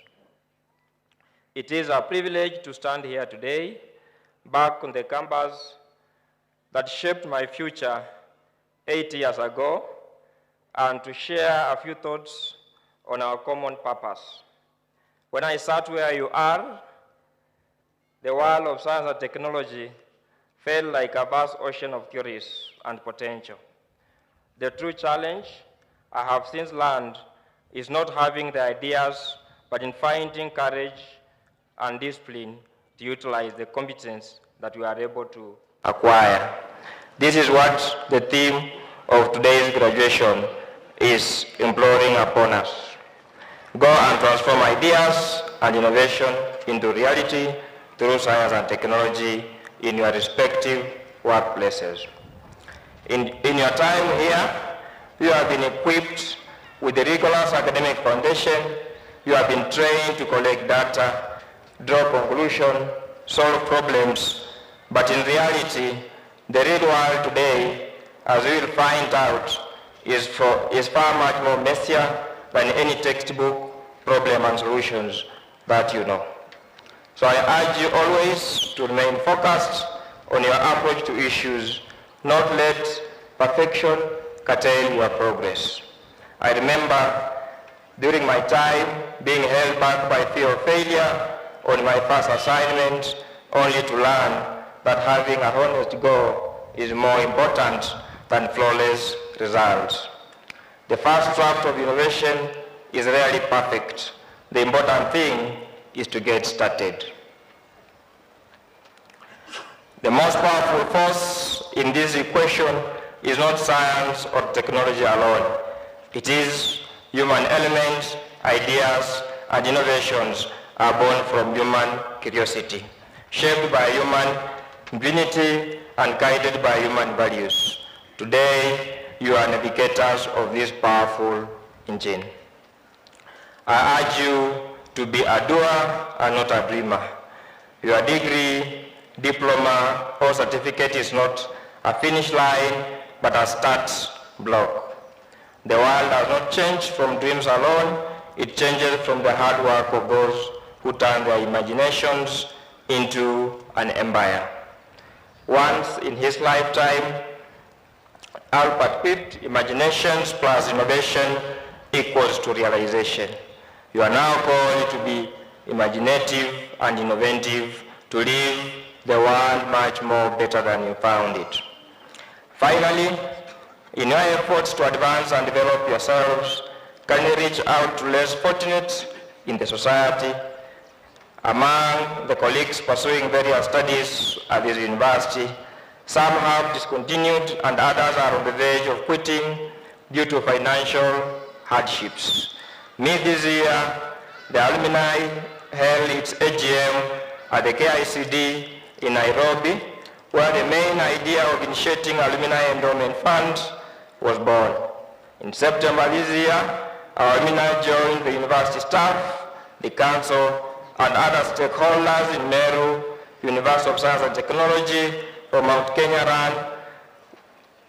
It is a privilege to stand here today, back on the campus that shaped my future 8 years ago, and to share a few thoughts on our common purpose. When I sat where you are, the world of science and technology felt like a vast ocean of theories and potential. The true challenge, I have since learned, is not having the ideas, but in finding courage and discipline to utilize the competence that we are able to acquire. This is what the theme of today's graduation is imploring upon us. Go and transform ideas and innovation into reality through science and technology in your respective workplaces. In your time here, you have been equipped with the rigorous academic foundation. You have been trained to collect data, draw conclusions, solve problems, but in reality, the real world today, as we will find out, is far much more messier than any textbook problem and solutions that you know. So I urge you always to remain focused on your approach to issues, not let perfection curtail your progress. I remember during my time being held back by fear of failure on my first assignment, only to learn that having a honest goal is more important than flawless results. The first draft of innovation is rarely perfect. The important thing is to get started. The most powerful force in this equation is not science or technology alone. It is human elements, ideas, and innovations are born from human curiosity, shaped by human dignity and guided by human values. Today, you are navigators of this powerful engine. I urge you to be a doer and not a dreamer. Your degree, diploma, or certificate is not a finish line, but a start block. The world does not change from dreams alone. It changes from the hard work of those who turn their imaginations into an empire. Once in his lifetime, Albert quipped, imaginations plus innovation equals to realization. You are now called to be imaginative and innovative, to leave the world much more better than you found it. Finally, in your efforts to advance and develop yourselves, can you reach out to less fortunate in the society? Among the colleagues pursuing various studies at this university, Some have discontinued and others are on the verge of quitting due to financial hardships. Mid this year, the alumni held its AGM at the KICD in Nairobi, where the main idea of initiating Alumni Endowment Fund was born. In September this year, our alumni joined the university staff, the council, and other stakeholders in Meru, University of Science and Technology, for Mount Kenya Run,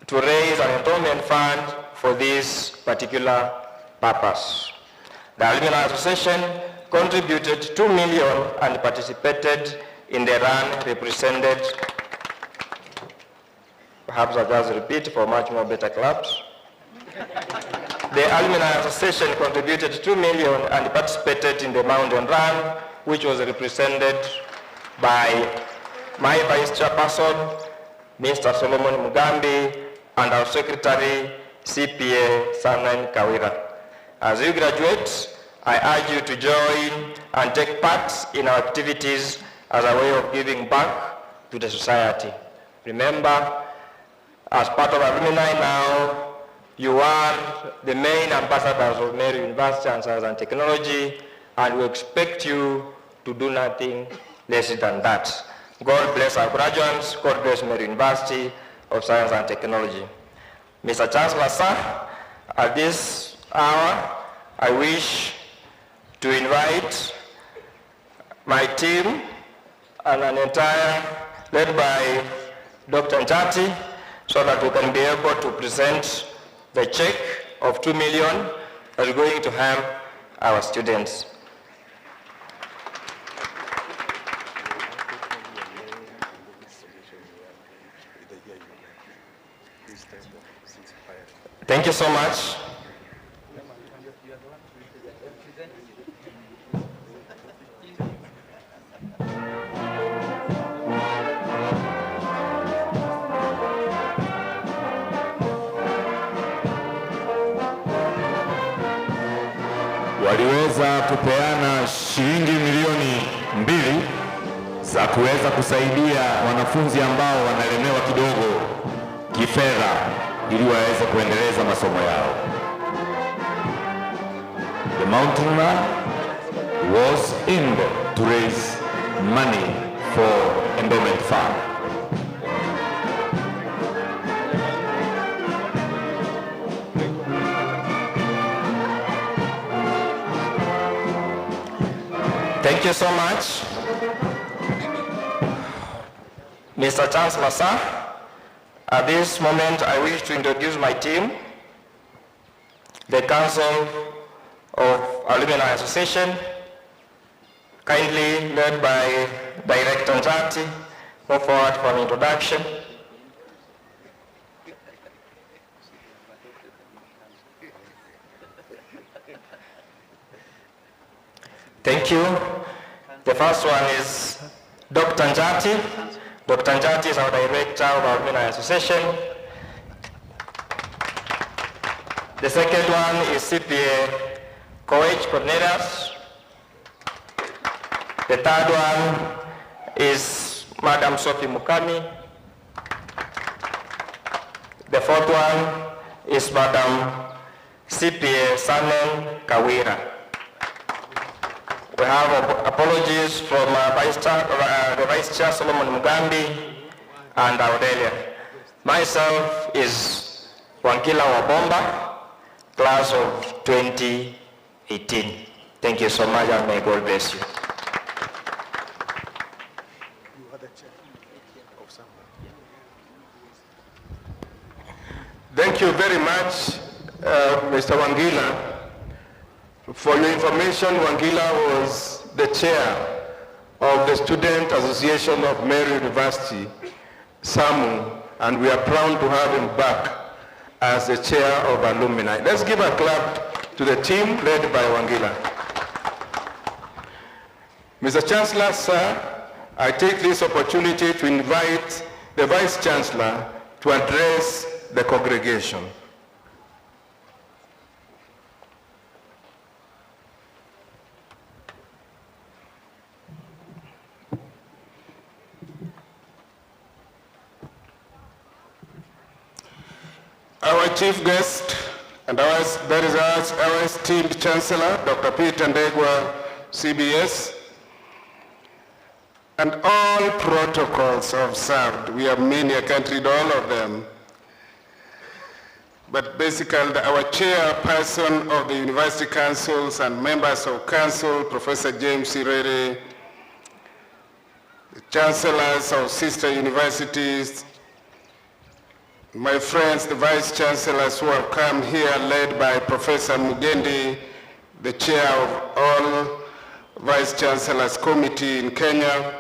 to raise an endowment fund for this particular purpose. The Alumni Association contributed 2 million and participated in the run represented, perhaps I'll just repeat for much more better clubs. The Alumni Association contributed 2 million and participated in the mountain run, which was represented by my Vice Chairperson, Mr. Solomon Mugambi, and our Secretary, CPA Sanan Kawira. As you graduate, I urge you to join and take part in our activities as a way of giving back to the society. Remember, as part of alumni now, you are the main ambassadors of Meru University and Science and Technology, and we expect you to do nothing less than that. God bless our graduates. God bless Meru University of Science and Technology. Mr. Chancellor, sir, at this hour, I wish to invite my team and an entire, led by Dr. Njati, so that we can be able to present the check of 2 million that is going to help our students. Thank you so much. Waliweza kupeana shilingi milioni 2 za kuweza kusaidia wanafunzi ambao wanalemewa kidogo kifedha ili waweze kuendeleza masomo yao. The mountain run was aimed to raise money for endowment fund. Thank you so much. Mr. Chancellor, sir, at this moment I wish to introduce my team, the Council of Alumni Association, kindly led by Director Njati. Move forward for an introduction. Thank you. The first one is Dr. Njati. Dr. Njati is our Director of our Alumni Association. The second one is CPA Coach Cornelius. The third one is Madam Sophie Mukami. The fourth one is Madam CPA Sanen Kawira. We have apologies from the Vice Chair Solomon Mugambi and Aurelia. Myself is Wangila Wabomba, class of 2018. Thank you so much and may God bless you. Thank you very much, Mr. Wangila. For your information, Wangila was the chair of the Student Association of Meru University, SAMU, and we are proud to have him back as the chair of alumni. Let's give a clap to the team led by Wangila. Mr. Chancellor, sir, I take this opportunity to invite the Vice Chancellor to address the congregation. Our chief guest, and our esteemed Chancellor, Dr. Peter Ndegwa, CBS, and all protocols observed. We have many, I can't read all of them. But basically, our chairperson of the University Councils and members of Council, Professor James Irere, the chancellors of sister universities, my friends, the vice chancellors who have come here, led by Professor Mugendi, the chair of all vice chancellors committee in Kenya,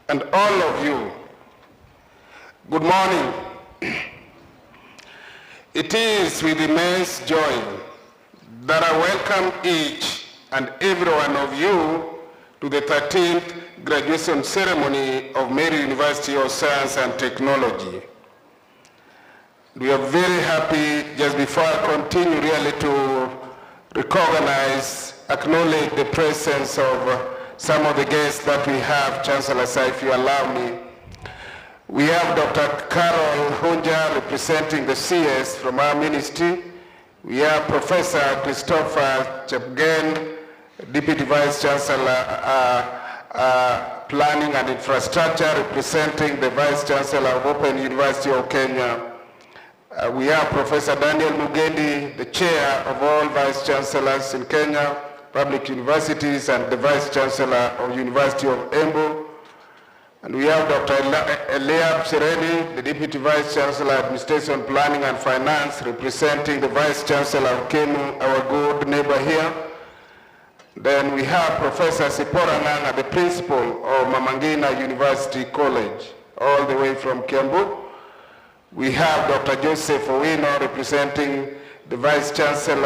and all of you, good morning. It is with immense joy that I welcome each and every one of you to the 13th graduation ceremony of Meru University of Science and Technology. We are very happy, just before I continue, really to recognize, acknowledge the presence of some of the guests that we have. Chancellor, sir, if you allow me. We have Dr. Carol Hunja representing the CS from our ministry. We have Professor Christopher Chepgen, Deputy Vice Chancellor, Planning and Infrastructure, representing the Vice Chancellor of Open University of Kenya. We have Professor Daniel Mugendi, the Chair of all Vice Chancellors in Kenya, Public Universities, and the Vice Chancellor of University of Embu. And we have Dr. Eliab Sereni, the Deputy Vice Chancellor, Administration, Planning and Finance, representing the Vice Chancellor of Kemu, our good neighbor here. Then we have Professor Sipora Nganga, the Principal of Mamangina University College, all the way from Kiambu. We have Dr. Joseph Owino, representing the Vice Chancellor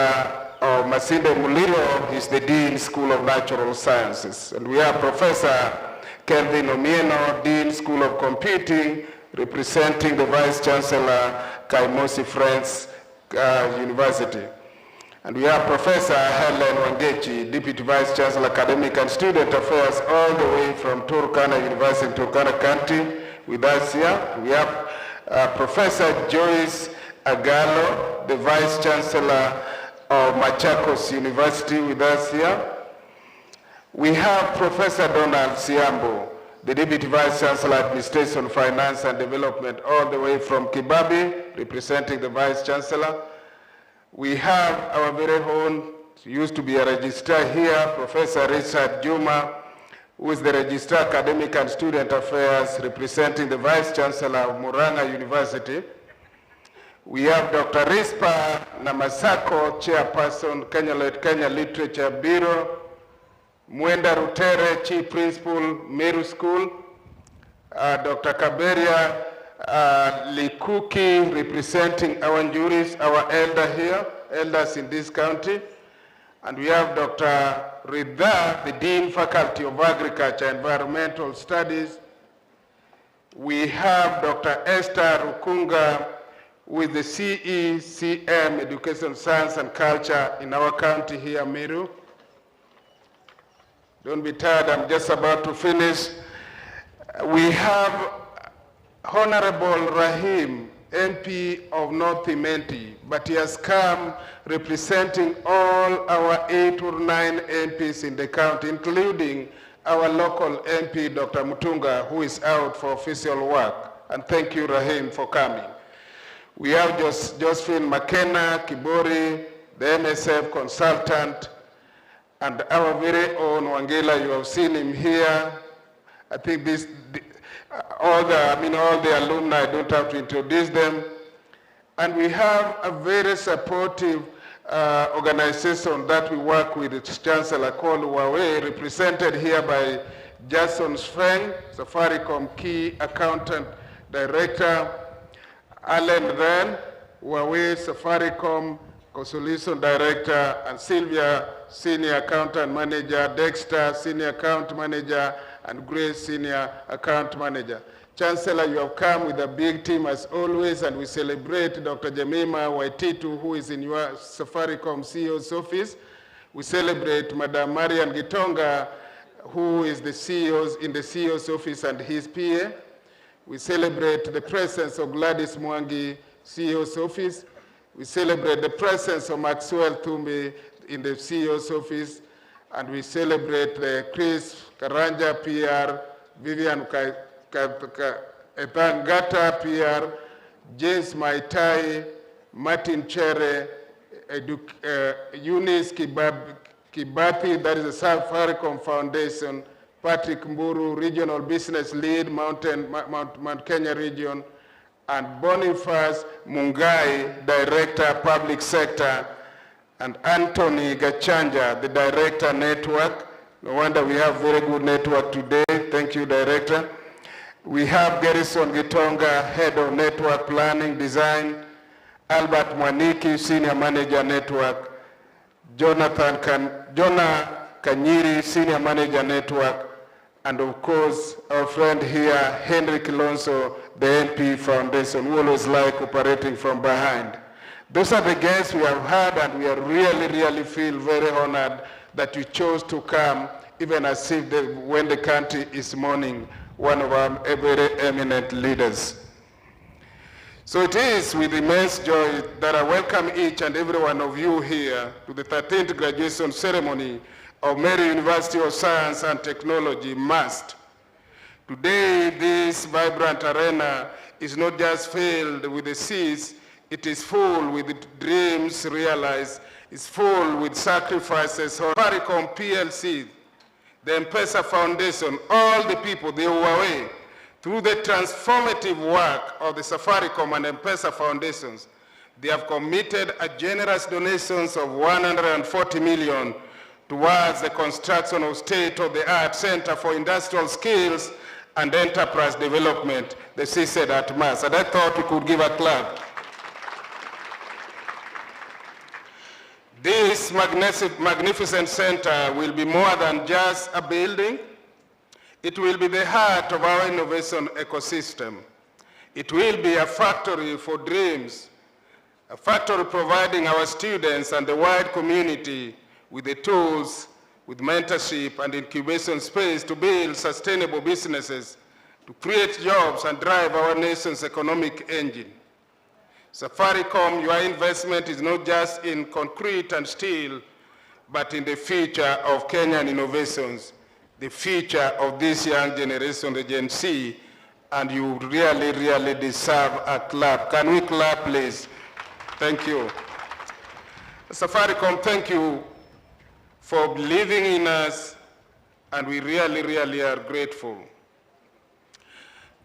of Masinde Muliro. He's the Dean, School of Natural Sciences. And we have Professor Kelvin Omieno, Dean, School of Computing, representing the Vice Chancellor, Kaimosi Friends University. And we have Professor Helen Wangechi, Deputy Vice Chancellor, Academic and Student Affairs, all the way from Turkana University, Turkana County, with us here. We have Professor Joyce Agalo, the Vice Chancellor of Machakos University, with us here. We have Professor Donald Siambo, the Deputy Vice Chancellor, Administration, Finance and Development, all the way from Kibabi, representing the Vice Chancellor. We have our very own, used to be a registrar here, Professor Richard Juma, who is the Registrar Academic and Student Affairs, representing the Vice Chancellor of Murang'a University. We have Dr. Rispa Namasako, Chairperson, Kenya Literature Bureau, Mwenda Rutere, Chief Principal, Meru School, Dr. Kaberia Likuki, representing our juries, our elders in this county. And we have Dr. Ridha, the Dean, Faculty of Agriculture and Environmental Studies. We have Dr. Esther Rukunga, with the CECM, Education, Science and Culture in our county here, Meru. Don't be tired, I'm just about to finish. We have Honorable Rahim, MP of North Imenti, but he has come representing all our 8 or 9 MPs in the county, including our local MP, Dr. Mutunga, who is out for official work. And thank you, Rahim, for coming. We have Josephine McKenna Kibori, the MSF consultant, and our very own Wangela. You have seen him here. I think all the alumni, I don't have to introduce them. And we have a very supportive organization that we work with, its Chancellor called Huawei, represented here by Jason Sven, Safaricom Key Accountant Director, Alan Ren, Huawei Safaricom Consolation Director, and Sylvia, Senior Accountant Manager, Dexter, Senior Account Manager, and Grace, Senior Account Manager. Chancellor, you have come with a big team as always, and we celebrate Dr. Jemima Waititu, who is in your Safaricom CEO's office. We celebrate Madam Marian Gitonga, who is the in the CEO's office, and his PA. We celebrate the presence of Gladys Mwangi, CEO's office. We celebrate the presence of Maxwell Tumbi in the CEO's office, and we celebrate Chris Karanja, PR, Vivian Etangata, PR, James Maitai, Martin Chere, Eunice Kibati, that is the Safaricom Foundation, Patrick Mburu, Regional Business Lead, Mount Kenya Region, and Boniface Mungai, Director, Public Sector, and Anthony Gachanja, the Director, Network. No wonder we have very good network today. Thank you, Director. We have Garrison Gitonga, Head of Network Planning Design, Albert Mwaniki, Senior Manager Network, Jonah Kanyiri, Senior Manager Network, and of course, our friend here, Henry Kilonso, the NP Foundation, who always like operating from behind. Those are the guests we have had, and we are really feel very honored that you chose to come, even as if when the country is mourning one of our very eminent leaders. So it is with immense joy that I welcome each and every one of you here to the 13th graduation ceremony of Meru University of Science and Technology, MUST. Today, this vibrant arena is not just filled with the seats, it is full with dreams realized, it's full with sacrifices. Safaricom PLC, the M-Pesa Foundation, all the people, the Huawei, through the transformative work of the Safaricom and M-Pesa Foundations, they have committed a generous donations of 140 million towards the construction of state-of-the-art Center for Industrial Skills and Enterprise Development, the CSED at MUST. And I thought we could give a clap. This magnificent center will be more than just a building. It will be the heart of our innovation ecosystem. It will be a factory for dreams, a factory providing our students and the wide community with the tools, with mentorship and incubation space to build sustainable businesses, to create jobs and drive our nation's economic engine. Safaricom, your investment is not just in concrete and steel, but in the future of Kenyan innovations, the future of this young generation, the Gen Z, and you really deserve a clap. Can we clap, please? Thank you. Safaricom, thank you for believing in us, and we really are grateful.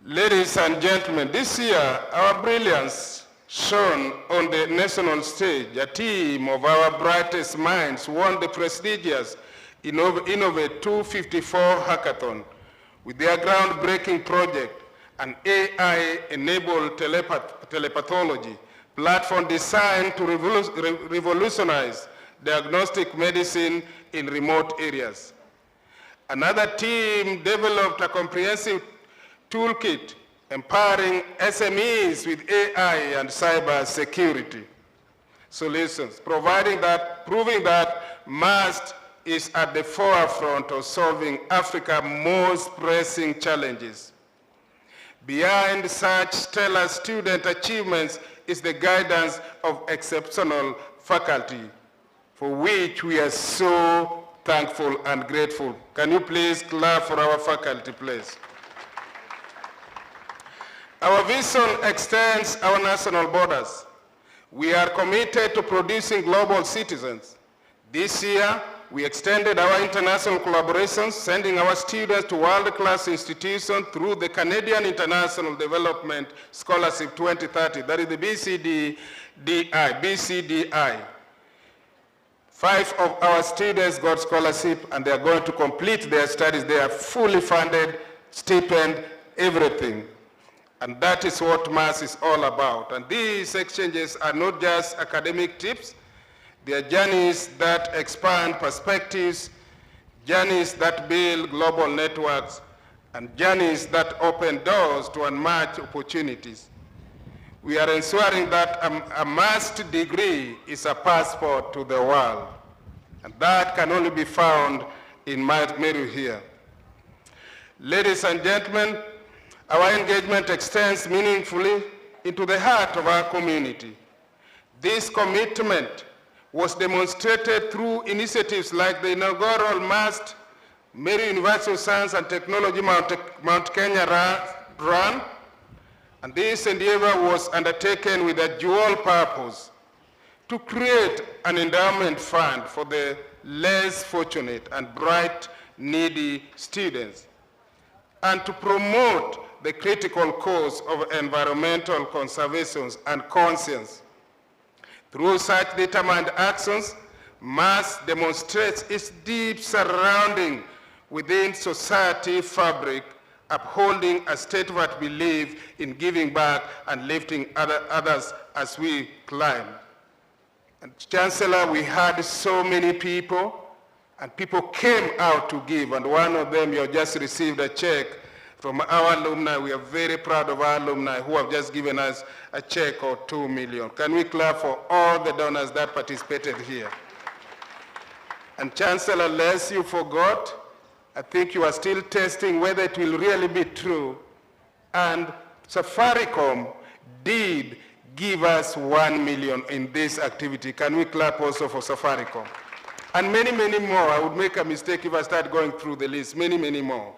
Ladies and gentlemen, this year, our brilliance shone on the national stage. A team of our brightest minds won the prestigious Innovate 254 Hackathon with their groundbreaking project, an AI-enabled telepathology platform designed to revolutionize diagnostic medicine in remote areas. Another team developed a comprehensive toolkit empowering SMEs with AI and cyber security solutions, proving that MUST is at the forefront of solving Africa's most pressing challenges. Behind such stellar student achievements is the guidance of exceptional faculty, for which we are so thankful and grateful. Can you please clap for our faculty, please? Our vision extends our national borders. We are committed to producing global citizens. This year, we extended our international collaborations, sending our students to world-class institutions through the Canadian International Development Scholarship 2030, that is the BCDI. 5 of our students got scholarship, and they are going to complete their studies. They are fully funded, stipend, everything. And that is what MUST is all about. And these exchanges are not just academic trips, they are journeys that expand perspectives, journeys that build global networks, and journeys that open doors to unmatched opportunities. We are ensuring that a MUST degree is a passport to the world. And that can only be found in Meru here. Ladies and gentlemen, our engagement extends meaningfully into the heart of our community. This commitment was demonstrated through initiatives like the inaugural MUST Meru University of Science and Technology Mount Kenya Run, and this endeavor was undertaken with a dual purpose: to create an endowment fund for the less fortunate and bright, needy students, and to promote the critical cause of environmental conservation and conscience. Through such determined actions, MUST demonstrates its deep surrounding within society fabric, upholding a steadfast belief in giving back and lifting others as we climb. And Chancellor, we had so many people, and people came out to give, and one of them, you just received a check from our alumni. We are very proud of our alumni who have just given us a check of 2 million. Can we clap for all the donors that participated here? And Chancellor, lest you forgot, I think you are still testing whether it will really be true. And Safaricom did give us 1 million in this activity. Can we clap also for Safaricom? And many, many more. I would make a mistake if I start going through the list. Many, many more.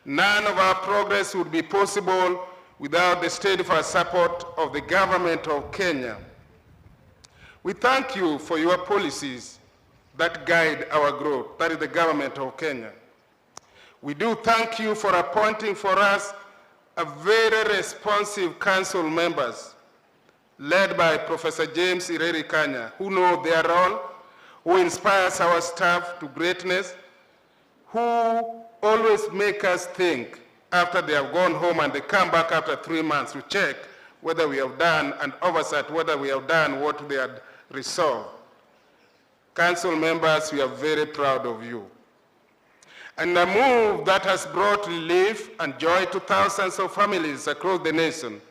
None of our progress would be possible without the steadfast support of the government of Kenya. We thank you for your policies that guide our growth. That is the government of Kenya. We do thank you for appointing for us a very responsive council members led by Professor James Ireri Kanya, who know their role, who inspires our staff to greatness, who always make us think after they have gone home and they come back after 3 months to check whether we have done and oversight whether we have done what they had resolved. Council members, we are very proud of you. And a move that has brought relief and joy to thousands of families across the nation.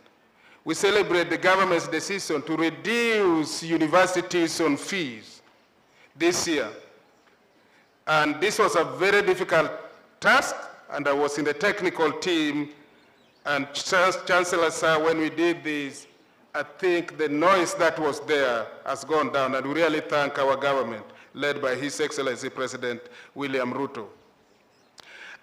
We celebrate the government's decision to reduce university tuition fees this year. And this was a very difficult task, and I was in the technical team. And Chancellor, sir, when we did this, I think the noise that was there has gone down, and we really thank our government, led by His Excellency President William Ruto.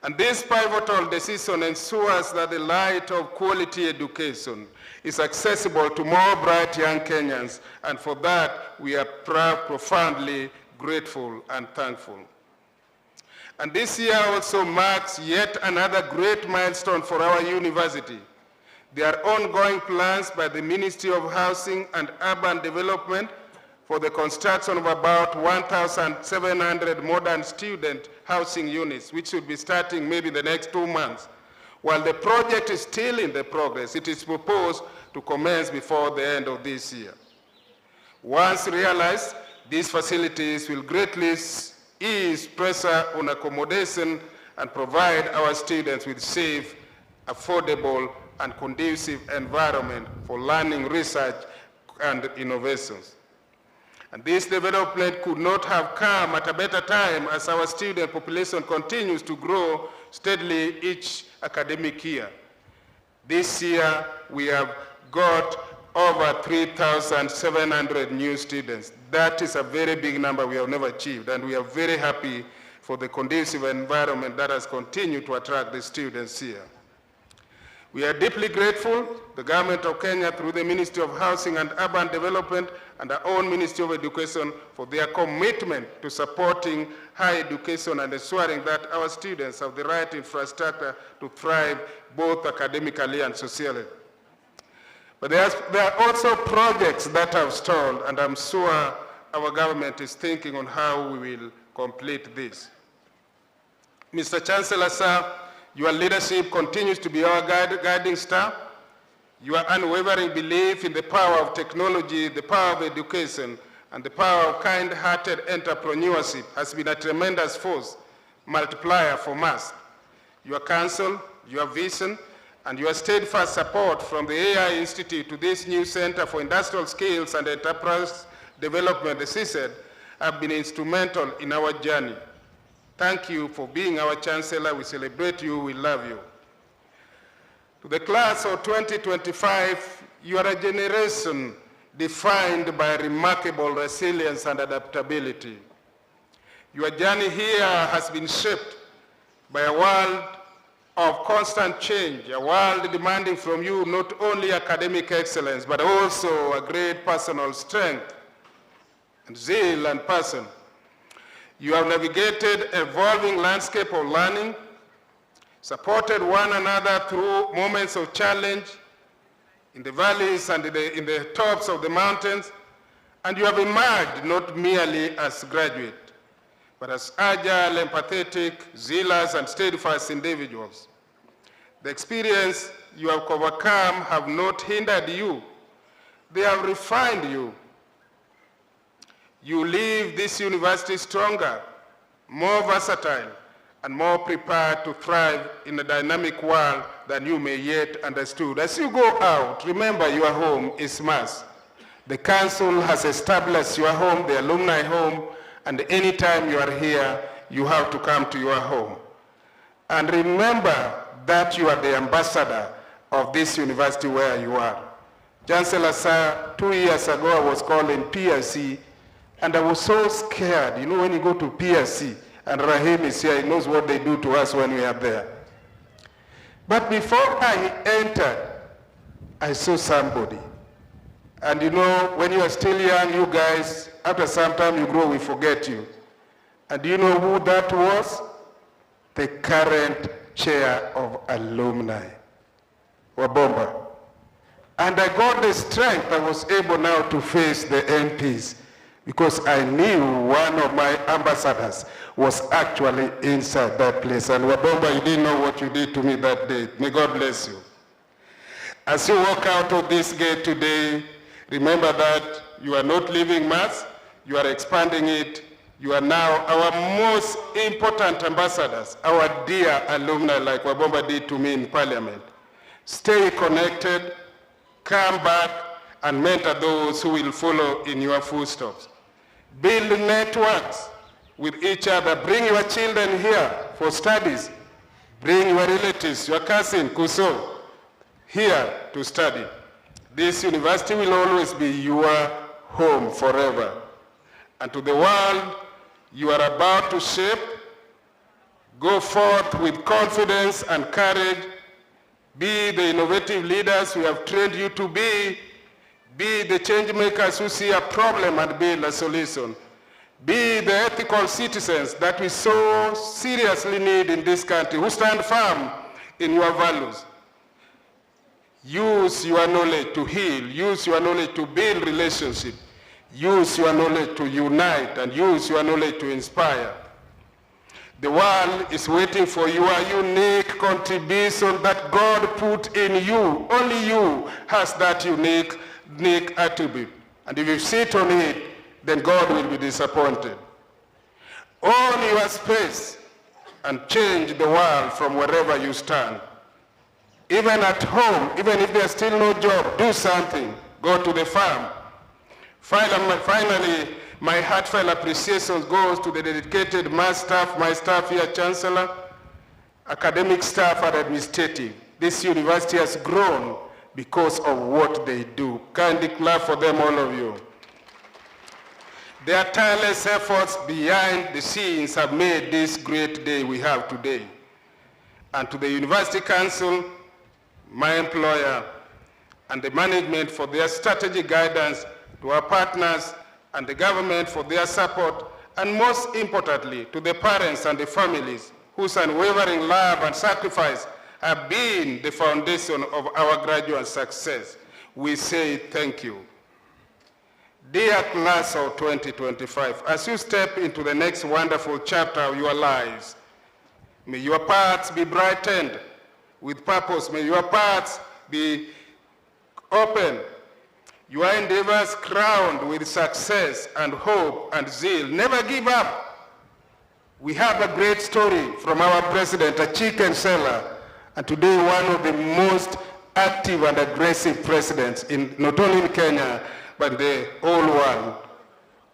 And this pivotal decision ensures that the light of quality education is accessible to more bright young Kenyans, and for that we are profoundly grateful and thankful. And this year also marks yet another great milestone for our university. There are ongoing plans by the Ministry of Housing and Urban Development for the construction of about 1,700 modern student housing units, which should be starting maybe the next 2 months. While the project is still in the progress, it is proposed to commence before the end of this year. Once realized, these facilities will greatly ease pressure on accommodation and provide our students with safe, affordable, and conducive environment for learning, research, and innovations. And this development could not have come at a better time as our student population continues to grow steadily each academic year. This year, we have got over 3,700 new students. That is a very big number we have never achieved, and we are very happy for the conducive environment that has continued to attract the students here. We are deeply grateful, the government of Kenya through the Ministry of Housing and Urban Development and our own Ministry of Education for their commitment to supporting higher education and ensuring that our students have the right infrastructure to thrive both academically and socially. But there are also projects that have stalled, and I'm sure our government is thinking on how we will complete this. Mr. Chancellor, sir, your leadership continues to be our guiding star. Your unwavering belief in the power of technology, the power of education, and the power of kind-hearted entrepreneurship has been a tremendous force multiplier for us. Your counsel, your vision, and your steadfast support from the AI Institute to this new Center for Industrial Skills and Enterprise Development, the CSED, have been instrumental in our journey. Thank you for being our Chancellor. We celebrate you. We love you. To the class of 2025, You are a generation defined by remarkable resilience and adaptability. Your journey here has been shaped by a world of constant change, a world demanding from you not only academic excellence, but also a great personal strength and zeal and passion. You have navigated evolving landscape of learning, supported one another through moments of challenge in the valleys and in the tops of the mountains, and you have emerged not merely as graduates, but as agile, empathetic, zealous, and steadfast individuals. The experience you have overcome have not hindered you. They have refined you. You leave this university stronger, more versatile, and more prepared to thrive in a dynamic world than you may yet understood. As you go out, remember your home is Mass. The council has established your home, the alumni home, and anytime you are here, you have to come to your home. And remember that you are the ambassador of this university where you are. Chancellor, sir, 2 years ago I was called in PRC, and I was so scared. You know, when you go to PRC, and Rahim is here, he knows what they do to us when we are there. But before I entered, I saw somebody. And you know, when you are still young, you guys, after some time you grow, we forget you. And do you know who that was? The current chair of alumni, Wabomba. And I got the strength, I was able now to face the MPs because I knew one of my ambassadors was actually inside that place. And Wabomba, you didn't know what you did to me that day. May God bless you. As you walk out of this gate today, remember that you are not leaving Mass, you are expanding it. You are now our most important ambassadors, our dear alumni, like Wabomba did to me in Parliament. Stay connected, come back, and mentor those who will follow in your footsteps. Build networks with each other. Bring your children here for studies. Bring your relatives, your cousin, Kuso, here to study. This university will always be your home forever. And to the world you are about to shape, go forth with confidence and courage. Be the innovative leaders we have trained you to be. Be the change makers who see a problem and build a solution. Be the ethical citizens that we so seriously need in this country, who stand firm in your values. Use your knowledge to heal. Use your knowledge to build relationships. Use your knowledge to unite, and use your knowledge to inspire. The world is waiting for your unique contribution that God put in you. Only you has that unique attribute. And if you sit on it, then God will be disappointed. Own your space and change the world from wherever you stand. Even at home, even if there's still no job, do something. Go to the farm. Finally, my heartfelt appreciation goes to the dedicated Mass staff, my staff here, Chancellor, academic staff and administrative. This university has grown because of what they do. Kindly clap for them, all of you. Their tireless efforts behind the scenes have made this great day we have today. And to the University Council, my employer, and the management for their strategic guidance, to our partners and the government for their support, and most importantly, to the parents and the families whose unwavering love and sacrifice have been the foundation of our graduate success. We say thank you. Dear class of 2025, as you step into the next wonderful chapter of your lives, may your paths be brightened with purpose. May your paths be open. Your endeavors crowned with success and hope and zeal. Never give up. We have a great story from our president, a chicken seller, and today one of the most active and aggressive presidents in not only in Kenya, but the whole world.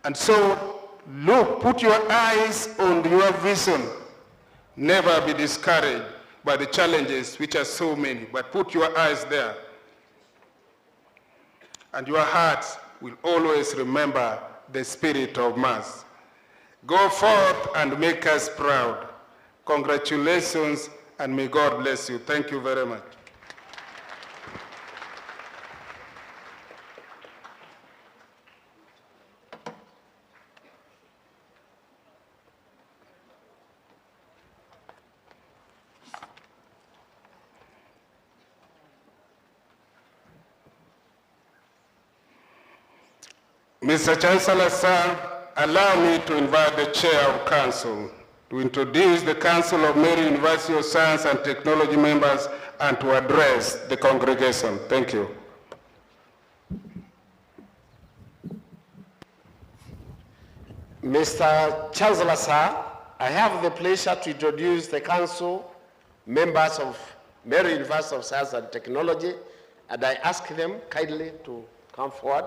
And so, look, put your eyes on your vision. Never be discouraged by the challenges, which are so many, but put your eyes there. and your hearts will always remember the spirit of Mass. Go forth and make us proud. Congratulations, and may God bless you. Thank you very much. Mr. Chancellor, sir, allow me to invite the Chair of Council to introduce the Council of Meru University of Science and Technology members and to address the congregation. Thank you. Mr. Chancellor, sir, I have the pleasure to introduce the Council members of Meru University of Science and Technology, and I ask them kindly to come forward.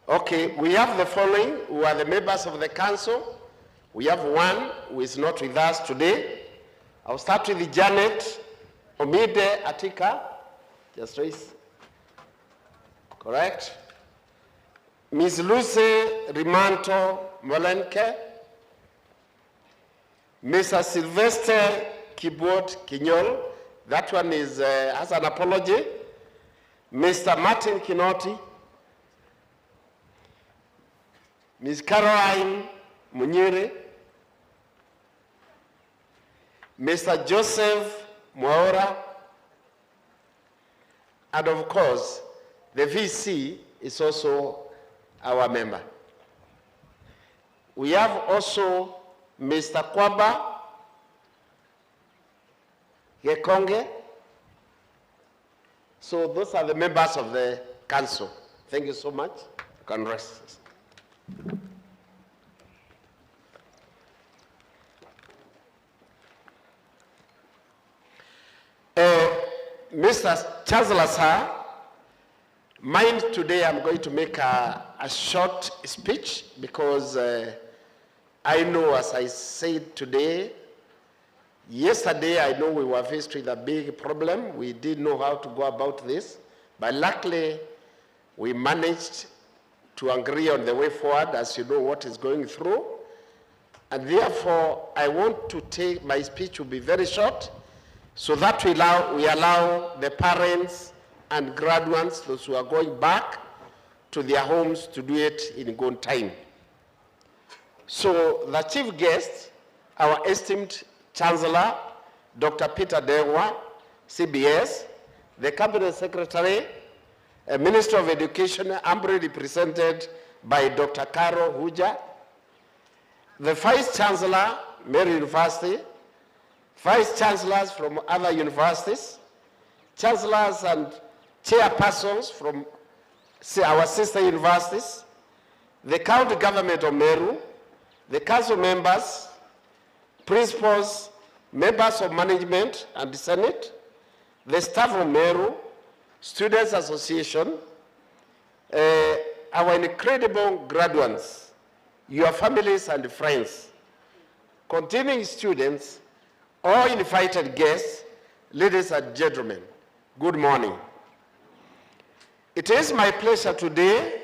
Okay, we have the following who are the members of the council. We have one who is not with us today. I'll start with Janet Omide Atika. Just raise. Correct. Ms. Lucy Rimanto Molenke. Mr. Sylvester Kibot Kinyol. That one is as an apology. Mr. Martin Kinoti. Ms. Caroline Munyere, Mr. Joseph Mwaora, and of course, the VC is also our member. We have also Mr. Kwaba Gekonge. So those are the members of the council. Thank you so much. You can rest. Mr. Chancellor, sir, mine today I'm going to make a short speech because I know, as I said today, yesterday I know we were faced with a big problem. We didn't know how to go about this, but luckily we managed to agree on the way forward, as you know what is going through. And therefore, I want to take, my speech will be very short, so that we allow the parents and graduates, those who are going back to their homes, to do it in good time. So the chief guest, our esteemed Chancellor, Dr. Peter Dewa, CBS, the Cabinet Secretary, Minister of Education, ably represented by Dr. Karo Huja, the Vice Chancellor, Meru University, Vice Chancellors from other universities, Chancellors and Chairpersons from our sister universities, the County Government of Meru, the Council members, Principals, members of Management and the Senate, the staff of Meru, Students Association, our incredible graduates, your families and friends, continuing students, all invited guests, ladies and gentlemen, good morning. It is my pleasure today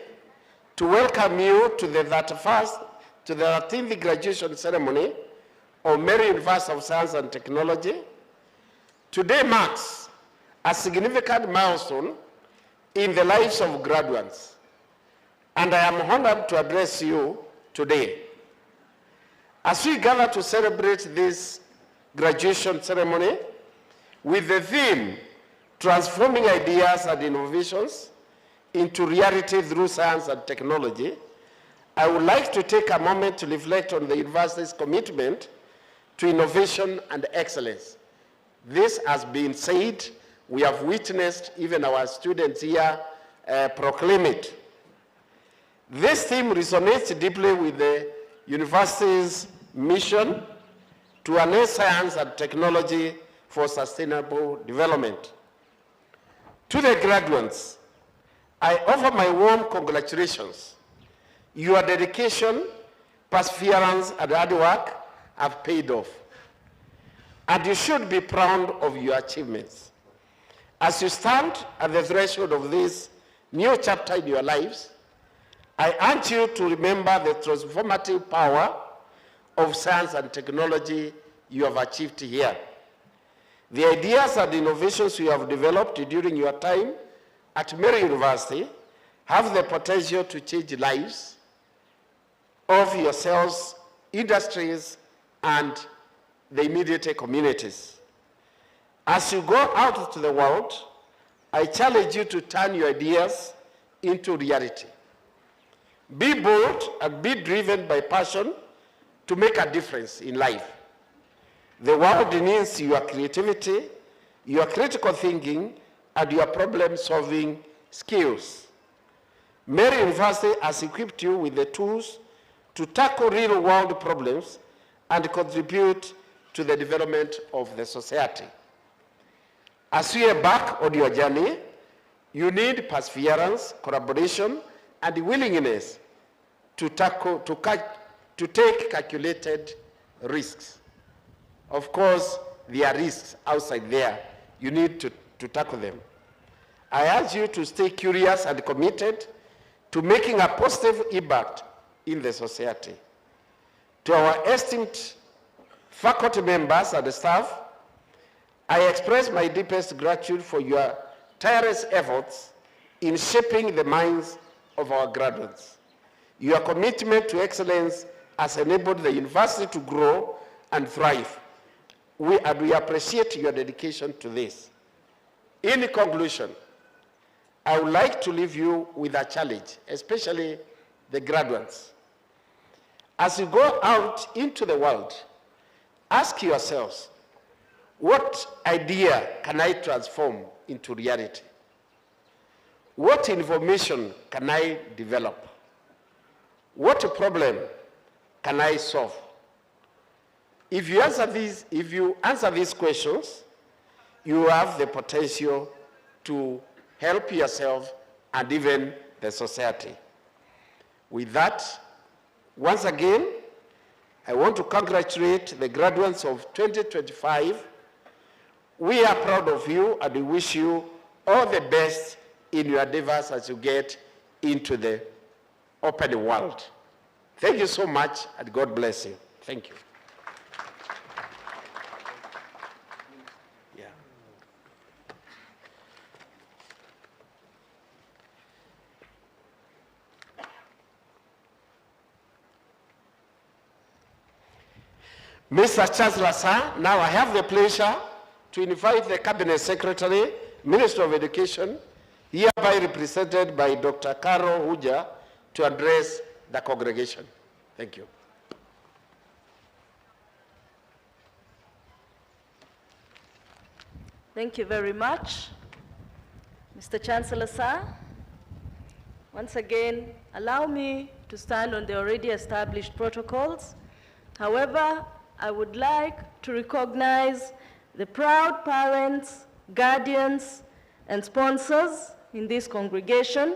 to welcome you to the 13th graduation ceremony of Meru University of Science and Technology. Today marks a significant milestone in the lives of graduates, and I am honored to address you today. As we gather to celebrate this graduation ceremony with the theme, Transforming Ideas and Innovations into Reality Through Science and Technology, I would like to take a moment to reflect on the university's commitment to innovation and excellence. This has been said, we have witnessed even our students here proclaim it. This theme resonates deeply with the university's mission to enhance science and technology for sustainable development. To the graduates, I offer my warm congratulations. Your dedication, perseverance, and hard work have paid off. And you should be proud of your achievements. As you stand at the threshold of this new chapter in your lives, I urge you to remember the transformative power of science and technology you have achieved here. The ideas and innovations you have developed during your time at Meru University have the potential to change lives of yourselves, industries, and the immediate communities. As you go out to the world, I challenge you to turn your ideas into reality. Be bold and be driven by passion to make a difference in life. The world needs your creativity, your critical thinking, and your problem-solving skills. Meru University has equipped you with the tools to tackle real-world problems and contribute to the development of the society. As you embark on your journey, you need perseverance, collaboration, and willingness to take calculated risks. Of course, there are risks outside there. You need to tackle them. I urge you to stay curious and committed to making a positive impact in the society. To our esteemed faculty members and staff, I express my deepest gratitude for your tireless efforts in shaping the minds of our graduates. Your commitment to excellence has enabled the university to grow and thrive. We appreciate your dedication to this. In conclusion, I would like to leave you with a challenge, especially the graduates. As you go out into the world, ask yourselves, what idea can I transform into reality? What information can I develop? What problem can I solve? If you answer these questions, you have the potential to help yourself and even the society. With that, once again, I want to congratulate the graduates of 2025. We are proud of you and we wish you all the best in your endeavors as you get into the open world. Thank you so much and God bless you. Thank you. Mr. Chancellor, sir, now I have the pleasure to invite the Cabinet Secretary, Minister of Education, hereby represented by Dr. Karo Huja, to address the congregation. Thank you. Thank you very much, Mr. Chancellor, sir. Once again, allow me to stand on the already established protocols. However, I would like to recognize the proud parents, guardians, and sponsors in this congregation,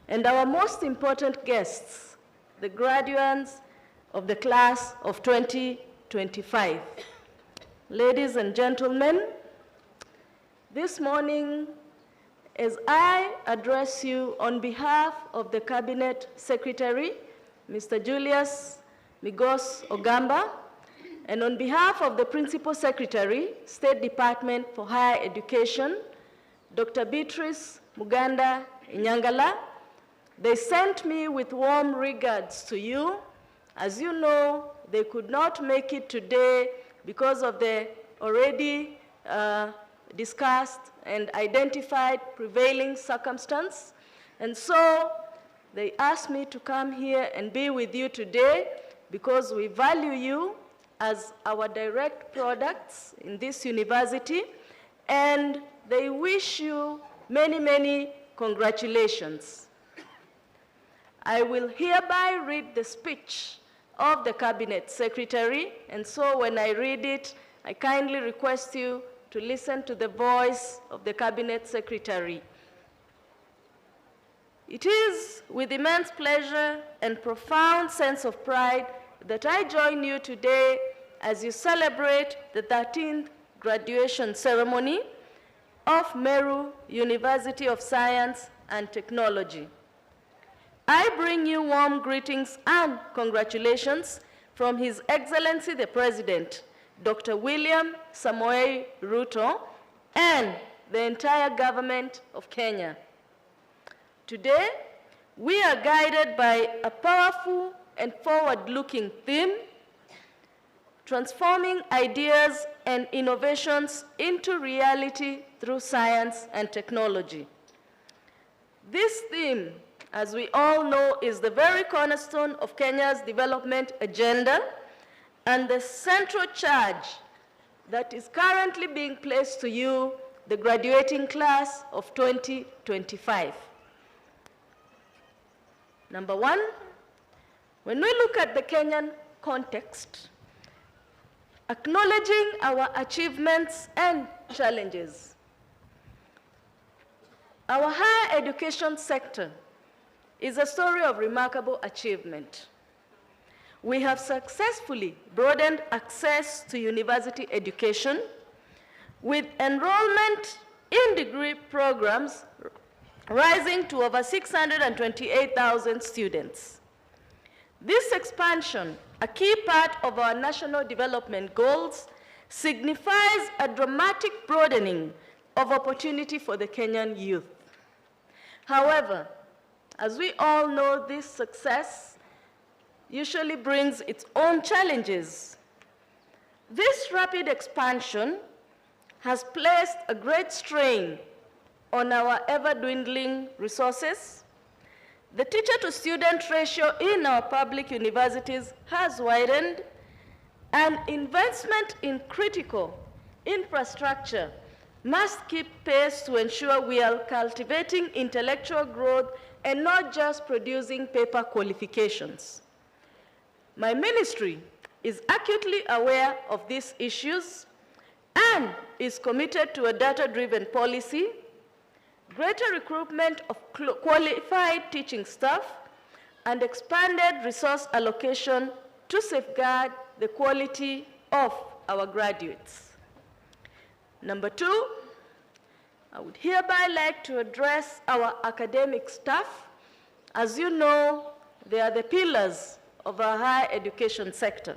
and our most important guests, the graduates of the class of 2025. Ladies and gentlemen, this morning, as I address you on behalf of the Cabinet Secretary, Mr. Julius Migos Ogamba, and on behalf of the Principal Secretary, State Department for Higher Education, Dr. Beatrice Muganda Inyangala, they sent me with warm regards to you. As you know, they could not make it today because of the already discussed and identified prevailing circumstance. And so they asked me to come here and be with you today because we value you as our direct products in this university, and they wish you many, many congratulations. I will hereby read the speech of the Cabinet Secretary, and so when I read it, I kindly request you to listen to the voice of the Cabinet Secretary. It is with immense pleasure and profound sense of pride that I join you today as you celebrate the 13th graduation ceremony of Meru University of Science and Technology. I bring you warm greetings and congratulations from His Excellency the President, Dr. William Samoei Ruto, and the entire government of Kenya. Today, we are guided by a powerful and forward-looking theme, transforming ideas and innovations into reality through science and technology. This theme, as we all know, is the very cornerstone of Kenya's development agenda and the central charge that is currently being placed to you, the graduating class of 2025. Number one, when we look at the Kenyan context, acknowledging our achievements and challenges, our higher education sector is a story of remarkable achievement. We have successfully broadened access to university education with enrollment in degree programs rising to over 628,000 students. This expansion, a key part of our national development goals, signifies a dramatic broadening of opportunity for the Kenyan youth. However, as we all know, this success usually brings its own challenges. This rapid expansion has placed a great strain on our ever-dwindling resources. The teacher-to-student ratio in our public universities has widened, and investment in critical infrastructure must keep pace to ensure we are cultivating intellectual growth and not just producing paper qualifications. My ministry is acutely aware of these issues and is committed to a data-driven policy, greater recruitment of qualified teaching staff, and expanded resource allocation to safeguard the quality of our graduates. Number two, I would hereby like to address our academic staff. As you know, they are the pillars of our higher education sector.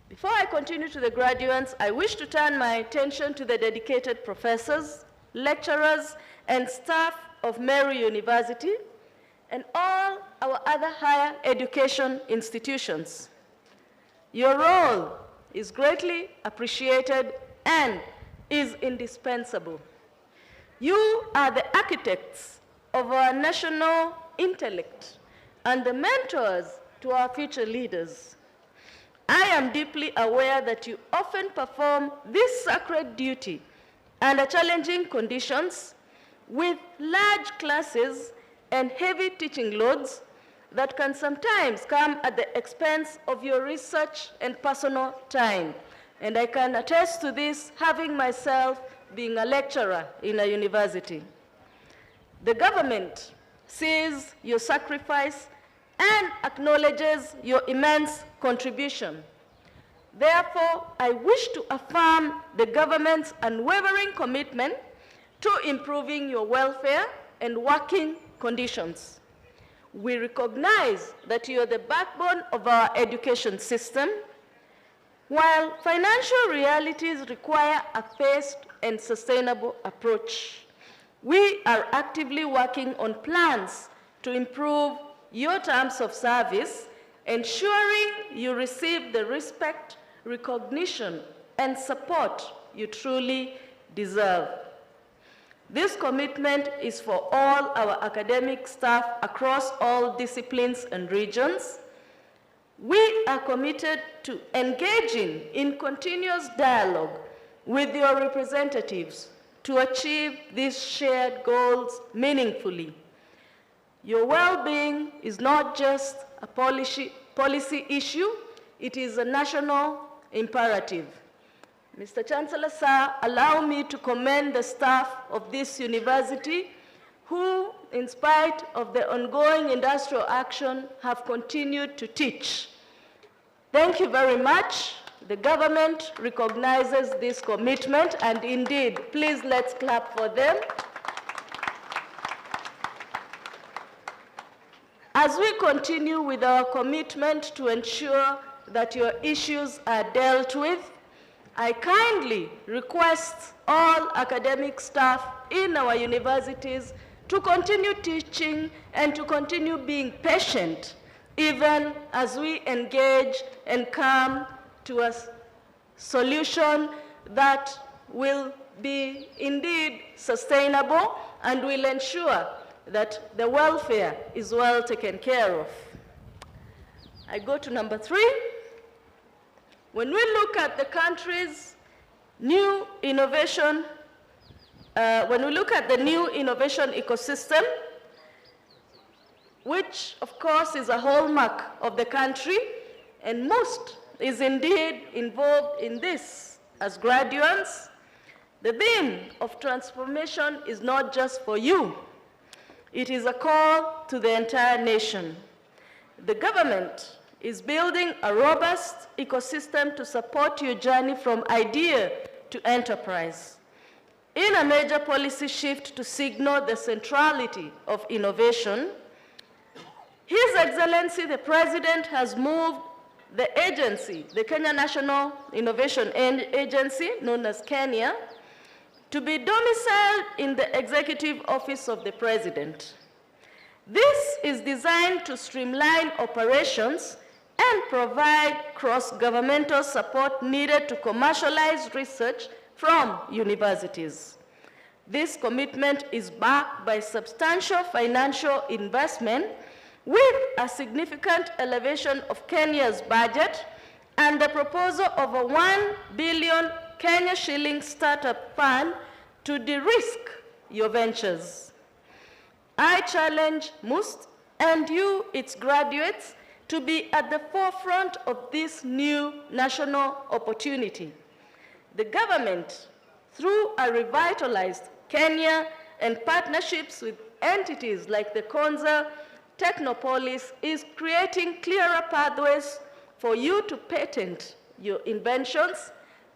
Before I continue to the graduates, I wish to turn my attention to the dedicated professors, lecturers, and staff of Meru University and all our other higher education institutions. Your role is greatly appreciated and is indispensable. You are the architects of our national intellect and the mentors to our future leaders. I am deeply aware that you often perform this sacred duty under challenging conditions with large classes and heavy teaching loads that can sometimes come at the expense of your research and personal time. And I can attest to this, having myself being a lecturer in a university. The government sees your sacrifice and acknowledges your immense contribution. Therefore, I wish to affirm the government's unwavering commitment to improving your welfare and working conditions. We recognize that you are the backbone of our education system. While financial realities require a phased and sustainable approach, we are actively working on plans to improve your terms of service, ensuring you receive the respect, recognition, and support you truly deserve. This commitment is for all our academic staff across all disciplines and regions. We are committed to engaging in continuous dialogue with your representatives to achieve these shared goals meaningfully. Your well-being is not just a policy issue, it is a national imperative. Mr. Chancellor, sir, allow me to commend the staff of this university who, in spite of the ongoing industrial action, have continued to teach. Thank you very much. The government recognizes this commitment, and indeed, please let's clap for them. As we continue with our commitment to ensure that your issues are dealt with, I kindly request all academic staff in our universities to continue teaching and to continue being patient, even as we engage and come to a solution that will be indeed sustainable and will ensure that the welfare is well taken care of. I go to number 3. When we look at the country's new innovation, when we look at the new innovation ecosystem, which of course is a hallmark of the country, and most is indeed involved in this as graduates, the theme of transformation is not just for you. It is a call to the entire nation. The government is building a robust ecosystem to support your journey from idea to enterprise. In a major policy shift to signal the centrality of innovation, His Excellency the President has moved the agency, the Kenya National Innovation Agency, known as Kenya, to be domiciled in the Executive Office of the President. This is designed to streamline operations and provide cross-governmental support needed to commercialize research from universities. This commitment is backed by substantial financial investment with a significant elevation of Kenya's budget and the proposal of a 1 billion Kenya shilling startup fund to de-risk your ventures. I challenge MUST and you, its graduates, to be at the forefront of this new national opportunity. The government, through a revitalized Kenya and partnerships with entities like the Konza Technopolis, is creating clearer pathways for you to patent your inventions,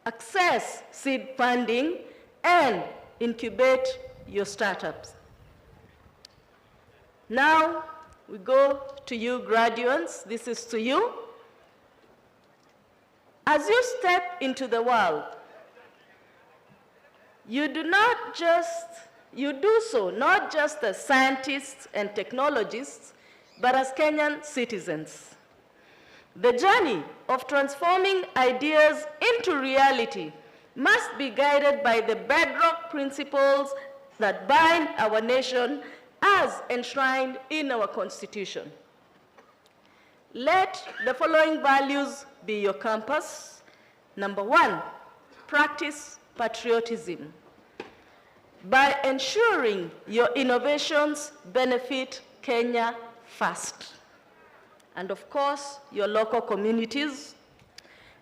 access seed funding, and incubate your startups. Now, we go to you graduates. This is to you. As you step into the world, you do so not just as scientists and technologists, but as Kenyan citizens. The journey of transforming ideas into reality must be guided by the bedrock principles that bind our nation as enshrined in our Constitution. Let the following values be your compass. Number 1, practice patriotism by ensuring your innovations benefit Kenya first, and of course, your local communities.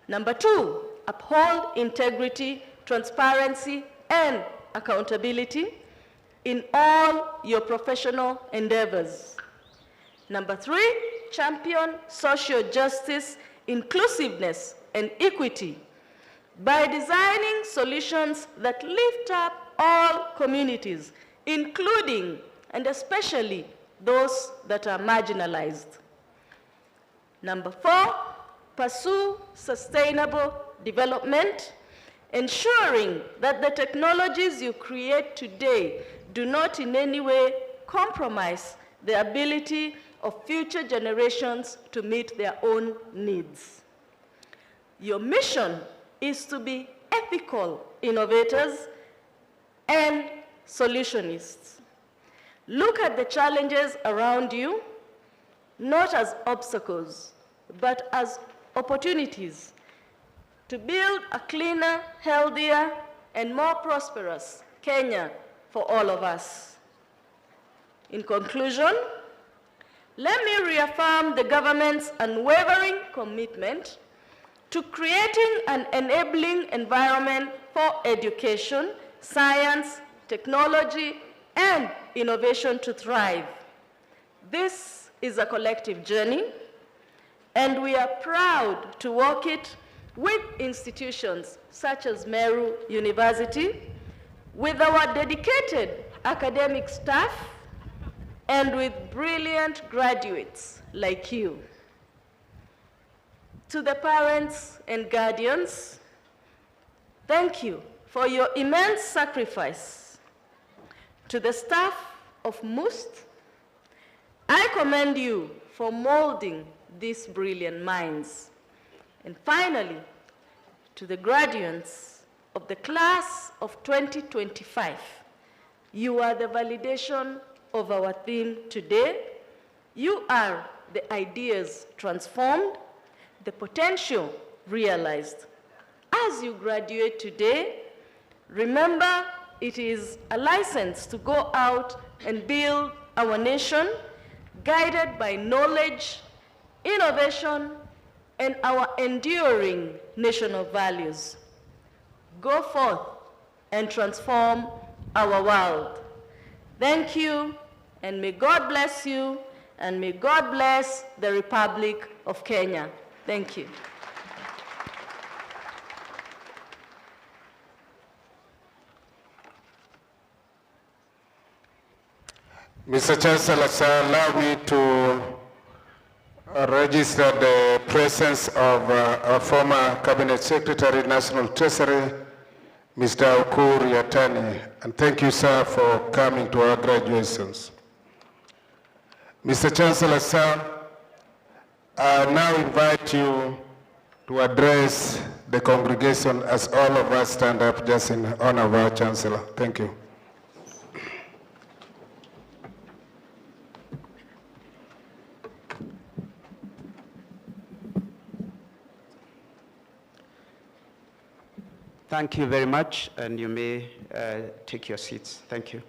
Number 2, uphold integrity, transparency, and accountability in all your professional endeavors. Number 3, champion social justice, inclusiveness, and equity by designing solutions that lift up all communities, including and especially those that are marginalized. Number 4, pursue sustainable development, ensuring that the technologies you create today do not in any way compromise the ability of future generations to meet their own needs. Your mission is to be ethical innovators and solutionists. Look at the challenges around you, not as obstacles, but as opportunities to build a cleaner, healthier, and more prosperous Kenya for all of us. In conclusion, let me reaffirm the government's unwavering commitment to creating an enabling environment for education, science, technology, and innovation to thrive. This is a collective journey, and we are proud to walk it with institutions such as Meru University, with our dedicated academic staff, and with brilliant graduates like you. To the parents and guardians, thank you for your immense sacrifice. To the staff of MUST, I commend you for molding these brilliant minds. And finally, to the graduates of the class of 2025, you are the validation of our theme today. You are the ideas transformed, the potential realized. As you graduate today, remember it is a license to go out and build our nation, guided by knowledge, innovation, and our enduring national values. Go forth and transform our world. Thank you, and may God bless you, and may God bless the Republic of Kenya. Thank you. Mr. Chancellor, sir, allow me to register the presence of our former Cabinet Secretary, National Treasury, Mr. Ukur Yatani. And thank you, sir, for coming to our graduations. Mr. Chancellor, sir, I now invite you to address the congregation as all of us stand up just in honor of our Chancellor. Thank you. Thank you very much, and you may take your seats. Thank you.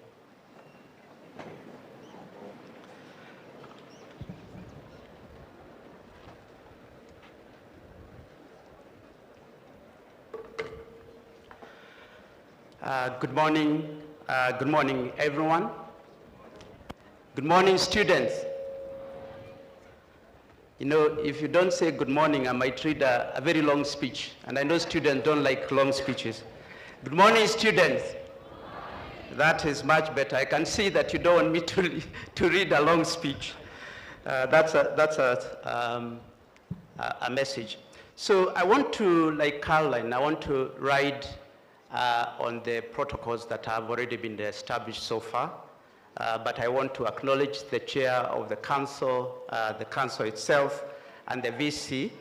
Good morning. Good morning, everyone. Good morning, students. You know, if you don't say good morning, I might read a very long speech. And I know students don't like long speeches. Good morning, students. That is much better. I can see that you don't want me to read a long speech. That's a message. So I want to, like Caroline, I want to ride on the protocols that have already been established so far. But I want to acknowledge the chair of the council itself, and the VC.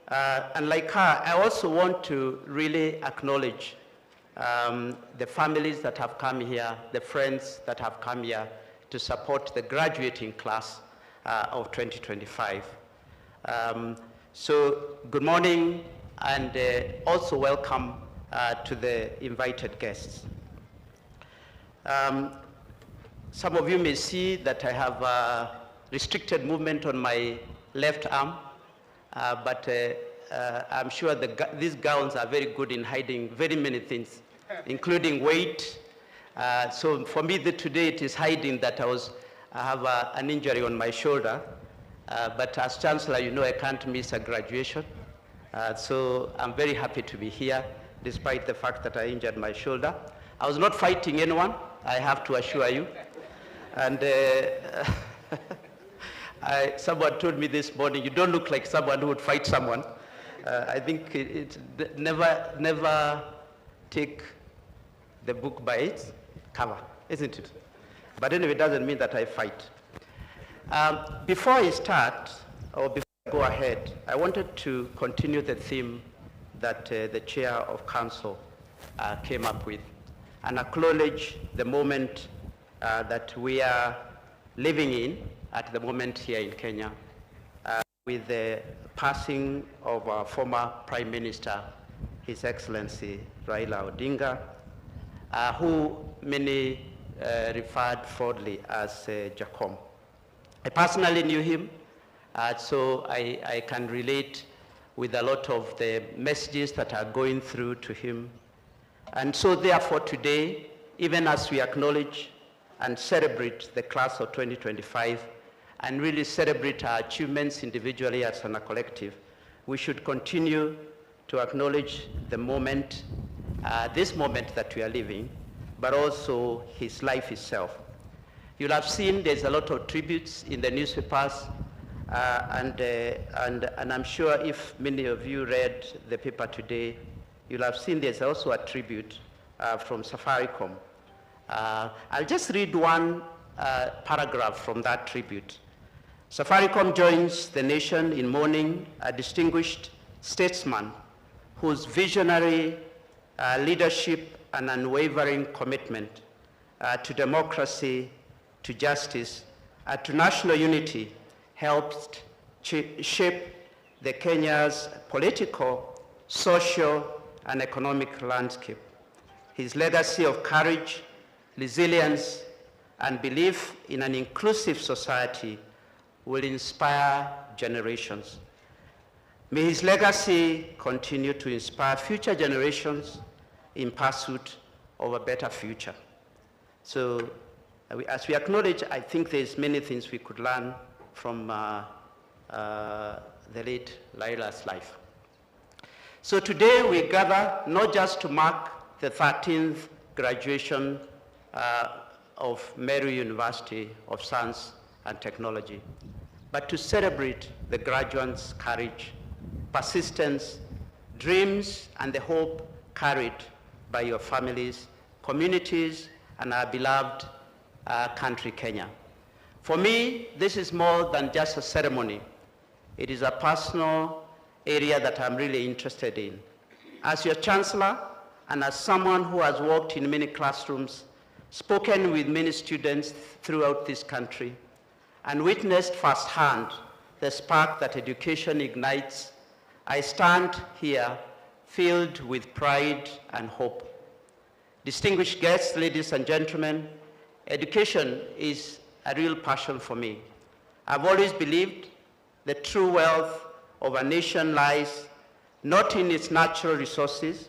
And like her, I also want to really acknowledge the families that have come here, the friends that have come here to support the graduating class of 2025. So good morning, and also welcome to the invited guests. Some of you may see that I have restricted movement on my left arm, but I'm sure these gowns are very good in hiding very many things, including weight. So for me, today it is hiding that I have an injury on my shoulder. But as Chancellor, you know I can't miss a graduation. So I'm very happy to be here, despite the fact that I injured my shoulder. I was not fighting anyone, I have to assure you. And someone told me this morning, you don't look like someone who would fight someone. I think never take the book by its cover, isn't it? But anyway, it doesn't mean that I fight. Before I start, or before I go ahead, I wanted to continue the theme that the chair of council came up with, and acknowledge the moment that we are living in at the moment here in Kenya, with the passing of our former Prime Minister, His Excellency Raila Odinga, who many referred fondly as Jacom. I personally knew him, so I can relate with a lot of the messages that are going through to him. And so therefore today, even as we acknowledge and celebrate the class of 2025 and really celebrate our achievements individually as a collective, we should continue to acknowledge the moment, this moment that we are living, but also his life itself. You'll have seen there's a lot of tributes in the newspapers, and I'm sure if many of you read the paper today, you'll have seen there's also a tribute from Safaricom. I'll just read one paragraph from that tribute. Safaricom joins the nation in mourning a distinguished statesman whose visionary leadership and unwavering commitment to democracy, to justice, to national unity helped shape the Kenya's political, social, and economic landscape. His legacy of courage, resilience, and belief in an inclusive society will inspire generations. May his legacy continue to inspire future generations in pursuit of a better future. So, as we acknowledge, I think there's many things we could learn from the late Laila's life. So today we gather not just to mark the 13th graduation of Meru University of Science and Technology, but to celebrate the graduates' courage, persistence, dreams, and the hope carried by your families, communities, and our beloved country, Kenya. For me, this is more than just a ceremony. It is a personal area that I'm really interested in. As your Chancellor, and as someone who has worked in many classrooms, spoken with many students throughout this country, and witnessed firsthand the spark that education ignites, I stand here filled with pride and hope. Distinguished guests, ladies and gentlemen, education is a real passion for me. I've always believed the true wealth of a nation lies not in its natural resources,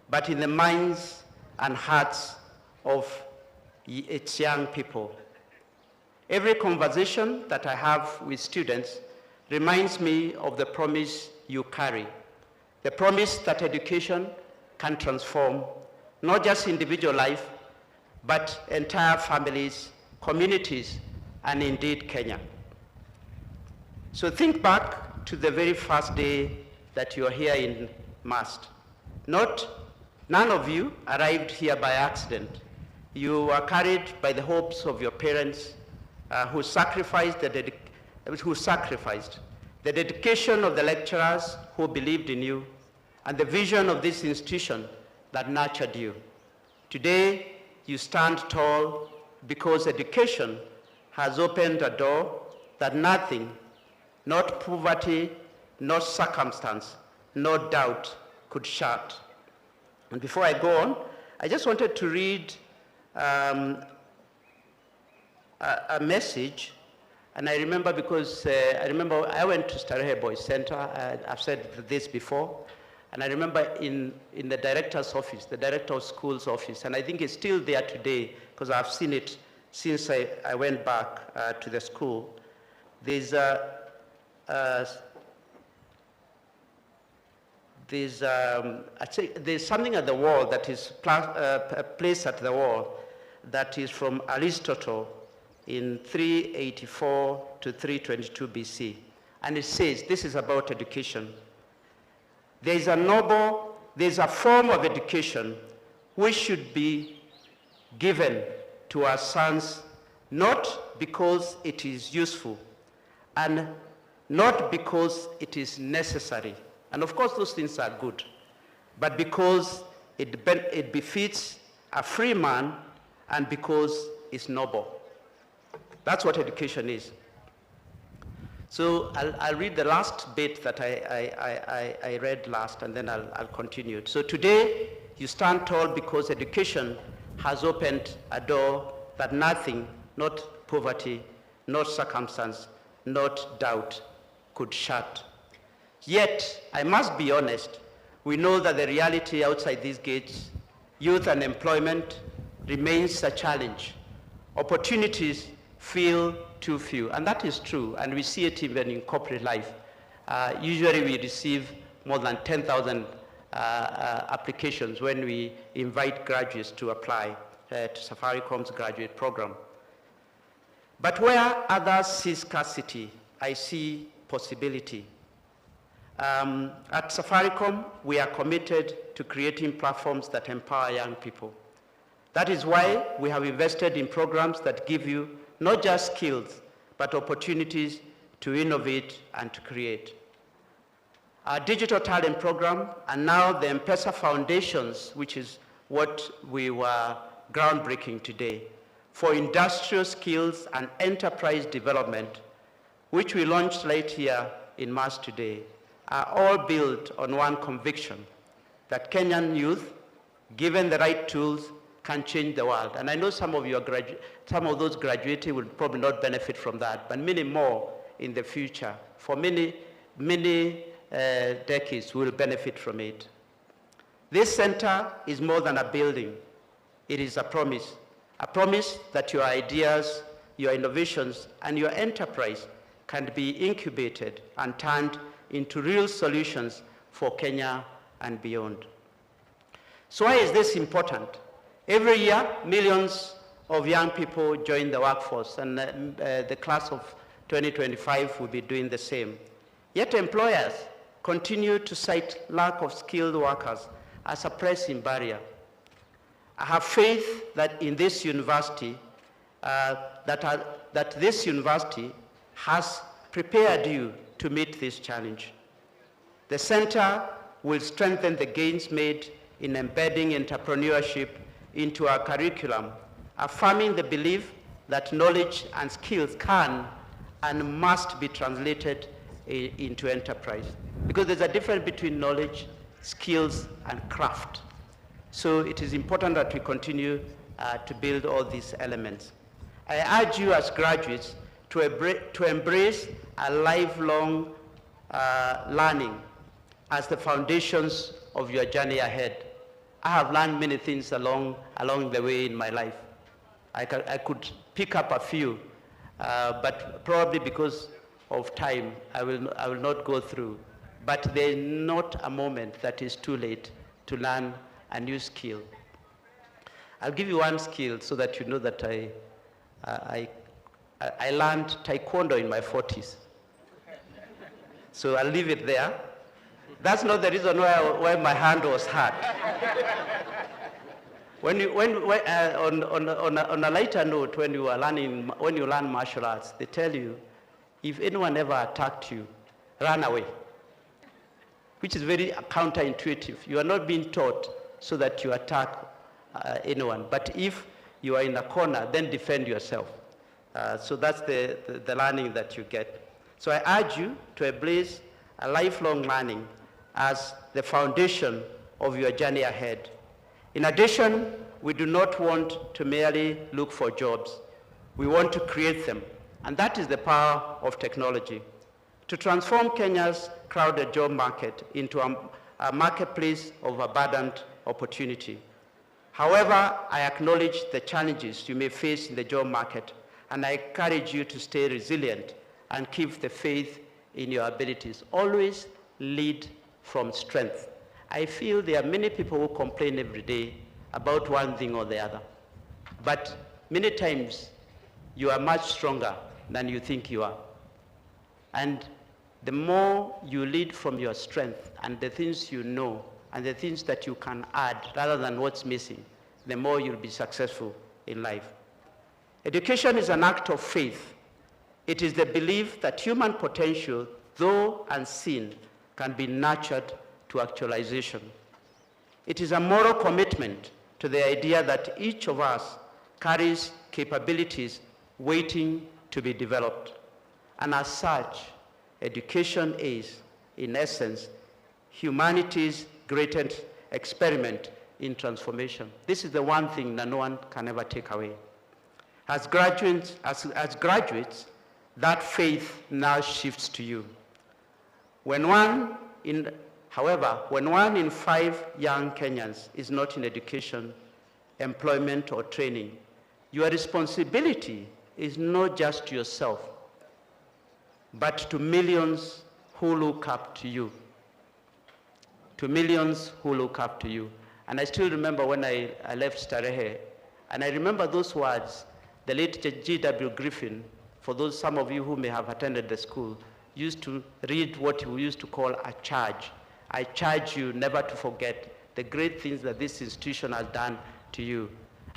but in the minds and hearts of its young people. Every conversation that I have with students reminds me of the promise you carry, the promise that education can transform not just individual life, but entire families, communities, and indeed Kenya. So think back to the very first day that you are here in MUST. None of you arrived here by accident. You were carried by the hopes of your parents who sacrificed the dedication of the lecturers who believed in you, and the vision of this institution that nurtured you. Today, you stand tall because education has opened a door that nothing, not poverty, not circumstance, no doubt could shut. And before I go on, I just wanted to read a message. And I remember because I went to Starehe Boys Center. I've said this before. And I remember in the director's office, the director of school's office, and I think it's still there today because I've seen it since I went back to the school. There's something at the wall that is placed at the wall that is from Aristotle in 384 to 322 BC. And it says, this is about education. There's a form of education which should be given to our sons, not because it is useful and not because it is necessary. And of course those things are good, but because it befits a free man and because it's noble. That's what education is. So I'll read the last bit that I read last, and then I'll continue. So today, you stand tall because education has opened a door that nothing, not poverty, not circumstance, not doubt, could shut. Yet, I must be honest, we know that the reality outside these gates, youth unemployment, remains a challenge. Opportunities feel too few, and that is true, and we see it even in corporate life. Usually we receive more than 10,000 applications when we invite graduates to apply to Safaricom's graduate program. But where others see scarcity, I see possibility. At Safaricom, we are committed to creating platforms that empower young people. That is why we have invested in programs that give you not just skills, but opportunities to innovate and to create. Our digital talent program, and now the M-Pesa Foundations, which is what we were groundbreaking today, for industrial skills and enterprise development, which we launched late here in March today, are all built on one conviction, that Kenyan youth, given the right tools, can change the world. And I know some of those graduating will probably not benefit from that, but many more in the future, for many decades, will benefit from it. This center is more than a building. It is a promise that your ideas, your innovations, and your enterprise can be incubated and turned into real solutions for Kenya and beyond. So why is this important? Every year, millions of young people join the workforce, and the class of 2025 will be doing the same. Yet employers continue to cite lack of skilled workers as a pressing barrier. I have faith that in this university, that this university has prepared you to meet this challenge. The center will strengthen the gains made in embedding entrepreneurship into our curriculum, affirming the belief that knowledge and skills can and must be translated into enterprise. Because there's a difference between knowledge, skills, and craft. So it is important that we continue to build all these elements. I urge you as graduates to embrace a lifelong learning as the foundations of your journey ahead. I have learned many things along the way in my life. I could pick up a few, but probably because of time, I will not go through. But there is not a moment that is too late to learn a new skill. I'll give you one skill so that you know that I learned Taekwondo in my 40s. So I'll leave it there. That's not the reason why my hand was hurt. On a lighter note, when you learn martial arts, they tell you, if anyone ever attacked you, run away, which is very counterintuitive. You are not being taught so that you attack anyone. But if you are in a corner, then defend yourself. So that's the learning that you get. So I urge you to embrace a lifelong learning as the foundation of your journey ahead. In addition, we do not want to merely look for jobs. We want to create them. And that is the power of technology. To transform Kenya's crowded job market into a marketplace of abundant opportunity. However, I acknowledge the challenges you may face in the job market, and I encourage you to stay resilient and keep the faith in your abilities. Always lead from strength. I feel there are many people who complain every day about one thing or the other. But many times, you are much stronger than you think you are. And the more you lead from your strength and the things you know and the things that you can add rather than what's missing, the more you'll be successful in life. Education is an act of faith. It is the belief that human potential, though unseen, can be nurtured to actualization. It is a moral commitment to the idea that each of us carries capabilities waiting to be developed. And as such, education is, in essence, humanity's greatest experiment in transformation. This is the one thing that no one can ever take away. As graduates, that faith now shifts to you. However, when 1 in 5 young Kenyans is not in education, employment, or training, Your responsibility is not just to yourself, but to millions who look up to you. To millions who look up to you. And I still remember when I left Starehe, and I remember those words, the late G.W. Griffin, for those, some of you who may have attended the school, used to read what we used to call a charge. I charge you never to forget the great things that this institution has done to you,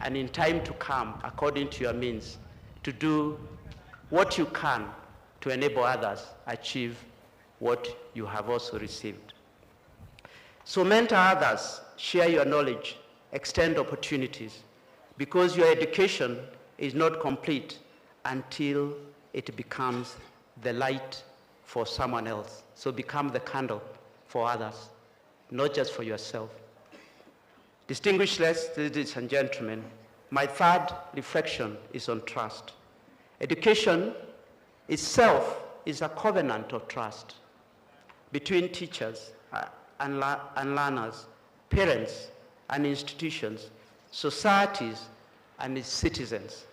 and in time to come, according to your means, to do what you can to enable others achieve what you have also received. So mentor others, share your knowledge, extend opportunities, because your education is not complete until it becomes the light for someone else. So become the candle for others, not just for yourself. Distinguished ladies and gentlemen, my third reflection is on trust. Education itself is a covenant of trust between teachers and learners, parents and institutions, societies and its citizens.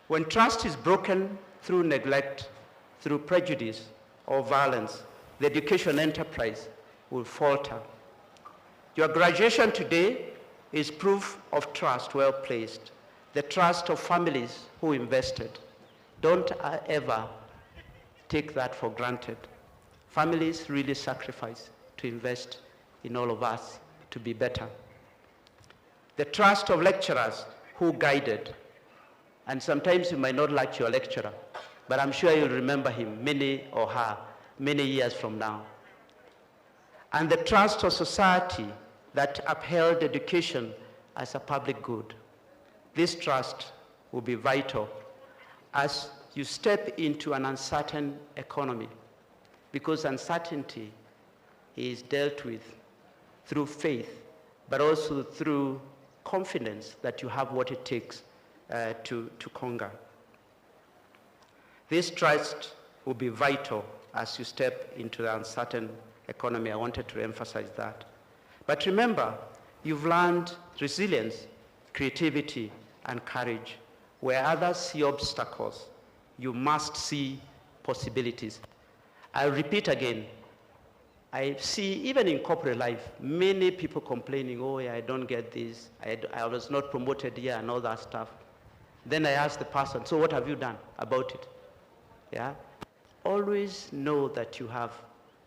When trust is broken through neglect, through prejudice or violence, the education enterprise will falter. Your graduation today is proof of trust well placed, the trust of families who invested. Don't ever take that for granted. Families really sacrifice to invest in all of us to be better. The trust of lecturers who guided, and sometimes you might not like your lecturer, but I'm sure you'll remember him, or her, many years from now. And the trust of society that upheld education as a public good. This trust will be vital as you step into an uncertain economy, because uncertainty is dealt with through faith, but also through confidence that you have what it takes to conquer. This trust will be vital as you step into the uncertain economy. I wanted to emphasize that. But remember, you've learned resilience, creativity, and courage. Where others see obstacles, you must see possibilities. I'll repeat again. I see, even in corporate life, many people complaining, oh yeah, I don't get this, I was not promoted here and all that stuff. Then I ask the person, so what have you done about it? Yeah? Always know that you have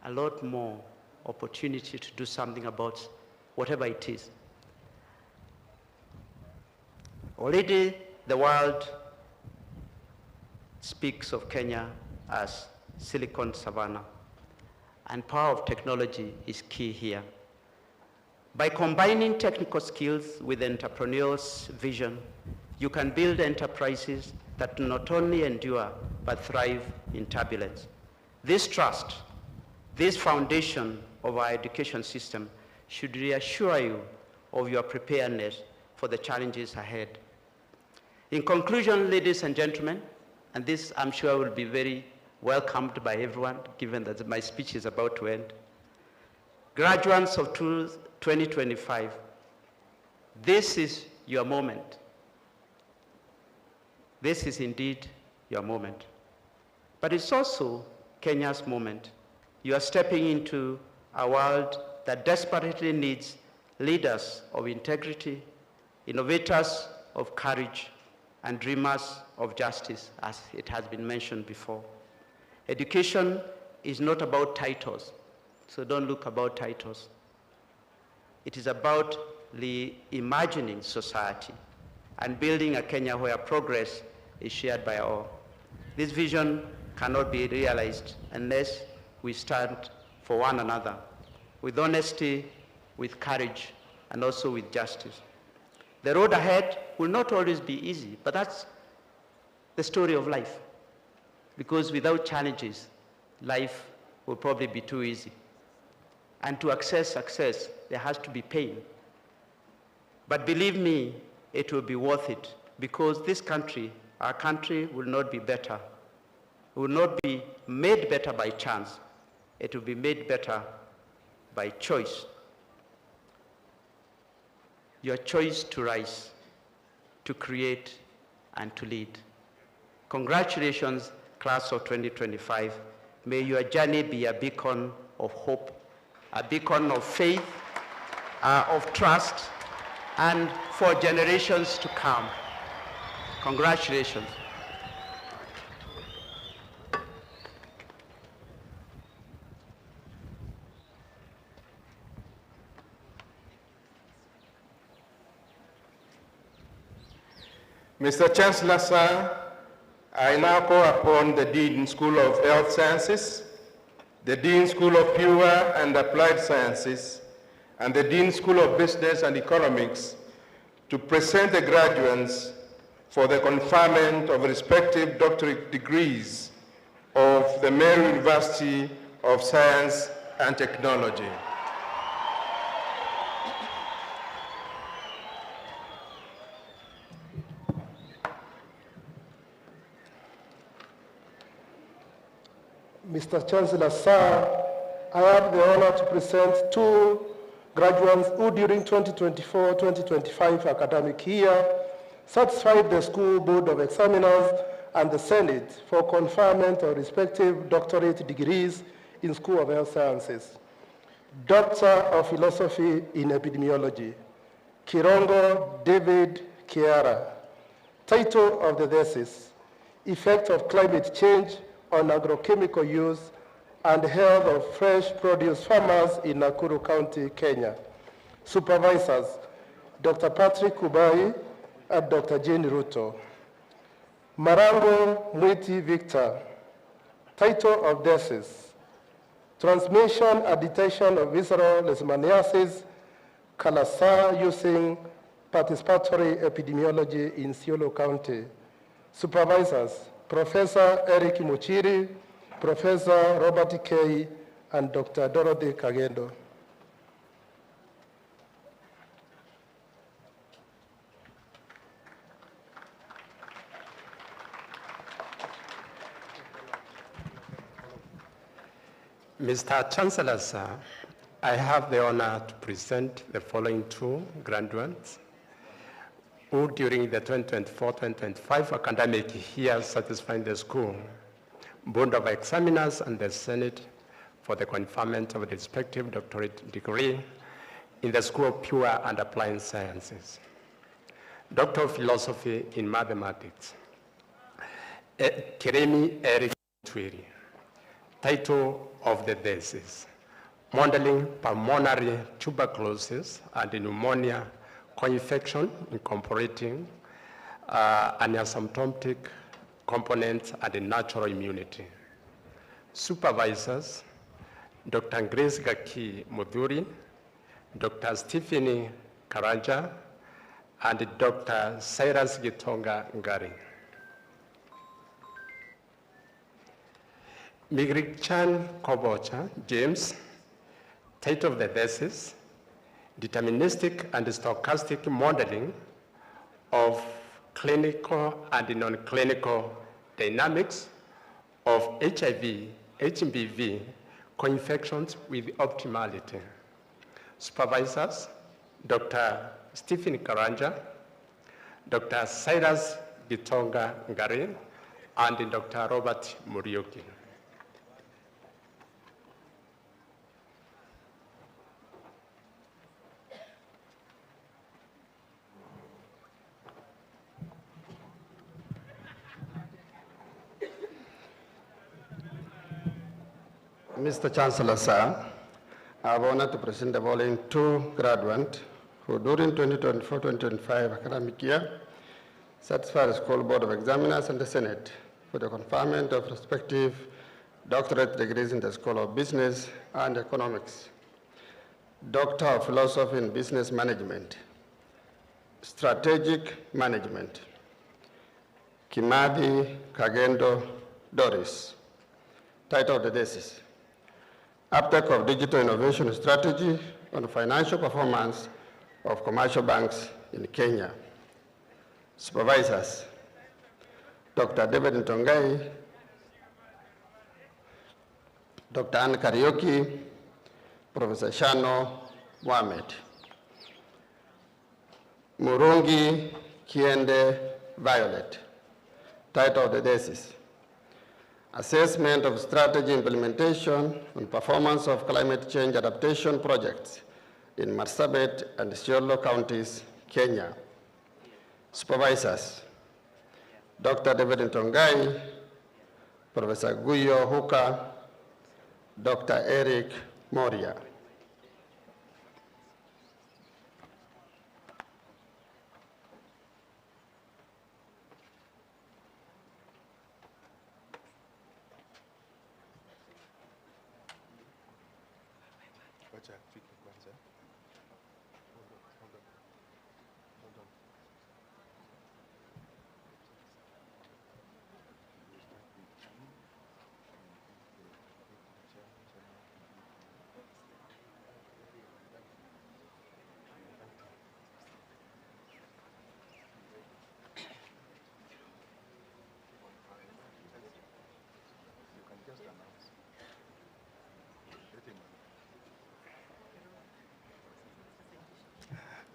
a lot more opportunity to do something about whatever it is. Already the world speaks of Kenya as Silicon Savannah, and power of technology is key here. By combining technical skills with entrepreneurial vision, you can build enterprises that not only endure, but thrive in turbulence. This trust, this foundation of our education system should reassure you of your preparedness for the challenges ahead. In conclusion, ladies and gentlemen, and this I'm sure will be very welcomed by everyone, given that my speech is about to end. Graduates of 2025, this is your moment. This is indeed your moment. But it's also Kenya's moment. You are stepping into a world that desperately needs leaders of integrity, innovators of courage, and dreamers of justice, as it has been mentioned before. Education is not about titles, so don't look about titles. It is about reimagining society and building a Kenya where progress is shared by all. This vision cannot be realized unless we stand for one another with honesty, with courage, and also with justice. The road ahead will not always be easy, but that's the story of life. Because without challenges, life will probably be too easy. And to access success, there has to be pain. But believe me, it will be worth it, because this country, our country, will not be better. It will not be made better by chance. It will be made better by choice. Your choice to rise, to create, and to lead. Congratulations, class of 2025. May your journey be a beacon of hope, a beacon of faith, of trust, and for generations to come. Congratulations. Mr. Chancellor, sir, I now call upon the Dean School of Health Sciences, the Dean School of Pure and Applied Sciences, and the Dean School of Business and Economics to present the graduates for the conferment of respective doctorate degrees of the Meru University of Science and Technology. Mr. Chancellor, sir, I have the honor to present two graduates who during 2024-2025 academic year satisfied the School Board of Examiners and the Senate for conferment of respective doctorate degrees in School of Health Sciences. Doctor of Philosophy in Epidemiology, Kirongo David Kiara. Title of the thesis, Effect of Climate Change on Agrochemical Use and Health of Fresh Produce Farmers in Nakuru County, Kenya. Supervisors, Dr. Patrick Kubai and Dr. Jane Ruto. Marango Mwiti Victor. Title of thesis, Transmission and Detection of Visceral Leishmaniasis, Kalasa using Participatory Epidemiology in Isiolo County. Supervisors, Professor Eric Muchiri, Professor Robert K., and Dr. Dorothy Kagendo. Mr. Chancellor, sir, I have the honor to present the following two graduates who during the 2024-2025 academic year satisfied the School Board of Examiners and the Senate for the conferment of the respective doctorate degree in the School of Pure and Applied Sciences. Doctor of Philosophy in Mathematics, Kiremi Eric Twiri. Title of the thesis, Modeling Pulmonary Tuberculosis and Pneumonia Co-infection incorporating an asymptomatic component and natural immunity. Supervisors, Dr. Grace Gaki Mudhuri, Dr. Stephanie Karanja, and Dr. Cyrus Gitonga Ngari. Migrichan Kobocha, James. Title of the thesis, Deterministic and Stochastic Modeling of Clinical and Non-Clinical Dynamics of HIV, HBV co-infections with optimality. Supervisors, Dr. Stephen Karanja, Dr. Cyrus Gitonga Ngari, and Dr. Robert Murioki. Mr. Chancellor, sir, I have honored to present the following two graduates who during 2024-2025 academic year satisfied the School Board of Examiners and the Senate for the conferment of respective doctorate degrees in the School of Business and Economics, Doctor of Philosophy in Business Management, Strategic Management, Kimathi Kagendo Doris. Title of the thesis, Uptake of Digital Innovation Strategy on Financial Performance of Commercial Banks in Kenya. Supervisors, Dr. David Ntongai, Dr. Anne Karioki, Professor Shano Mohamed. Murungi Kiende Violet. Title of the thesis: Assessment of Strategy Implementation and Performance of Climate Change Adaptation Projects in Marsabit and Isiolo Counties, Kenya. Supervisors: Dr. David Ntongai, Professor Guyo Huka, Dr. Eric Moria.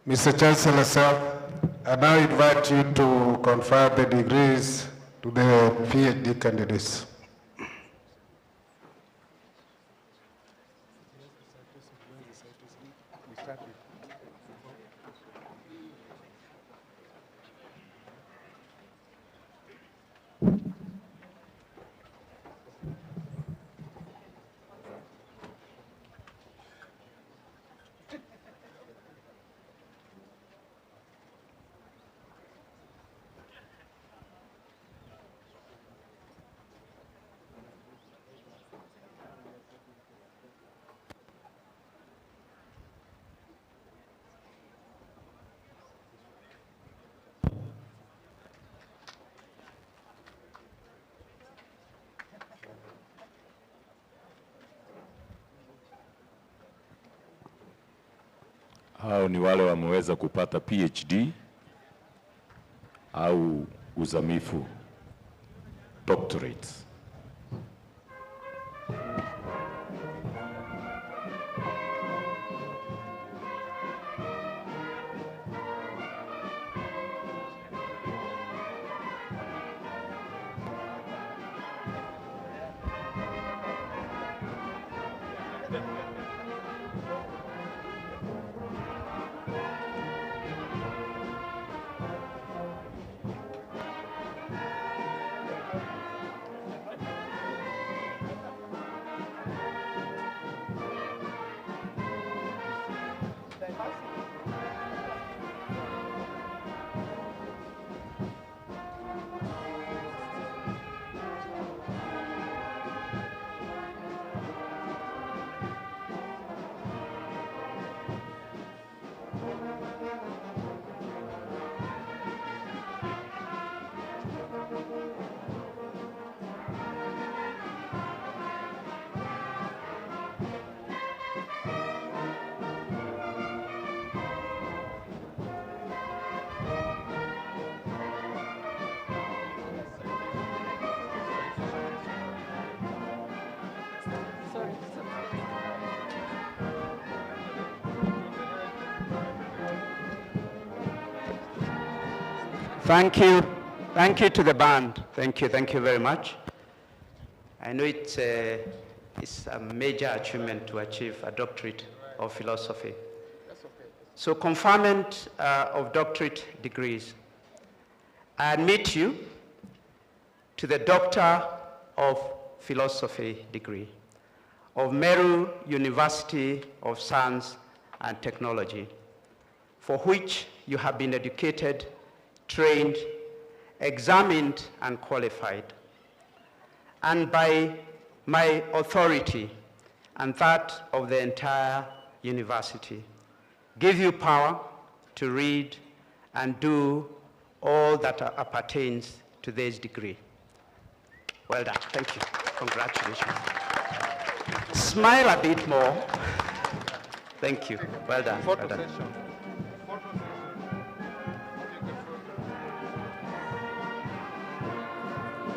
Mr. Chancellor, sir, I now invite you to confer the degrees to the PhD candidates. Hao ni wale wameweza kupata PhD au uzamifu, doctorates. Thank you. Thank you to the band. Thank you very much. I know it's a major achievement to achieve a doctorate of philosophy. That's okay. So conferment of doctorate degrees. I admit you to the Doctor of Philosophy degree of Meru University of Science and Technology, for which you have been educated, trained, examined, and qualified. And by my authority and that of the entire university, give you power to read and do all that appertains to this degree. Well done. Thank you. Congratulations. Smile a bit more. Thank you. Well done. Well done.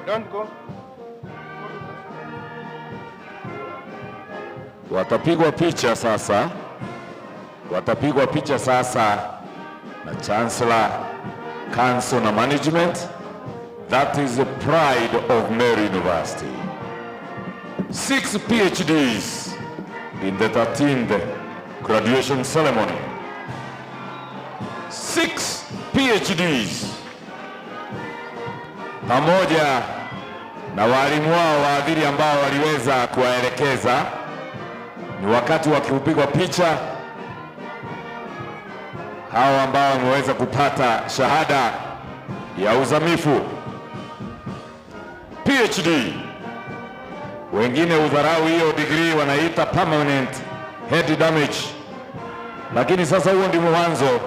Don't go. Watapigwa picha sasa. Watapigwa picha sasa na Chancellor council na management. That is the pride of Meru University. 6 PhDs in the 13th graduation ceremony. 6 PhDs pamoja na walimu wao waadhiri ambao waliweza kuwaelekeza. Ni wakati wa kupigwa picha hao ambao wameweza kupata shahada ya uzamifu PhD. Wengine udharau hiyo degree, wanaita permanent head damage, lakini sasa huo ndio mwanzo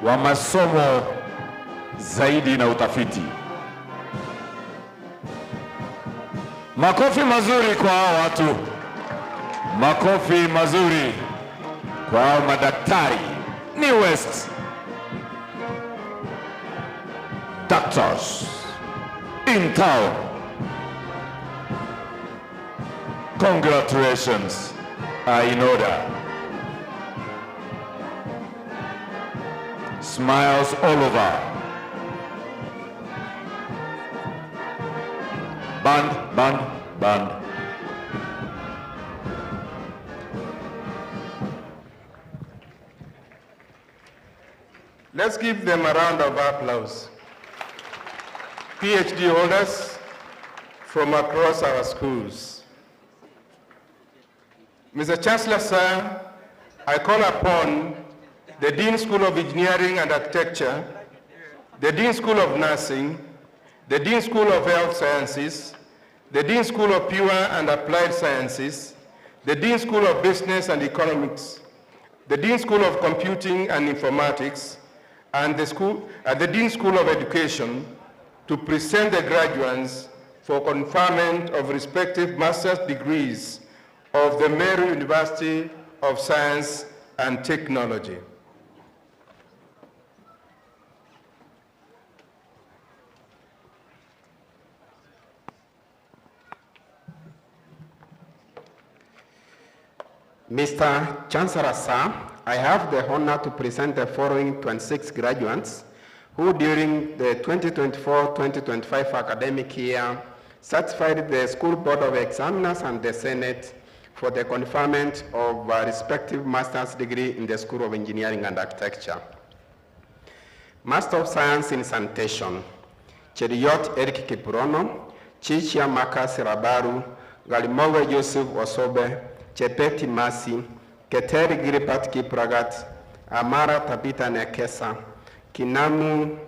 wa masomo zaidi na utafiti. Makofi mazuri kwa hao watu, makofi mazuri kwa hao madaktari, newest doctors in town. Congratulations are in order. Smiles all over. Band, band, band. Let's give them a round of applause. PhD holders from across our schools. Mr. Chancellor, sir, I call upon the Dean School of Engineering and Architecture, the Dean School of Nursing, the Dean School of Health Sciences, the Dean School of Pure and Applied Sciences, the Dean School of Business and Economics, the Dean School of Computing and Informatics, and the Dean School of Education to present the graduates for conferment of respective master's degrees of the Meru University of Science and Technology. Mr. Chancellor, sir, I have the honor to present the following 26 graduates who during the 2024-2025 academic year certified the School Board of Examiners and the Senate for the conferment of a respective master's degree in the School of Engineering and Architecture. Master of Science in Sanitation, Cheriot Eric Kipurono, Chichia Maka Sirabaru, Galimowe Joseph Osobe, Chepeti Masi, Keteri Giripat Kipragat, Amara Tabita Nekesa, Kinamu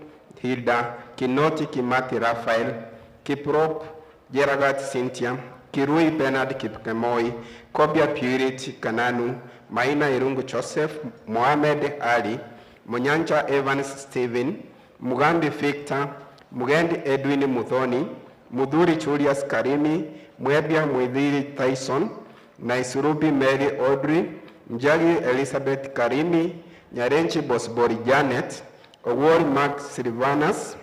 Hilda, Kinoti Kimati Raphael, Kiprop Jeragat Cynthia, Kirui Bernard Kipkemoi, Kobia Purity Kananu, Maina Irungu Joseph, Mohamed Ali, Munyancha Evans Stephen, Mugambi Victor, Mugendi Edwin Muthoni, Mudhuri Julius Karimi, Mwebia Mwidhiri Tyson, Naisurubi Mary Audrey, Njagi Elizabeth Karimi, Nyarenchi Bosbori Janet, Owori Mark Silvanas,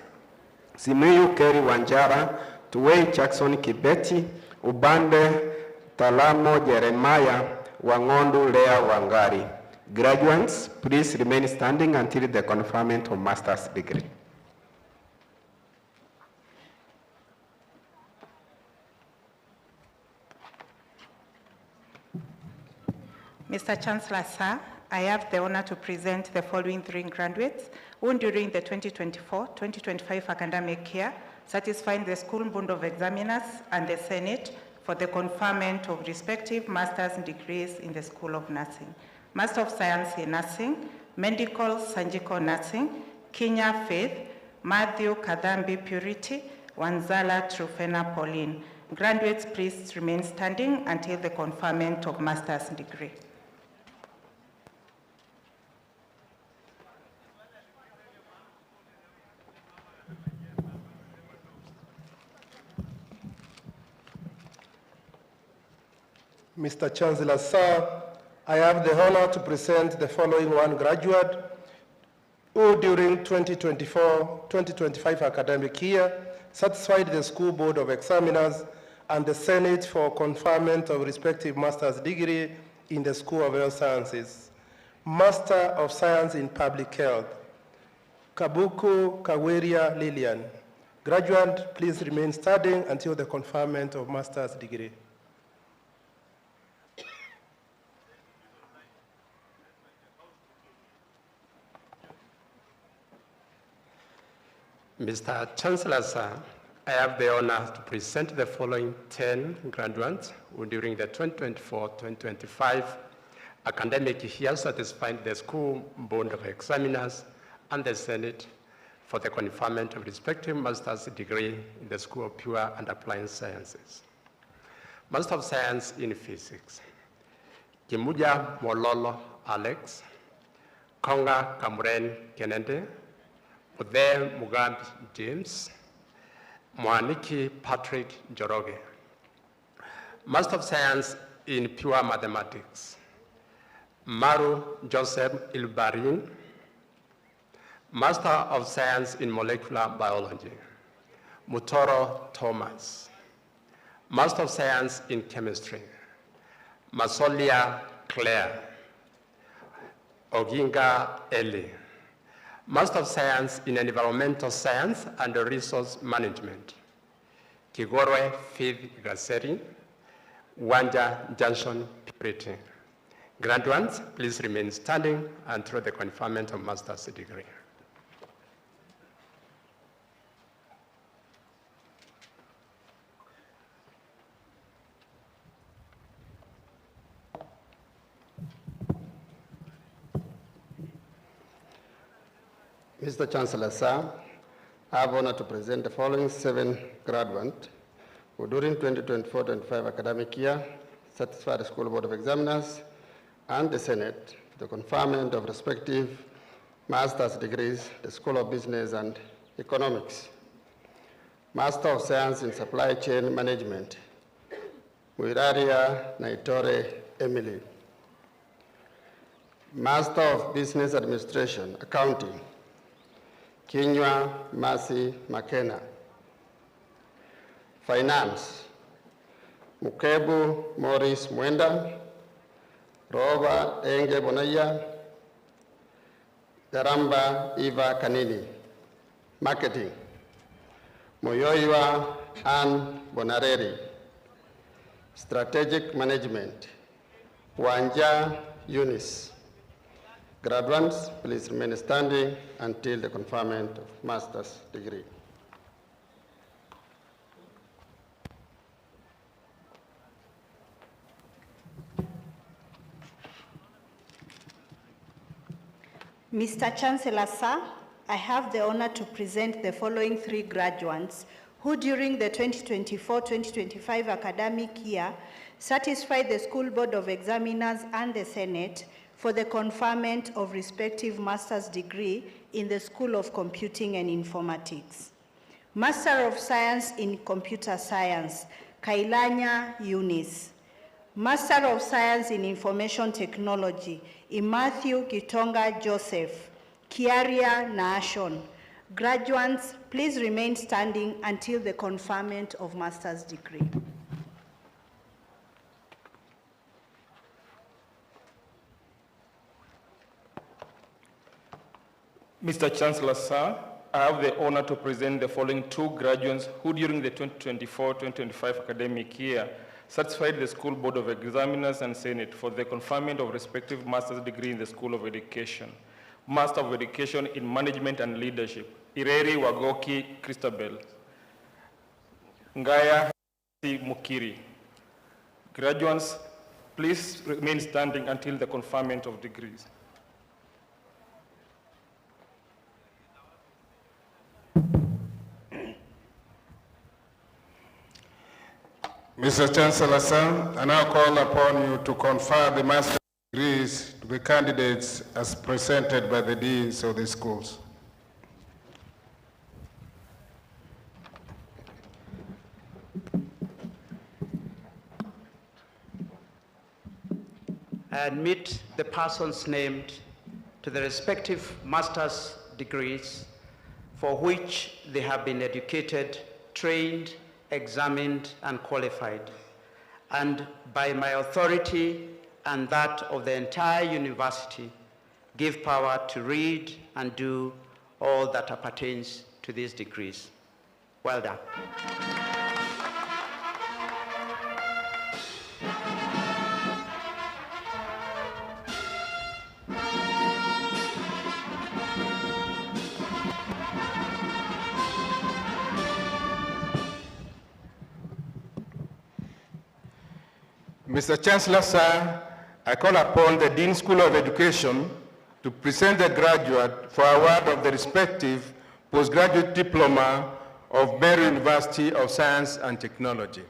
Simiyu Kerry Wanjara, Tuwei Jackson Kibeti, Ubande Talamo Jeremiah, Wangondu Lea Wangari. Graduates, please remain standing until the conferment of master's degree. Mr. Chancellor, sir, I have the honor to present the following 3 graduates who during the 2024-2025 academic year satisfied the School Board of Examiners and the Senate for the conferment of respective master's degrees in the School of Nursing. Master of Science in Nursing, Medical Surgical Nursing, Kenya Faith, Matthew Kadambi Purity, Wanzala Trufena Pauline. Graduates, please remain standing until the conferment of master's degree. Mr. Chancellor, sir, I have the honor to present the following 1 graduate who during 2024-2025 academic year satisfied the School Board of Examiners and the Senate for conferment of respective master's degree in the School of Health Sciences. Master of Science in Public Health, Kabuku Kaweria Lillian. Graduate, please remain standing until the conferment of master's degree. Mr. Chancellor, sir, I have the honor to present the following 10 graduates who during the 2024-2025 academic year satisfied the School Board of Examiners and the Senate for the conferment of respective master's degree in the School of Pure and Applied Sciences. Master of Science in Physics, Kimuja Mololo Alex, Konga Kamuren Kennedy, Ode Mugambi James, Mwaniki Patrick Joroge. Master of Science in Pure Mathematics, Meru Joseph Ilbarin. Master of Science in Molecular Biology, Mutoro Thomas. Master of Science in Chemistry, Masolia Claire. Oginga Eli. Master of Science in Environmental Science and Resource Management, Kigorwe Faith Gaseri, Wanja Junction Purity. Graduates, please remain standing until the conferment of master's degree. Mr. Chancellor, sir, I have honor to present the following 7 graduates who during 2024-25 academic year satisfied the School Board of Examiners and the Senate for the conferment of respective master's degrees, the School of Business and Economics. Master of Science in Supply Chain Management, Muiraria Naitore Emily. Master of Business Administration, Accounting, Kinywa Mercy McKenna. Finance, Mukebu Morris Mwenda, Roba Enge Bonaya, Garamba Eva Kanini. Marketing, Moyoiwa Ann Bonareri. Strategic Management, Wanja Eunice. Graduates, please remain standing until the conferment of master's degree. Mr. Chancellor, sir, I have the honor to present the following 3 graduates who during the 2024-2025 academic year satisfied the School Board of Examiners and the Senate for the conferment of respective master's degree in the School of Computing and Informatics. Master of Science in Computer Science, Kailanya Eunice. Master of Science in Information Technology, Matthew Gitonga Joseph, Kiaria Naashon. Graduates, please remain standing until the conferment of master's degree. Mr. Chancellor, sir, I have the honor to present the following 2 graduates who during the 2024-2025 academic year satisfied the School Board of Examiners and Senate for the conferment of respective master's degree in the School of Education. Master of Education in Management and Leadership, Ireri Wagoki Christabel. Ngaya Mukiri. Graduates, please remain standing until the conferment of degrees. Mr. Chancellor, sir, I now call upon you to confer the master's degrees to the candidates as presented by the deans of the schools. I admit the persons named to the respective master's degrees for which they have been educated, trained, examined, and qualified, and by my authority and that of the entire university, give power to read and do all that appertains to these degrees. Well done. Mr. Chancellor, sir, I call upon the Dean School of Education to present the graduate for award of the respective postgraduate diploma of Meru University of Science and Technology.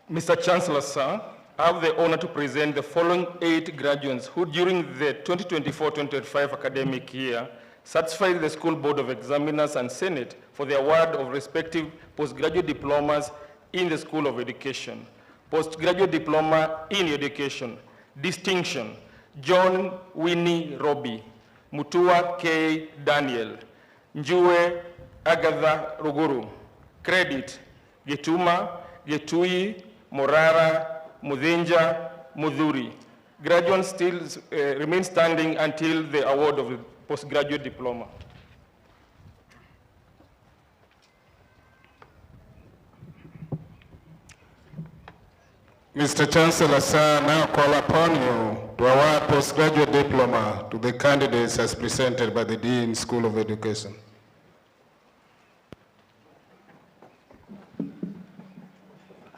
Mr. Chancellor, sir, I have the honor to present the following 8 graduates who during the 2024-2025 academic year satisfied the School Board of Examiners and Senate for the award of respective postgraduate diplomas in the School of Education. Postgraduate Diploma in Education, Distinction, John Winnie Robbie, Mutua K. Daniel, Njue Agatha Ruguru. Credit, Getuma, Getui, Morara, Mudhenja, Mudhuri. Graduates still remain standing until the award of the postgraduate diploma. Mr. Chancellor, sir, now call upon you to award postgraduate diploma to the candidates as presented by the Dean School of Education.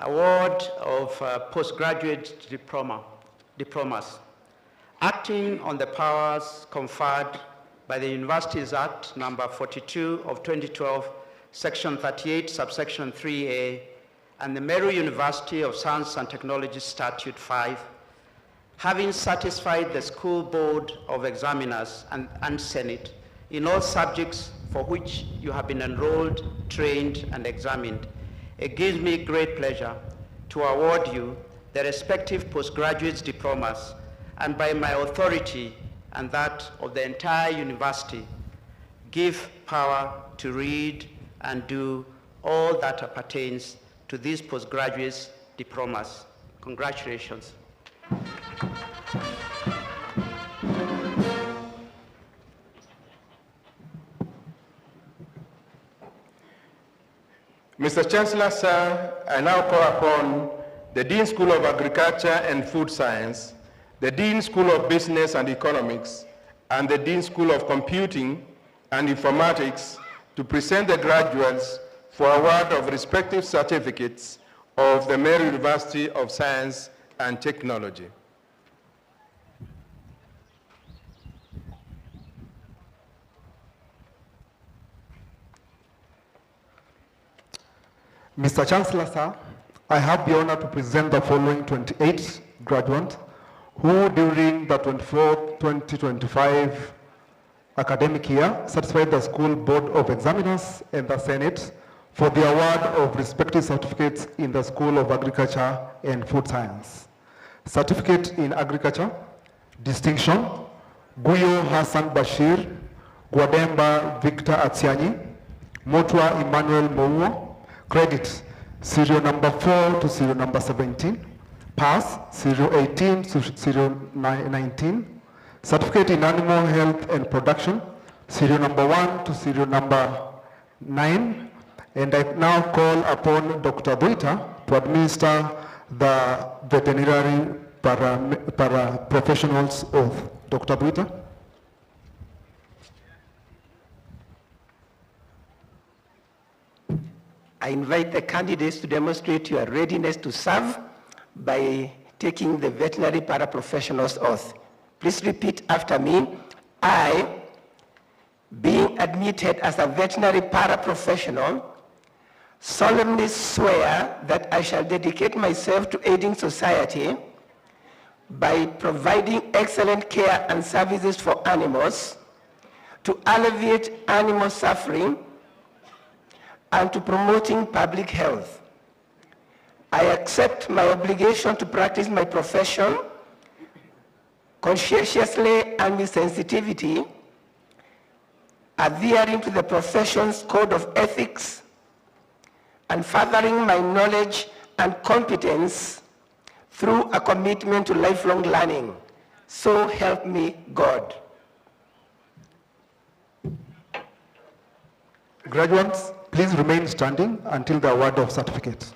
Award of postgraduate diplomas. Acting on the powers conferred by the Universities Act number 42 of 2012, section 38, subsection 3A, and the Meru University of Science and Technology Statute 5, having satisfied the School Board of Examiners and Senate in all subjects for which you have been enrolled, trained, and examined, it gives me great pleasure to award you the respective postgraduate diplomas, and by my authority and that of the entire university, give power to read and do all that appertains to these postgraduate diplomas. Congratulations. Mr. Chancellor, sir, I now call upon the Dean School of Agriculture and Food Science, the Dean School of Business and Economics, and the Dean School of Computing and Informatics to present the graduates for award of respective certificates of the Meru University of Science and Technology. Mr. Chancellor, sir, I have the honor to present the following 28 graduates who during the 2025 academic year satisfied the School Board of Examiners and the Senate for the award of respective certificates in the School of Agriculture and Food Science. Certificate in Agriculture, Distinction, Guyo Hassan Bashir, Gwademba Victor Atiani, Motwa Emmanuel Mouo. Credit, serial number 4 to serial number 17. Pass, serial 18 to serial 19. Certificate in Animal Health and Production, serial number 1 to serial number 9. And I now call upon Dr. Buita to administer the veterinary paraprofessional's oath. Dr. Buita. I invite the candidates to demonstrate your readiness to serve by taking the veterinary paraprofessional's oath. Please repeat after me. I, being admitted as a veterinary paraprofessional, solemnly swear that I shall dedicate myself to aiding society by providing excellent care and services for animals, to alleviate animal suffering, and to promoting public health. I accept my obligation to practice my profession conscientiously and with sensitivity, adhering to the profession's code of ethics, and furthering my knowledge and competence through a commitment to lifelong learning. So help me God. Graduates, please remain standing until the award of certificate.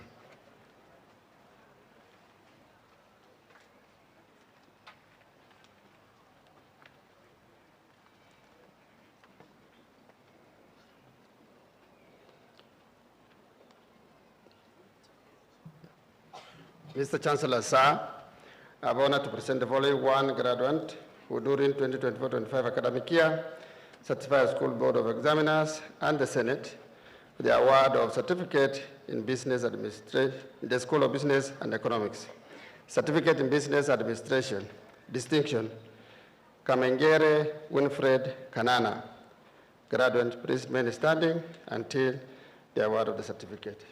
Mr. Chancellor, sir, I have honored to present the following one graduate who during 2024-25 academic year certified School Board of Examiners and the Senate with the award of certificate in business administration in the School of Business and Economics. Certificate in Business Administration, distinction, Kamengere Winfred Kanana. Graduate, please remain standing until the award of the certificate.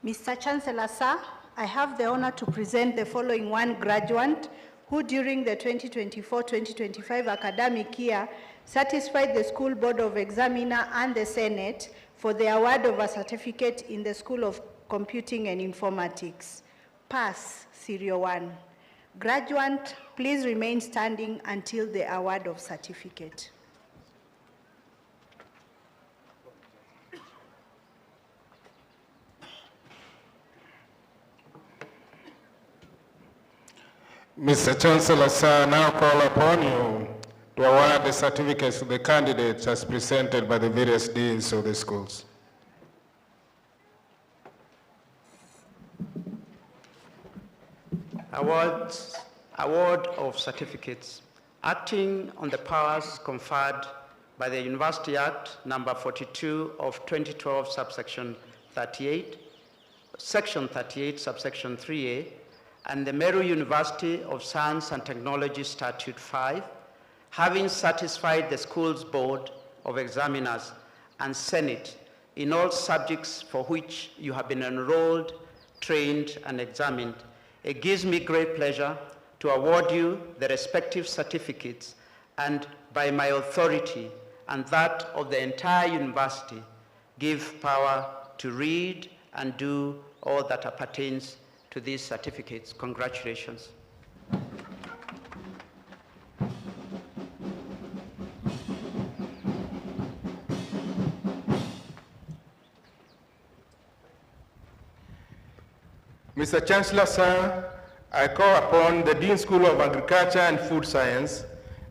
Mr. Chancellor, sir, I have the honor to present the following one graduate who during the 2024-2025 academic year satisfied the School Board of Examiner and the Senate for the award of a certificate in the School of Computing and Informatics. Pass, Serial 1. Graduate, please remain standing until the award of certificate. Mr. Chancellor, sir, I now call upon you to award the certificates to the candidates as presented by the various deans of the schools. Award of certificates. Acting on the powers conferred by the University Act number 42 of 2012, subsection 38, section 38, subsection 3A, and the Meru University of Science and Technology Statute 5, having satisfied the school's Board of Examiners and Senate in all subjects for which you have been enrolled, trained, and examined, it gives me great pleasure to award you the respective certificates and by my authority and that of the entire university, give power to read and do all that appertains to these certificates. Congratulations. Mr. Chancellor, sir, I call upon the Dean School of Agriculture and Food Science,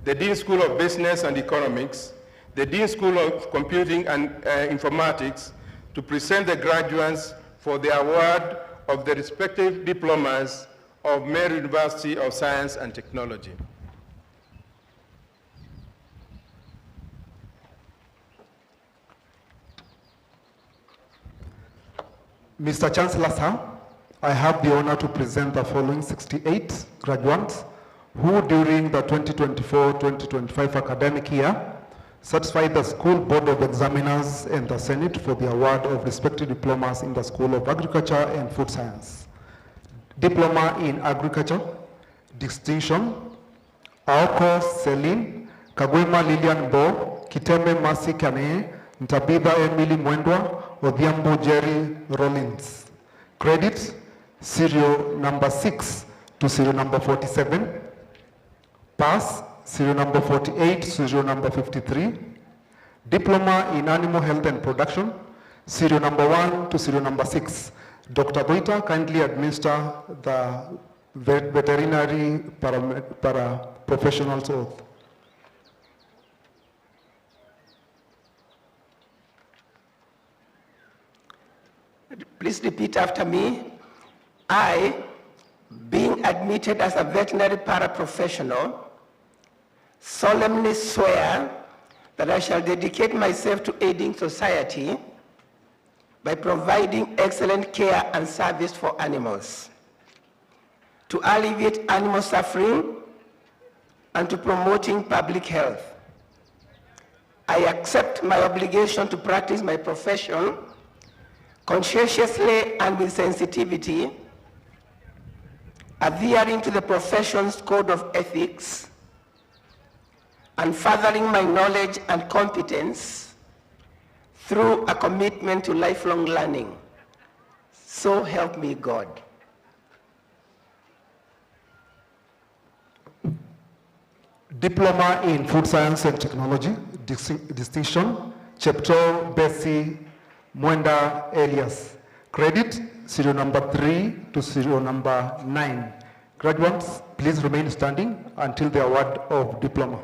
the Dean School of Business and Economics, the Dean School of Computing and Informatics to present the graduates for the award of the respective diplomas of Meru University of Science and Technology. Mr. Chancellor, sir, I have the honor to present the following 68 graduates who during the 2024-2025 academic year satisfied the School Board of Examiners and the Senate for the award of respective diplomas in the School of Agriculture and Food Science. Diploma in Agriculture, distinction, Aoko Celine, Kagwema Lilian Bo, Kiteme Masi Kane, Ntabitha Emily Mwendwa, Odhiambo Jerry Rollins. Credit, serial number 6 to serial number 47. Pass, serial number 48, serial number 53. Diploma in Animal Health and Production, serial number 1 to serial number 6. Dr. Goita, kindly administer the veterinary paraprofessional's oath. Please repeat after me. I, being admitted as a veterinary paraprofessional, solemnly swear that I shall dedicate myself to aiding society by providing excellent care and service for animals, to alleviate animal suffering, and to promoting public health. I accept my obligation to practice my profession conscientiously and with sensitivity, adhering to the profession's code of ethics, and furthering my knowledge and competence through a commitment to lifelong learning. So help me God. Diploma in Food Science and Technology, distinction, Chepto Bessie Mwenda Elias. Credit, serial number 3 to serial number 9. Graduates, please remain standing until the award of diploma.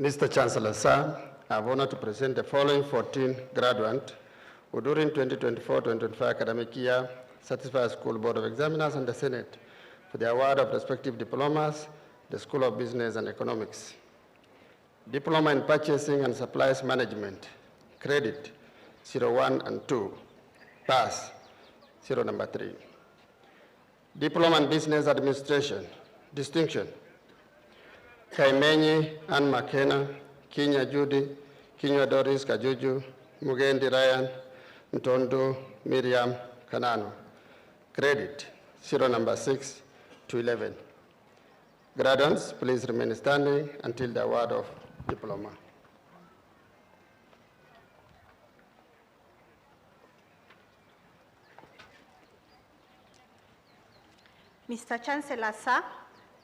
Mr. Chancellor, sir, I have honor to present the following 14 graduates who during 2024-2025 academic year satisfied School Board of Examiners and the Senate for the award of respective diplomas, the School of Business and Economics. Diploma in Purchasing and Supplies Management, credit 01 and 2, pass 0 number 3. Diploma in Business Administration, distinction, Kaimenyi Ann McKenna, Kinya Judy, Kinywa Doris Kajuju, Mugendi Ryan, Ntondo Miriam Kanano. Credit, 0 number 6 to 11. Graduates, please remain standing until the award of diploma. Mr. Chancellor, sir,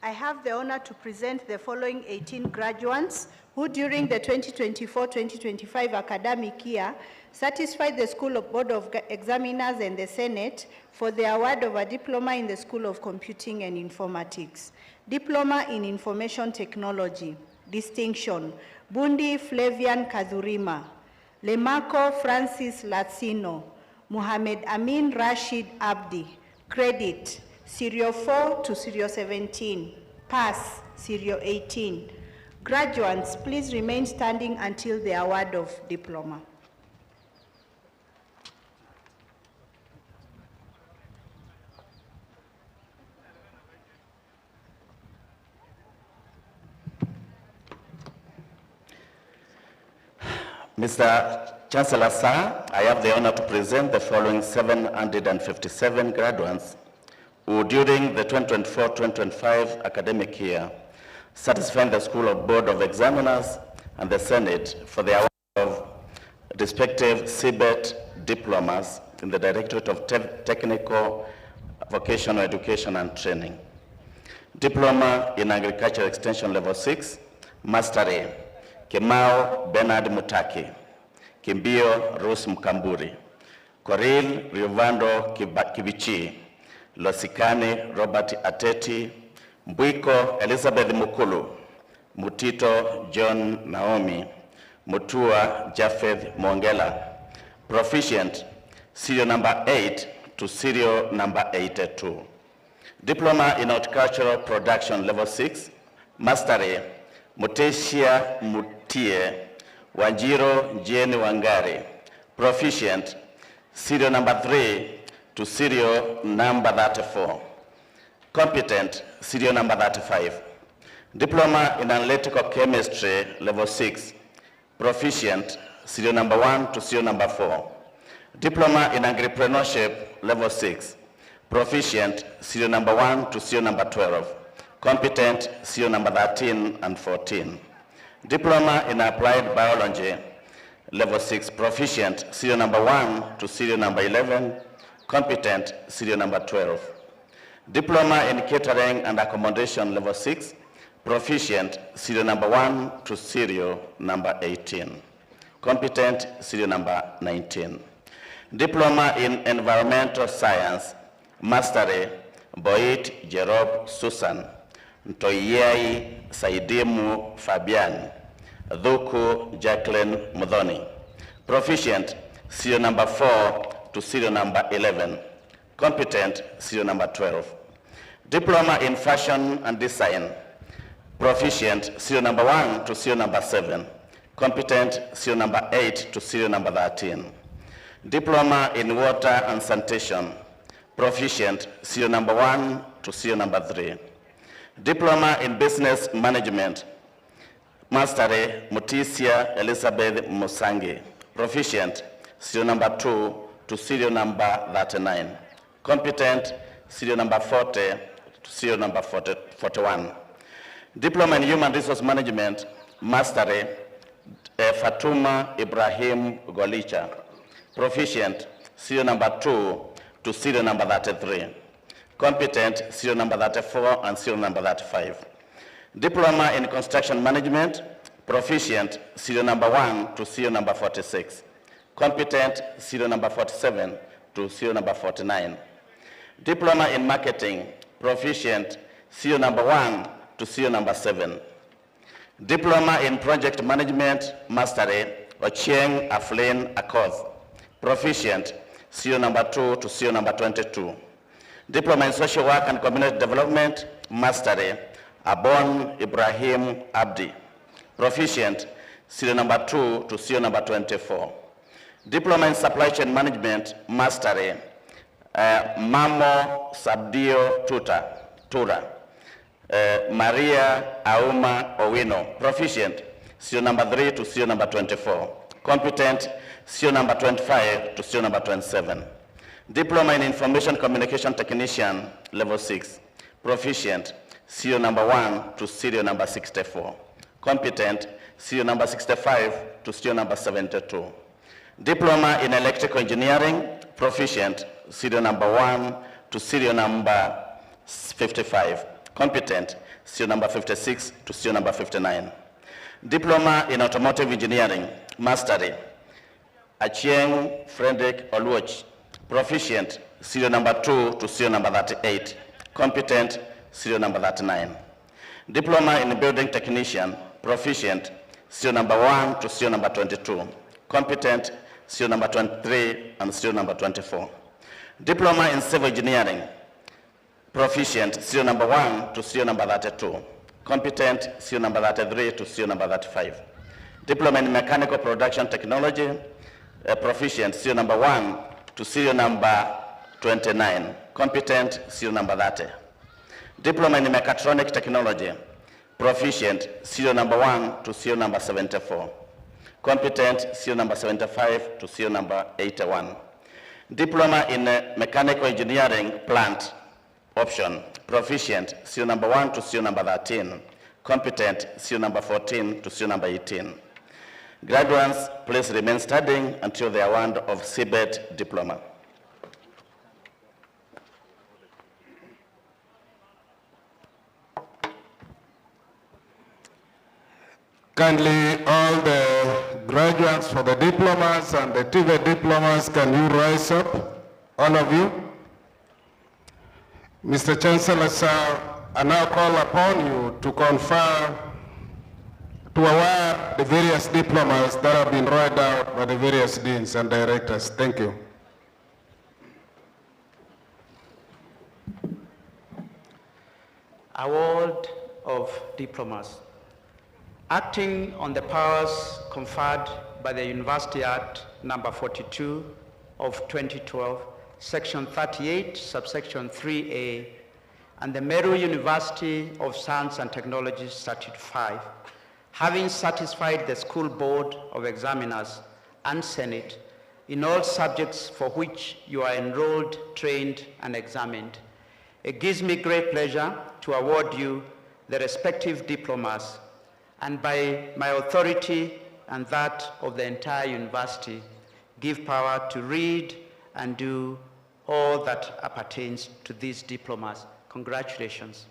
I have the honor to present the following 18 graduates who during the 2024-2025 academic year satisfied the School of Board of Examiners and the Senate for the award of a diploma in the School of Computing and Informatics. Diploma in Information Technology, distinction, Bundi Flavian Kadhurima, Lemarco Francis Latsino, Muhammad Amin Rashid Abdi, credit, Serial 4 to Serial 17, pass, Serial 18. Graduates, please remain standing until the award of diploma. Mr. Chancellor, sir, I have the honor to present the following 757 graduates who during the 2024-2025 academic year satisfied the School of Board of Examiners and the Senate for the award of respective CBET diplomas in the Directorate of Technical Vocational Education and Training. Diploma in Agriculture Extension Level 6, Mastery, Kemao Bernard Mutaki, Kimbio Rose Mkamburi, Koril Riovando Kibichi, Losikani Robert Ateti, Mbwiko Elizabeth Mukulu, Mutito John Naomi, Mutua Japheth Mongela. Proficient, serial number 8 to serial number 82. Diploma in Horticultural Production Level 6, Mastery, Muteshia Mutie, Wanjiro Jane Wangari. Proficient, serial number 3 to serial number 34. Competent, serial number 35. Diploma in Analytical Chemistry, Level 6. Proficient, serial number 1 to serial number 4. Diploma in Agripreneurship, Level 6. Proficient, serial number 1 to serial number 12. Competent, serial number 13 and 14. Diploma in Applied Biology, Level 6. Proficient, serial number 1 to serial number 11. Competent, serial number 12. Diploma in Catering and Accommodation Level 6, Proficient, serial number 1 to serial number 18. Competent, serial number 19. Diploma in Environmental Science, Mastery, Boit Jerob Susan, Ntoyei Saidimu Fabian, Dhuku Jacqueline Mudhoni. Proficient, serial number 4 to serial number 11. Competent, serial number 12. Diploma in Fashion and Design. Proficient, serial number 1 to serial number 7. Competent, serial number 8 to serial number 13. Diploma in Water and Sanitation. Proficient, serial number 1 to serial number 3. Diploma in Business Management. Mastery, Mutisia Elizabeth Musangi. Proficient, serial number 2 to serial number 39. Competent, serial number 40 to serial number 41. Diploma in Human Resource Management, Mastery, Fatuma Ibrahim Golicha. Proficient, serial number 2 to serial number 33. Competent, serial number 34 and serial number 35. Diploma in Construction Management, Proficient, serial number 1 to serial number 46. Competent, serial number 47 to serial number 49. Diploma in Marketing, Proficient, serial number 1 to serial number 7. Diploma in Project Management, Mastery, Ochieng Aflin Akoth. Proficient, serial number 2 to serial number 22. Diploma in Social Work and Community Development, Mastery, Abon Ibrahim Abdi. Proficient, serial number 2 to serial number 24. Diploma in Supply Chain Management, Mastery, Mamo Sabdio Tura. Maria Auma Owino. Proficient, serial number 3 to serial number 24. Competent, serial number 25 to serial number 27. Diploma in Information Communication Technician, level 6. Proficient, serial number 1 to serial number 64. Competent, serial number 65 to serial number 72. Diploma in Electrical Engineering, Proficient, serial number 1 to serial number 55. Competent, serial number 56 to serial number 59. Diploma in Automotive Engineering, Mastery, Achieng Frederick Oluoch. Proficient, serial number 2 to serial number 38. Competent, serial number 39. Diploma in Building Technician, Proficient, serial number 1 to serial number 22. Competent, serial number 23 and serial number 24. Diploma in Civil Engineering, Proficient, serial number 1 to serial number 32. Competent, serial number 33 to serial number 35. Diploma in Mechanical Production Technology, Proficient, serial number 1 to serial number 29. Competent, serial number 30. Diploma in Mechatronic Technology, Proficient, serial number 1 to serial number 74. Competent, serial number 75 to serial number 81. Diploma in Mechanical Engineering Plant Option, Proficient, serial number 1 to serial number 13. Competent, serial number 14 to serial number 18. Graduates, please remain standing until the award of CBET diploma. Kindly, all the graduates for the diplomas and the TVET diplomas, can you rise up, all of you? Mr. Chancellor, sir, I now call upon you to confer, to award the various diplomas that have been read out by the various deans and directors. Thank you. Award of diplomas. Acting on the powers conferred by the University Act number 42 of 2012, section 38, subsection 3A, and the Meru University of Science and Technology Statute 5, having satisfied the School Board of Examiners and Senate in all subjects for which you are enrolled, trained, and examined, it gives me great pleasure to award you the respective diplomas, and by my authority and that of the entire university, give power to read and do all that appertains to these diplomas. Congratulations.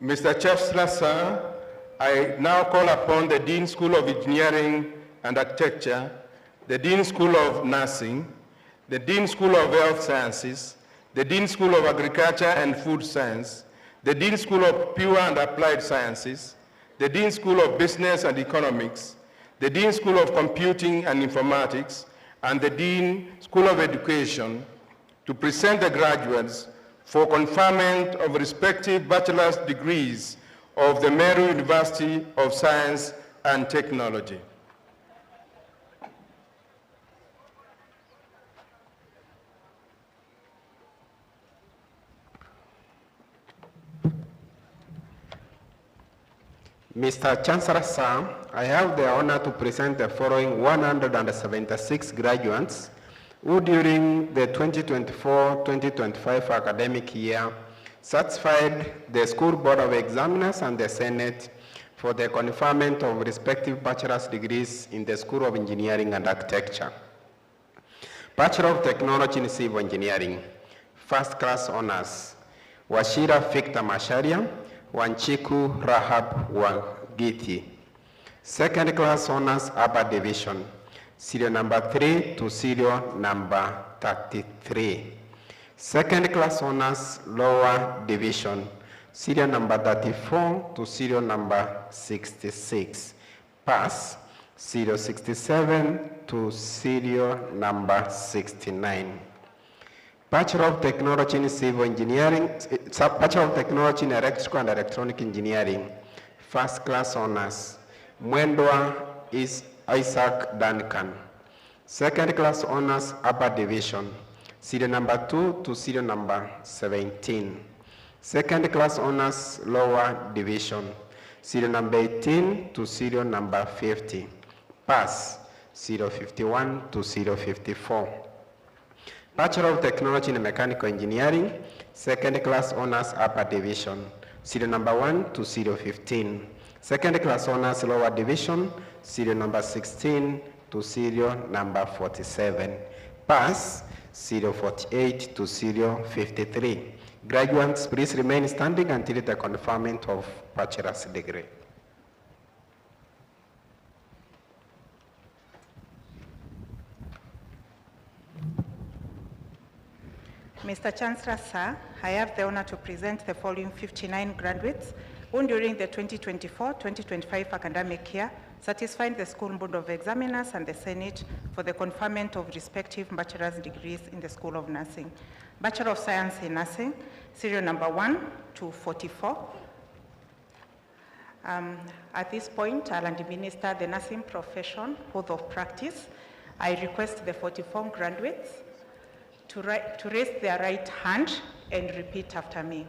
Mr. Chancellor, sir, I now call upon the Dean School of Engineering and Architecture, the Dean School of Nursing, the Dean School of Health Sciences, the Dean School of Agriculture and Food Science, the Dean School of Pure and Applied Sciences, the Dean School of Business and Economics, the Dean School of Computing and Informatics, and the Dean School of Education to present the graduates for conferment of respective bachelor's degrees of the Meru University of Science and Technology. Mr. Chancellor, sir, I have the honor to present the following 176 graduates who during the 2024-2025 academic year satisfied the School Board of Examiners and the Senate for the conferment of respective bachelor's degrees in the School of Engineering and Architecture. Bachelor of Technology in Civil Engineering, first class honors, Washira Victor Masharia, Wanchiku Rahab Wangiti. Second class honors, upper division, serial number 3 to serial number 33. Second class honors, lower division, serial number 34 to serial number 66. Pass, serial 67 to serial number 69. Bachelor of Technology in Civil Engineering, Bachelor of Technology in Electrical and Electronic Engineering, first class honors, Mwendwa is Isaac Duncan. Second class honors, upper division, serial number 2 to serial number 17. Second class honors, lower division, serial number 18 to serial number 50. Pass, serial 51 to serial 54. Bachelor of Technology in Mechanical Engineering, second class honors, upper division, serial number 1 to serial 15. Second class honors, lower division, serial number 16 to serial number 47. Pass, serial 48 to serial 53. Graduates, please remain standing until the conferment of bachelor's degree. Mr. Chancellor, sir, I have the honor to present the following 59 graduates who during the 2024-2025 academic year satisfied the School Board of Examiners and the Senate for the conferment of respective bachelor's degrees in the School of Nursing. Bachelor of Science in Nursing, serial number 1 to 44. At this point, I'll administer the nursing profession oath of practice. I request the 44 graduates to raise their right hand and repeat after me.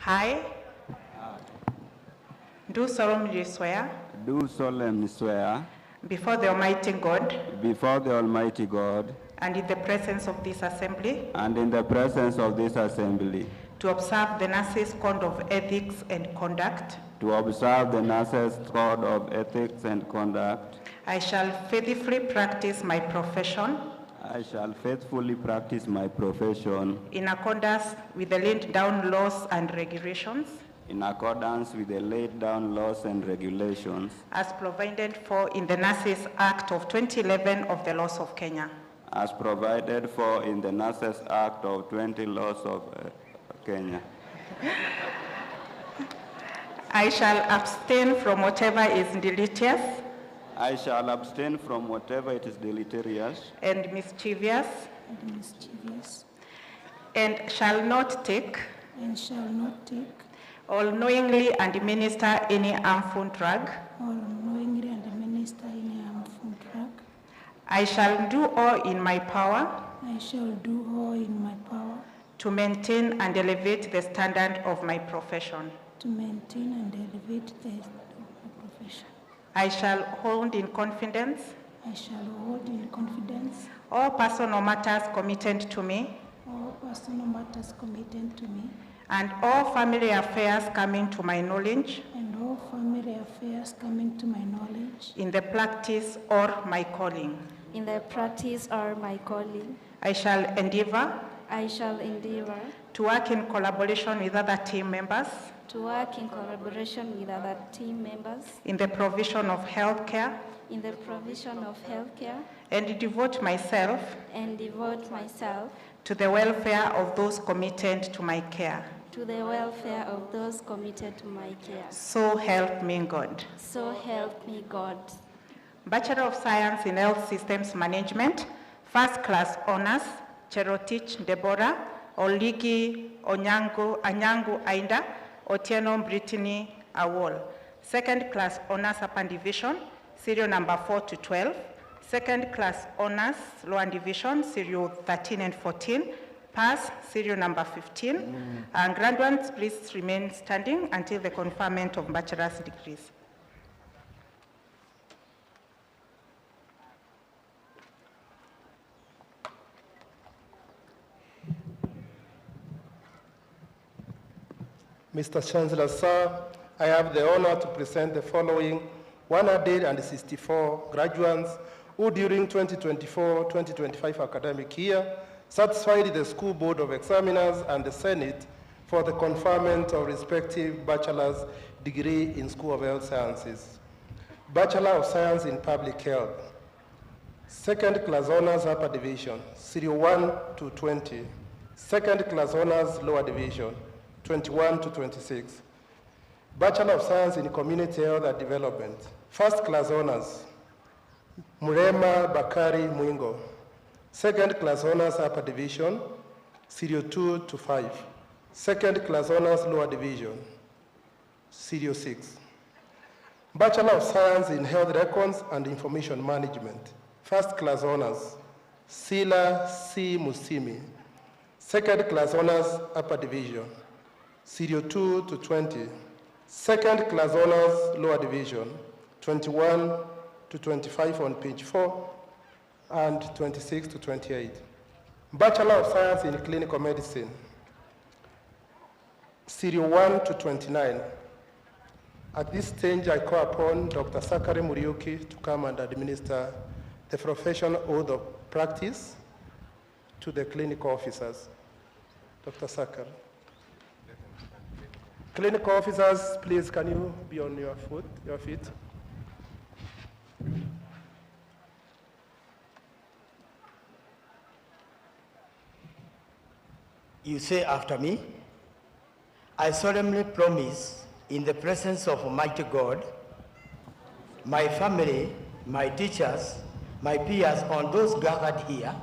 I do solemnly swear. Do solemnly swear. Before the Almighty God. Before the Almighty God. And in the presence of this assembly. And in the presence of this assembly. To observe the nurses' code of ethics and conduct. To observe the nurses' code of ethics and conduct. I shall faithfully practice my profession. I shall faithfully practice my profession. In accordance with the laid down laws and regulations. In accordance with the laid down laws and regulations. As provided for in the Nurses Act of 2011 of the laws of Kenya. As provided for in the Nurses Act of 20 laws of Kenya. I shall abstain from whatever is deleterious. I shall abstain from whatever it is deleterious. And mischievous. And shall not take. Or knowingly administer any harmful drug. I shall do all in my power. To maintain and elevate the standard of my profession. I shall hold in confidence. All personal matters committed to me. And all family affairs coming to my knowledge. In the practice or my calling. I shall endeavor. To work in collaboration with other team members. In the provision of health care. And devote myself. To the welfare of those committed to my care. So help me God. Bachelor of Science in Health Systems Management, first class honors, Cherotich Deborah, Oligi Anyangu Ainda, Otieno Brittany Awol. Second class honors upper division, serial number 4 to 12. Second class honors lower division, serial 13 and 14. Pass, serial number 15. And graduates, please remain standing until the conferment of bachelor's degrees. Mr. Chancellor, sir, I have the honor to present the following 164 graduates who during 2024-2025 academic year satisfied the School Board of Examiners and the Senate for the conferment of respective bachelor's degree in School of Health Sciences. Bachelor of Science in Public Health. Second class honors upper division, serial 1 to 20. Second class honors lower division, 21 to 26. Bachelor of Science in Community Health and Development. First class honors, Murema Bakari Mwingo. Second class honors upper division, serial 2 to 5. Second class honors lower division, serial 6. Bachelor of Science in Health Records and Information Management. First class honors, Sila C. Musimi. Second class honors upper division, serial 2 to 20. Second class honors lower division, 21 to 25 on page 4 and 26 to 28. Bachelor of Science in Clinical Medicine, serial 1 to 29. At this stage, I call upon Dr. Sakari Muriuki to come and administer the professional oath of practice to the clinical officers. Dr. Sakari. Clinical officers, please, can you be on your feet? You say after me, I solemnly promise in the presence of Almighty God, my family, my teachers, my peers, and those gathered here,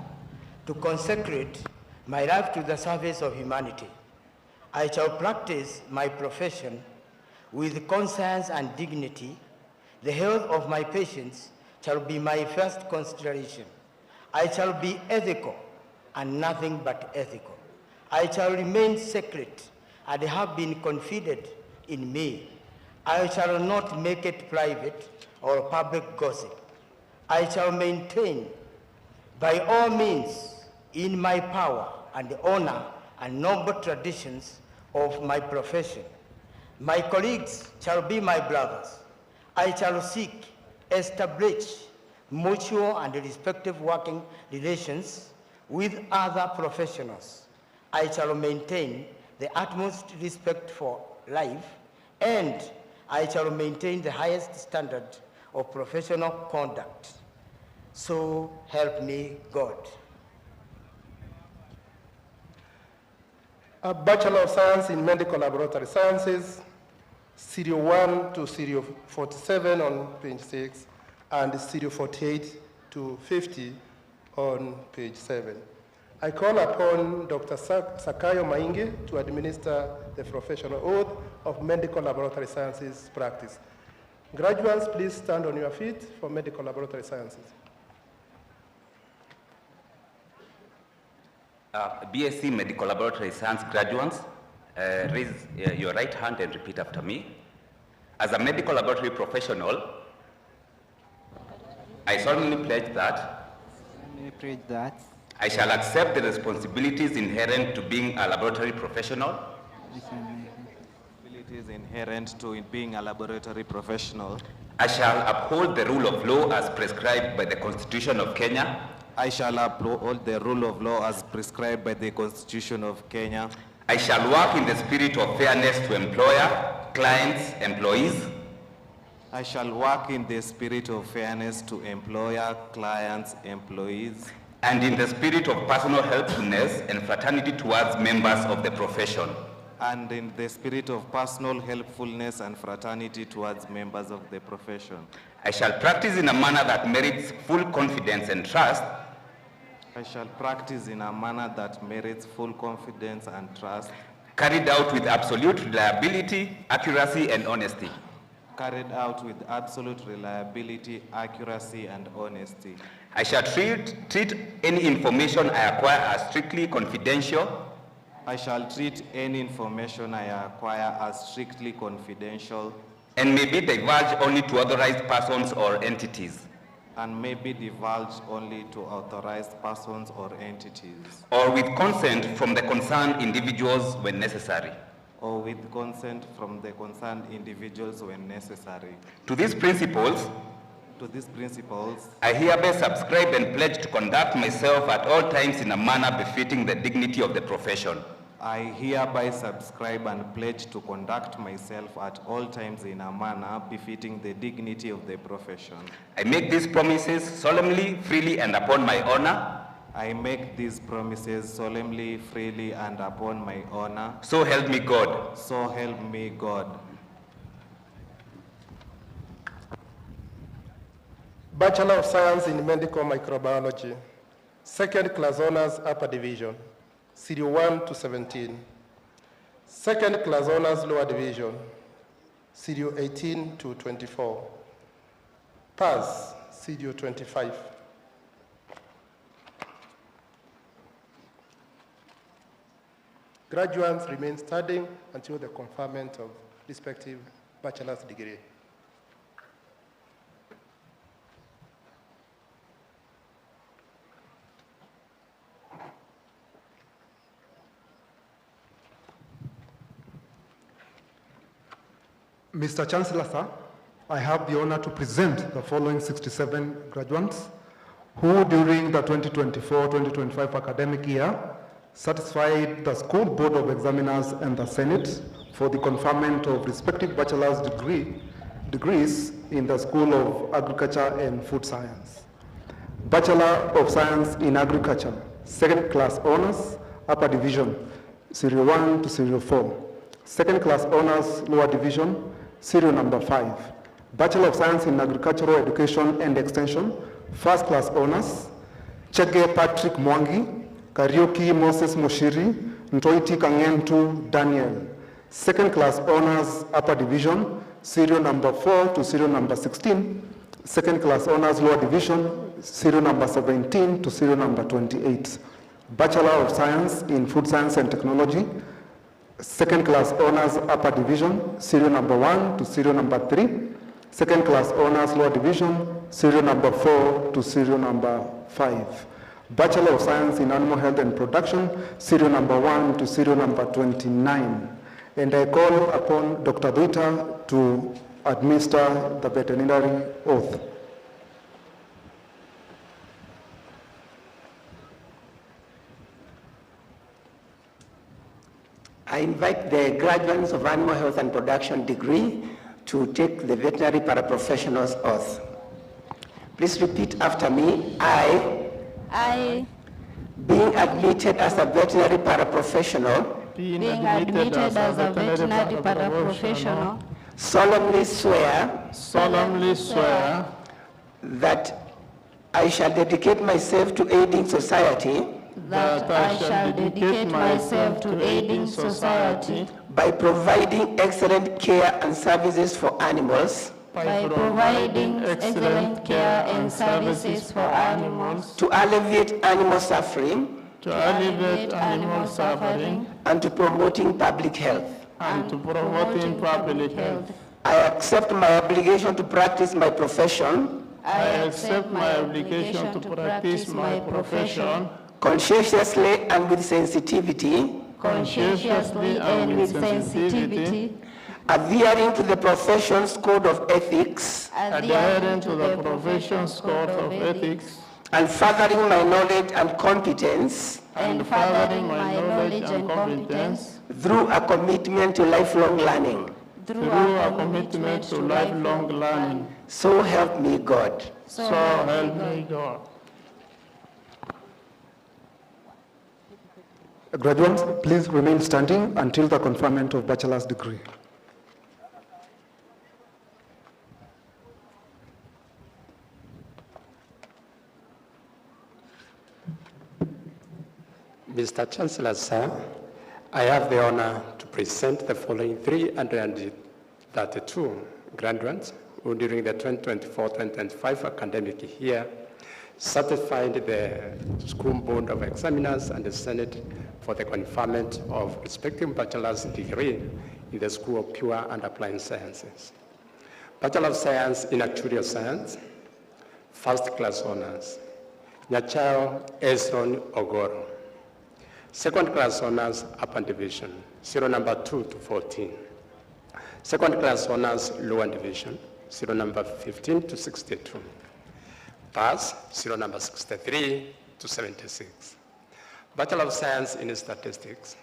to consecrate my life to the service of humanity. I shall practice my profession with conscience and dignity. The health of my patients shall be my first consideration. I shall be ethical and nothing but ethical. I shall remain sacred and have been confided in me. I shall not make it private or public gossip. I shall maintain by all means in my power and honor and noble traditions of my profession. My colleagues shall be my brothers. I shall seek, establish mutual and respective working relations with other professionals. I shall maintain the utmost respect for life, and I shall maintain the highest standard of professional conduct. So help me God. A Bachelor of Science in Medical Laboratory Sciences, serial 1 to serial 47 on page 6, and serial 48 to 50 on page 7. I call upon Dr. Sakayo Maingi to administer the professional oath of Medical Laboratory Sciences practice. Graduates, please stand on your feet for Medical Laboratory Sciences. BSc Medical Laboratory Science graduates, raise your right hand and repeat after me. As a medical laboratory professional, I solemnly pledge that I shall accept the responsibilities inherent to being a laboratory professional. Responsibilities inherent to being a laboratory professional. I shall uphold the rule of law as prescribed by the Constitution of Kenya. I shall uphold the rule of law as prescribed by the Constitution of Kenya. I shall work in the spirit of fairness to employer, clients, employees. I shall work in the spirit of fairness to employer, clients, employees. And in the spirit of personal helpfulness and fraternity towards members of the profession. And in the spirit of personal helpfulness and fraternity towards members of the profession. I shall practice in a manner that merits full confidence and trust. I shall practice in a manner that merits full confidence and trust. Carried out with absolute reliability, accuracy, and honesty. carried out with absolute reliability, accuracy, and honesty. I shall treat any information I acquire as strictly confidential. I shall treat any information I acquire as strictly confidential. And may be divulged only to authorized persons or entities. And may be divulged only to authorized persons or entities. Or with consent from the concerned individuals when necessary. Or with consent from the concerned individuals when necessary. To these principles, I hereby subscribe and pledge to conduct myself at all times in a manner befitting the dignity of the profession. I hereby subscribe and pledge to conduct myself at all times in a manner befitting the dignity of the profession. I make these promises solemnly, freely, and upon my honor. I make these promises solemnly, freely, and upon my honor. So help me God. So help me God. Bachelor of Science in Medical Microbiology, second class honors upper division, Serial 1 to 17. Second class honors lower division, Serial 18 to 24. Pass, Serial 25. Graduates remain studying until the conferment of respective bachelor's degree. Mr. Chancellor, sir, I have the honor to present the following 67 graduates who during the 2024-2025 academic year satisfied the School Board of Examiners and the Senate for the conferment of respective bachelor's degrees in the School of Agriculture and Food Science. Bachelor of Science in Agriculture, second class honors, upper division, Serial 1 to Serial 4. Second class honors, lower division, Serial number 5. Bachelor of Science in Agricultural Education and Extension, first class honors, Chege Patrick Mwangi, Kariuki Moses Moshiri, Ntoiti Kangentu Daniel. Second class honors, upper division, Serial number 4 to Serial number 16. Second class honors, lower division, Serial number 17 to Serial number 28. Bachelor of Science in Food Science and Technology, second class honors, upper division, Serial number 1 to Serial number 3. Second class honors, lower division, Serial number 4 to Serial number 5. Bachelor of Science in Animal Health and Production, Serial number 1 to Serial number 29. And I call upon Dr. Duita to administer the veterinary oath. I invite the graduates of Animal Health and Production degree to take the veterinary paraprofessional's oath. Please repeat after me. I, being admitted as a veterinary paraprofessional, solemnly swear that I shall dedicate myself to aiding society, by providing excellent care and services for animals, to alleviate animal suffering, and to promoting public health. I accept my obligation to practice my profession. Conscientiously and with sensitivity. Adhering to the profession's code of ethics. And furthering my knowledge and competence. Through a commitment to lifelong learning. So help me God. Graduates, please remain standing until the conferment of bachelor's degree. Mr. Chancellor, sir, I have the honor to present the following 332 graduates who during the 2024-2025 academic year certified the School Board of Examiners and the Senate for the conferment of respective bachelor's degree in the School of Pure and Applied Sciences. Bachelor of Science in Actuarial Science, first class honors, Nyachao Esron Ogoro. Second class honors, upper division, serial number 2 to 14. Second class honors, lower division, serial number 15 to 62. Pass, serial number 63 to 76. Bachelor of Science in Statistics,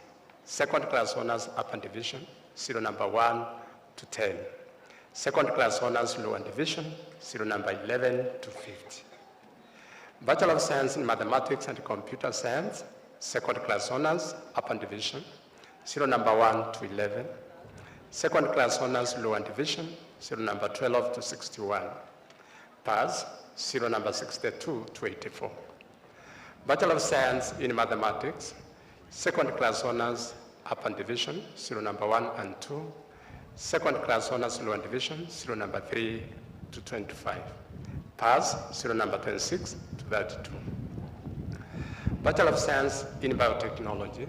second class honors, upper division, serial number 1 to 10. Second class honors, lower division, serial number 11 to 50. Bachelor of Science in Mathematics and Computer Science, second class honors, upper division, serial number 1 to 11. Second class honors, lower division, serial number 12 to 61. Pass, serial number 62 to 84. Bachelor of Science in Mathematics, second class honors, upper division, serial number 1 and 2. Second class honors, lower division, serial number 3 to 25. Pass, serial number 26 to 32. Bachelor of Science in Biotechnology,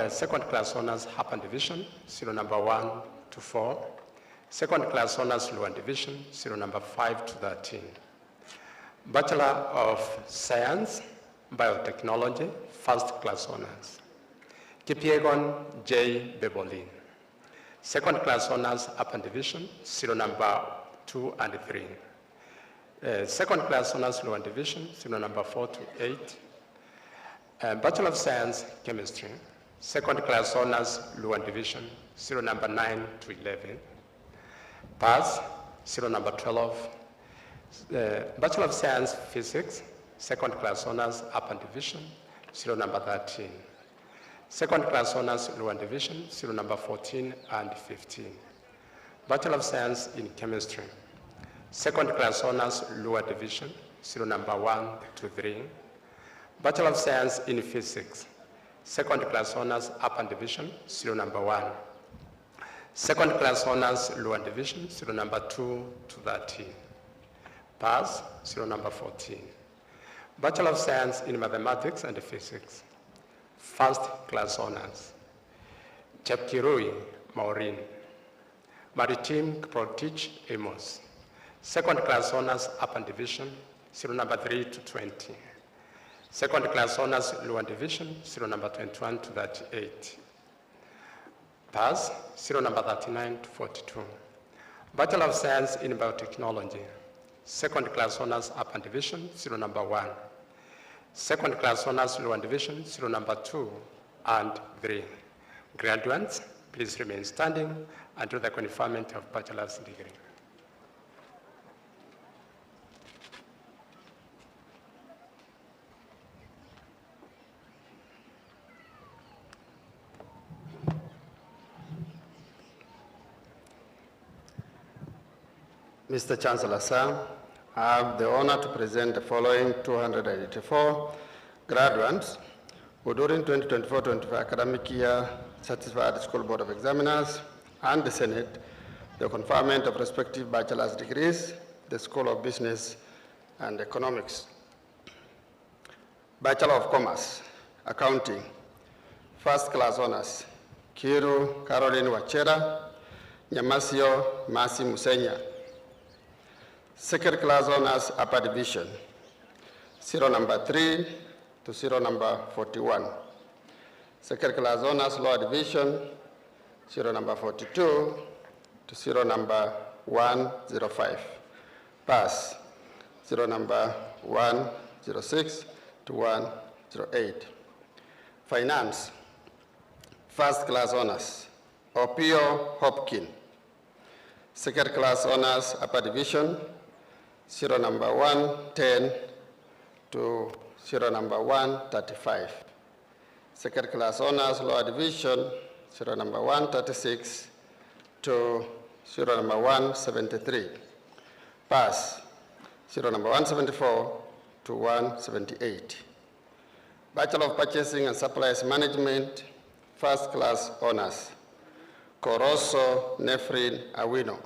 second class honors, upper division, serial number 1 to 4. Second class honors, lower division, serial number 5 to 13. Bachelor of Science, Biotechnology, first class honors, Kipiegon J. Bebolin. Second class honors, upper division, serial number 2 and 3. Second class honors, lower division, serial number 4 to 8. Bachelor of Science, Chemistry, second class honors, lower division, serial number 9 to 11. Pass, serial number 12. Bachelor of Science, Physics, second class honors, upper division, serial number 13. Second class honors, lower division, serial number 14 and 15. Bachelor of Science in Chemistry, second class honors, lower division, serial number 1 to 3. Bachelor of Science in Physics, second class honors, upper division, serial number 1. Second class honors, lower division, serial number 2 to 13. Pass, serial number 14. Bachelor of Science in Mathematics and Physics, first class honors, Chepkirui Maureen. Maritime Protich Amos, second class honors, upper division, serial number 3 to 20. Second class honors, lower division, serial number 21 to 38. Pass, serial number 39 to 42. Bachelor of Science in Biotechnology, second class honors, upper division, serial number 1. Second class honors, lower division, serial number 2 and 3. Graduates, please remain standing until the conferment of bachelor's degree. Mr. Chancellor, sir, I have the honor to present the following 284 graduates who during 2024-25 academic year satisfied the School Board of Examiners and the Senate the conferment of respective bachelor's degrees, the School of Business and Economics. Bachelor of Commerce, Accounting, first class honors, Kiru Caroline Wachera, Nyamasio Masi Musenya. Second class honors, upper division, serial number 3 to serial number 41. Second class honors, lower division, serial number 42 to serial number 105. Pass, serial number 106 to 108. Finance, first class honors, Opio Hopkin. Second class honors, upper division, serial number 110 to serial number 135. Second class honors, lower division, serial number 136 to serial number 173. Pass, serial number 174 to 178. Bachelor of Purchasing and Supplies Management, first class honors, Koroso Nefrin Awino.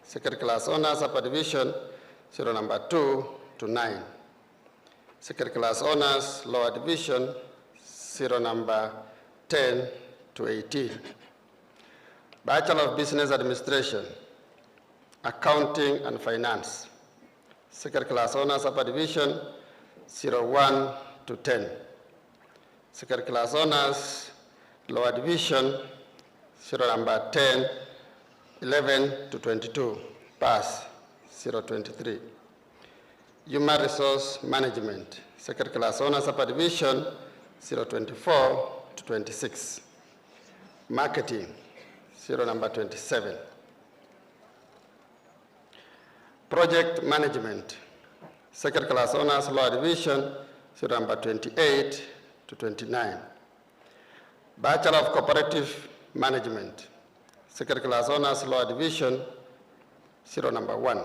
Second class honors upper division, serial number 2 to 9. Second class honors lower division, serial number 10 to 18. Bachelor of Business Administration, Accounting and Finance. Second class honors upper division, 01 to 10. Second class honors lower division, serial number 10, 11 to 22, pass, 023. Human Resource Management, second class honors upper division, 024 to 26. Marketing, serial number 27. Project Management, second class honors lower division, serial number 28 to 29. Bachelor of Cooperative Management, second class honors lower division, serial number 1.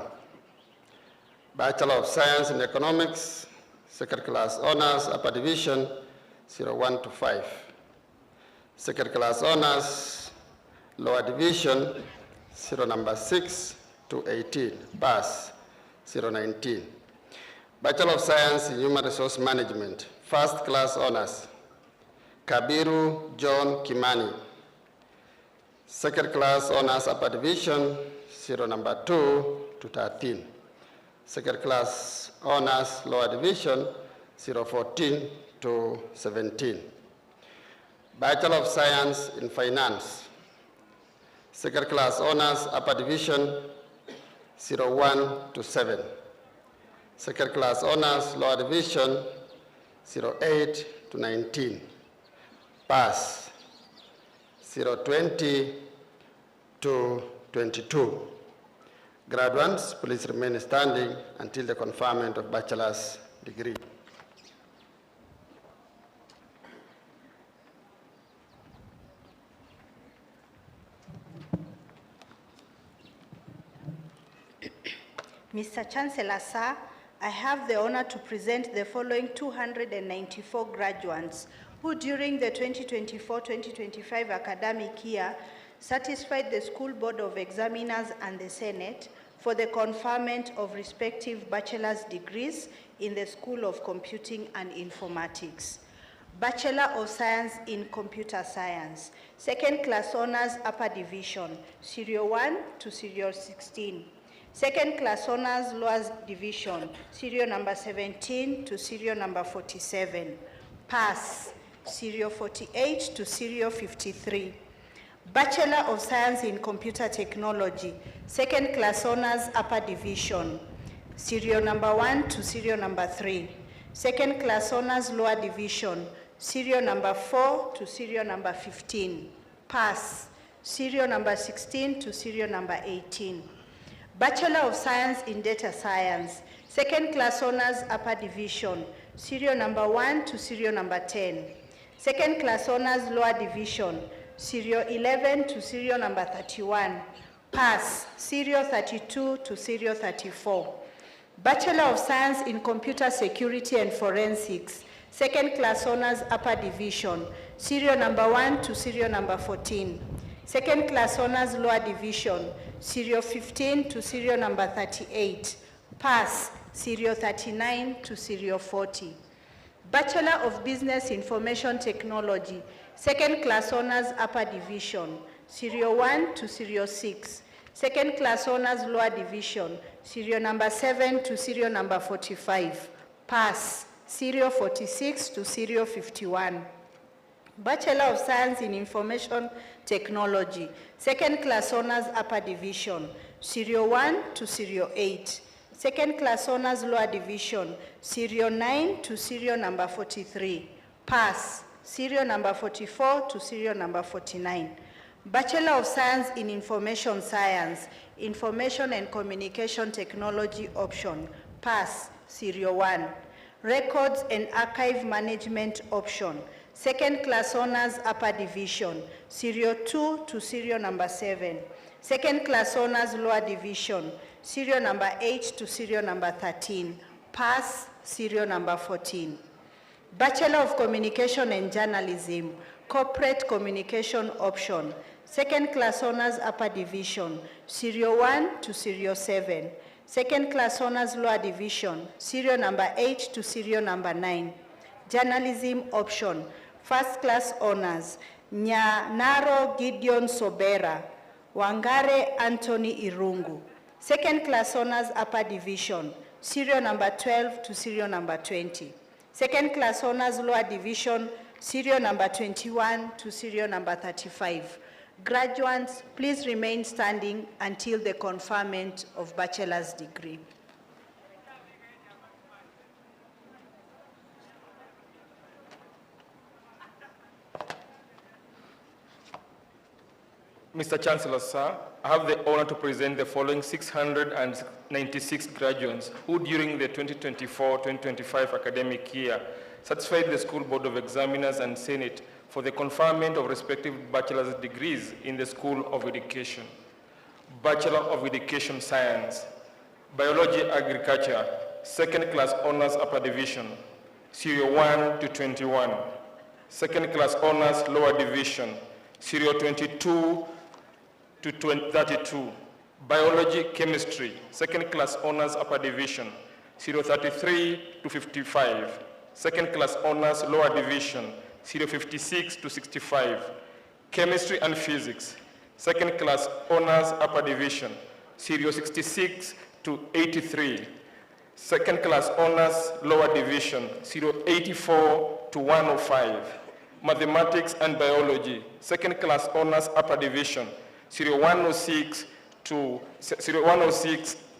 Bachelor of Science in Economics, second class honors upper division, 01 to 5. Second class honors lower division, serial number 6 to 18, pass, 019. Bachelor of Science in Human Resource Management, first class honors, Kabiru John Kimani. Second class honors upper division, serial number 2 to 13. Second class honors lower division, 014 to 17. Bachelor of Science in Finance. Second class honors upper division, 01 to 7. Second class honors lower division, 08 to 19. Pass, 020 to 22. Graduates, please remain standing until the conferment of bachelor's degree. Mr. Chancellor, sir, I have the honor to present the following 294 graduates who during the 2024-2025 academic year satisfied the School Board of Examiners and the Senate for the conferment of respective bachelor's degrees in the School of Computing and Informatics. Bachelor of Science in Computer Science, second class honors upper division, serial 1 to serial 16. Second class honors lower division, serial number 17 to serial number 47. Pass, serial 48 to serial 53. Bachelor of Science in Computer Technology, second class honors upper division, serial number 1 to serial number 3. Second class honors lower division, serial number 4 to serial number 15. Pass, serial number 16 to serial number 18. Bachelor of Science in Data Science, second class honors upper division, serial number 1 to serial number 10. Second class honors lower division, serial 11 to serial number 31. Pass, serial 32 to serial 34. Bachelor of Science in Computer Security and Forensics, second class honors upper division, serial number 1 to serial number 14. Second class honors lower division, serial 15 to serial number 38. Pass, serial 39 to serial 40. Bachelor of Business Information Technology, second class honors upper division, serial 1 to serial 6. Second class honors lower division, serial number 7 to serial number 45. Pass, serial 46 to serial 51. Bachelor of Science in Information Technology, second class honors upper division, serial 1 to serial 8. Second class honors lower division, serial 9 to serial number 43. Pass, serial number 44 to serial number 49. Bachelor of Science in Information Science, Information and Communication Technology option. Pass, serial 1. Records and Archive Management option. Second class honors upper division, serial 2 to serial number 7. Second class honors lower division, serial number 8 to serial number 13. Pass, serial number 14. Bachelor of Communication and Journalism, Corporate Communication option. Second class honors upper division, serial 1 to serial 7. Second class honors lower division, serial number 8 to serial number 9. Journalism option, first class honors, Nyanaro Gideon Sobera, Wangare Anthony Irungu. Second class honors upper division, serial number 12 to serial number 20. Second class honors lower division, serial number 21 to serial number 35. Graduates, please remain standing until the conferment of bachelor's degree. Mr. Chancellor, sir, I have the honor to present the following 696 graduates who during the 2024-2025 academic year satisfied the School Board of Examiners and Senate for the conferment of respective bachelor's degrees in the School of Education. Bachelor of Education Science, Biology Agriculture, second class honors upper division, serial 1 to 21. Second class honors lower division, serial 22 to 32. Biology Chemistry, second class honors upper division, serial 33 to 55. Second class honors lower division, serial 56 to 65. Chemistry and Physics, second class honors upper division, serial 66 to 83. Second class honors lower division, serial 84 to 105. Mathematics and Biology, second class honors upper division, serial 106 to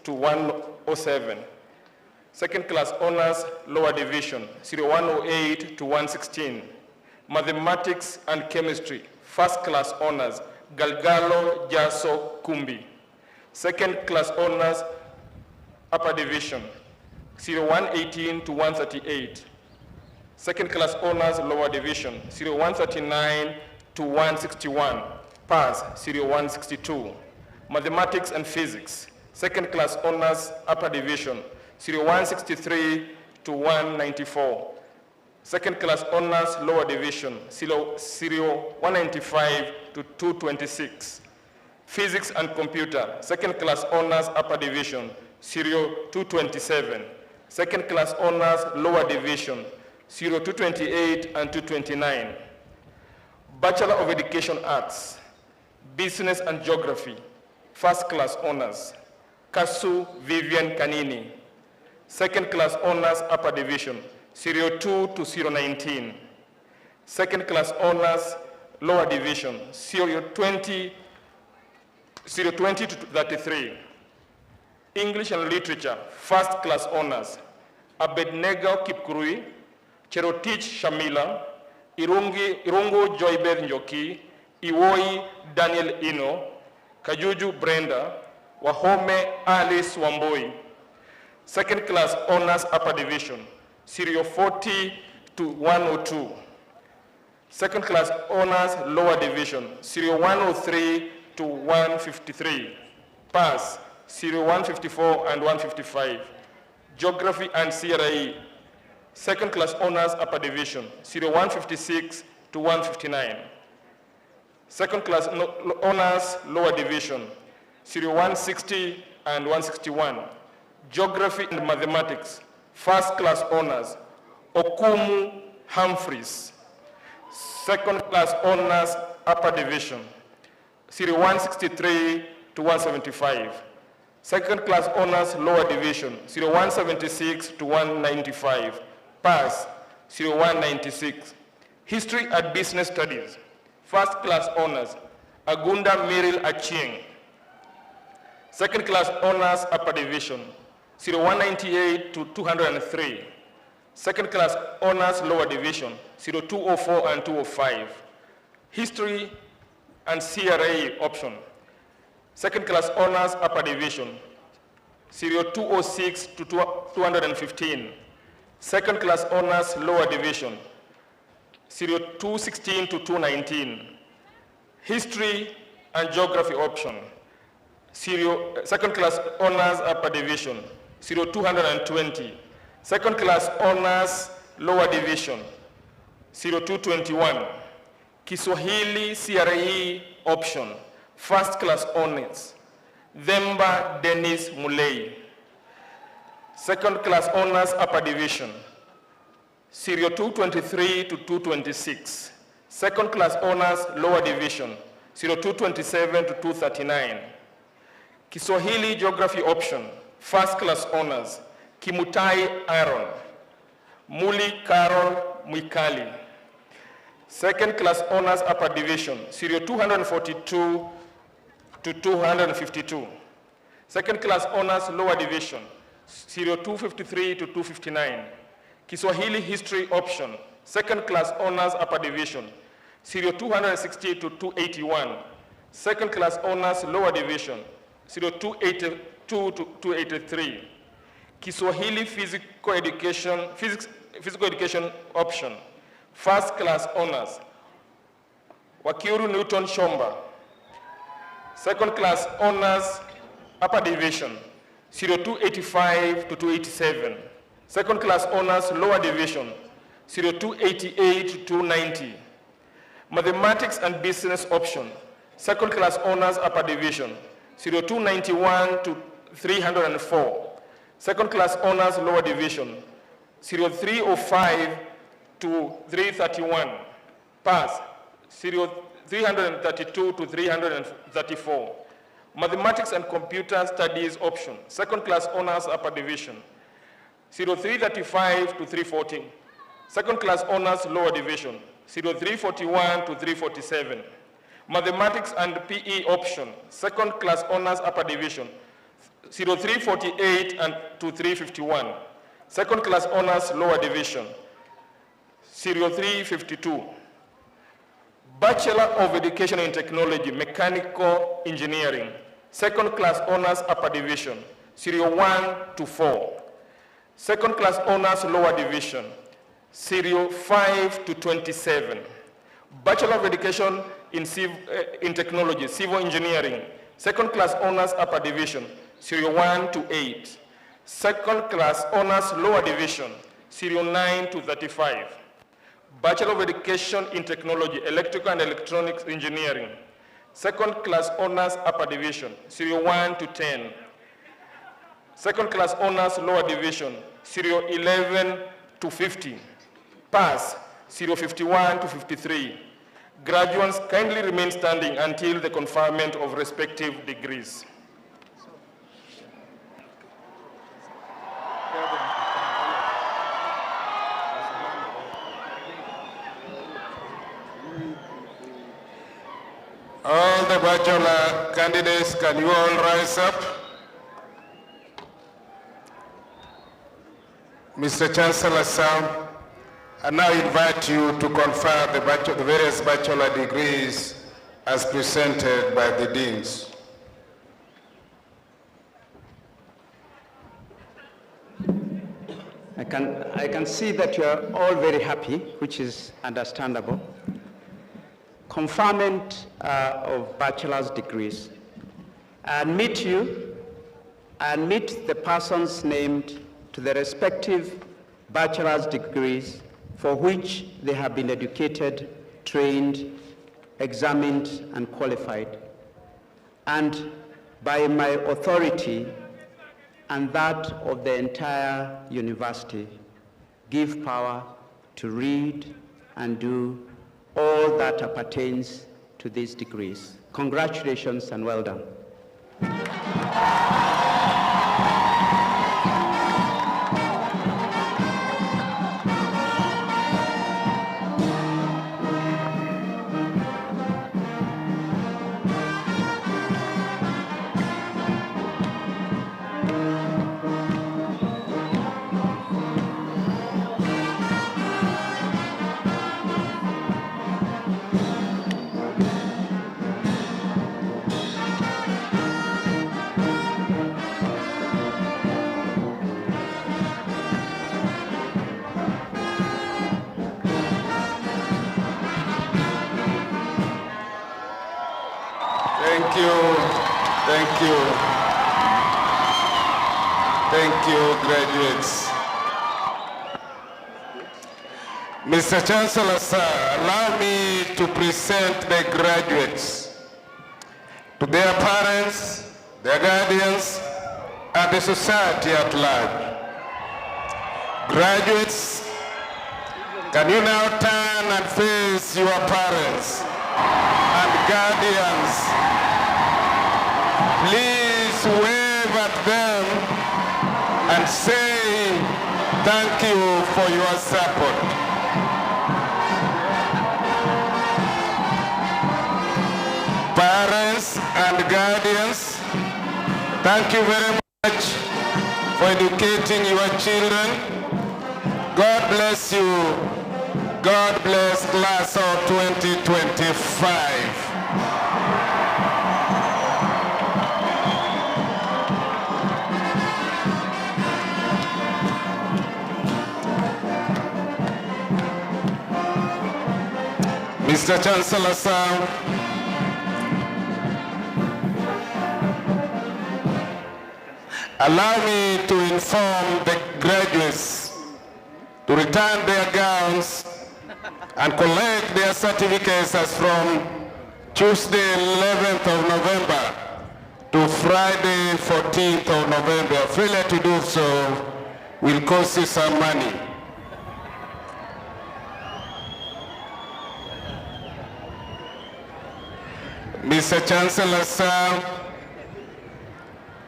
107. Second class honors lower division, serial 108 to 116. Mathematics and Chemistry, first class honors, Galgalo Jaso Kumbi. Second class honors upper division, serial 118 to 138. Second class honors lower division, serial 139 to 161. Pass, serial 162. Mathematics and Physics, second class honors upper division, serial 163 to 194. Second class honors lower division, serial 195 to 226. Physics and Computer, second class honors upper division, serial 227. Second class honors lower division, serial 228 and 229. Bachelor of Education Arts, Business and Geography, first class honors, Kasu Vivian Kanini. Second class honors upper division, serial 2 to 019. Second class honors lower division, serial 20 to 33. English and Literature, first class honors, Abednego Kipkurui, Cherotich Shamila, Irungu Joybeth Njoki, Iwoi Daniel Ino, Kajuju Brenda, Wahome Alice Wamboi. Second class honors upper division, serial 40 to 102. Second class honors lower division, serial 103 to 153. Pass, serial 154 and 155. Geography and CRE, second class honors upper division, serial 156 to 159. Second class honors lower division, serial 160 and 161. Geography and Mathematics, first class honors, Okumu Humphreys. Second class honors upper division, serial 163 to 175. Second class honors lower division, serial 176 to 195. Pass, serial 196. History and Business Studies, first class honors, Agunda Miril Aching. Second class honors upper division, serial 198 to 203. Second class honors lower division, serial 204 and 205. History and CRA option. Second class honors upper division, serial 206 to 215. Second class honors lower division, serial 216 to 219. History and Geography option. Second class honors upper division, serial 220. Second class honors lower division, serial 221. Kiswahili CRE option, first class honors, Themba Dennis Mulei. Second class honors upper division, Serial 223 to 226. Second class honors lower division, Serial 227 to 239. Kiswahili geography option, first class honors, Kimutai Aaron, Muli Carol Mwikali. Second class honors upper division, Serial 242 to 252. Second class honors lower division, Serial 253 to 259. Kiswahili history option, second class honors upper division, Serial 260 to 281. Second class honors lower division, Serial 282 to 283. Kiswahili physical education option, first class honors, Wakiuru Newton Shomba. Second class honors upper division, Serial 285 to 287. Second class honors lower division, Serial 288 to 290. Mathematics and business option, second class honors upper division, Serial 291 to 304. Second class honors lower division, Serial 305 to 331. Pass, Serial 332 to 334. Mathematics and computer studies option, second class honors upper division, Serial 335 to 340. Second class honors lower division, Serial 341 to 347. Mathematics and PE option, second class honors upper division, Serial 348 and to 351. Second class honors lower division, Serial 352. Bachelor of Education in Technology, Mechanical Engineering, second class honors upper division, Serial 1 to 4. Second class honors lower division, Serial 5 to 27. Bachelor of Education in Technology, Civil Engineering, second class honors upper division, Serial 1 to 8. Second class honors lower division, Serial 9 to 35. Bachelor of Education in Technology, Electrical and Electronics Engineering, second class honors upper division, Serial 1 to 10. Second class honors lower division, Serial 11 to 50. Pass, Serial 51 to 53. Graduates kindly remain standing until the conferment of respective degrees. All the bachelor candidates, can you all rise up? Mr. Chancellor, sir, I now invite you to confer the various bachelor degrees as presented by the deans. I can see that you are all very happy, which is understandable. Conferment of bachelor's degrees. I admit you, I admit the persons named to the respective bachelor's degrees for which they have been educated, trained, examined, and qualified. And by my authority and that of the entire university, give power to read and do all that appertains to these degrees. Congratulations and well done. Thank you. Thank you. Thank you, graduates. Mr. Chancellor, sir, allow me to present the graduates to their parents, their guardians, and the society at large. Graduates, can you now turn and face your parents and guardians? Please wave at them and say thank you for your support. Parents and guardians, thank you very much for educating your children. God bless you. God bless class of 2025. Mr. Chancellor, sir, allow me to inform the graduates to return their gowns and collect their certificates as from Tuesday 11th of November to Friday 14th of November. Failure to do so will cost you some money. Mr. Chancellor, sir,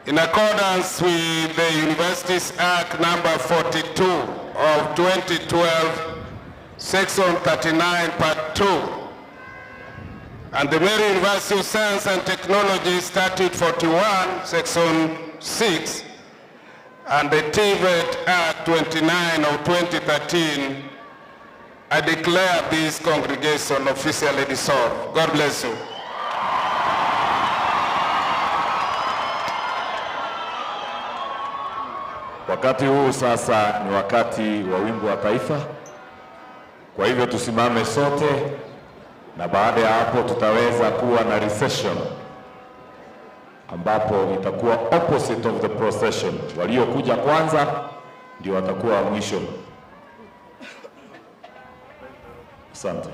in accordance with the Universities Act number 42 of 2012, Section 39, Part 2, and the Meru University of Science and Technology Statute 41, Section 6, and the TVET Act 29 of 2013, I declare this congregation officially dissolved. God bless you. Wakati huu sasa ni wakati wa wimbo wa taifa. Kwa hivyo tusimame sote, na baada ya hapo tutaweza kuwa na recession ambapo itakuwa opposite of the procession. Waliokuja kwanza ndio watakuwa mwisho. Asante.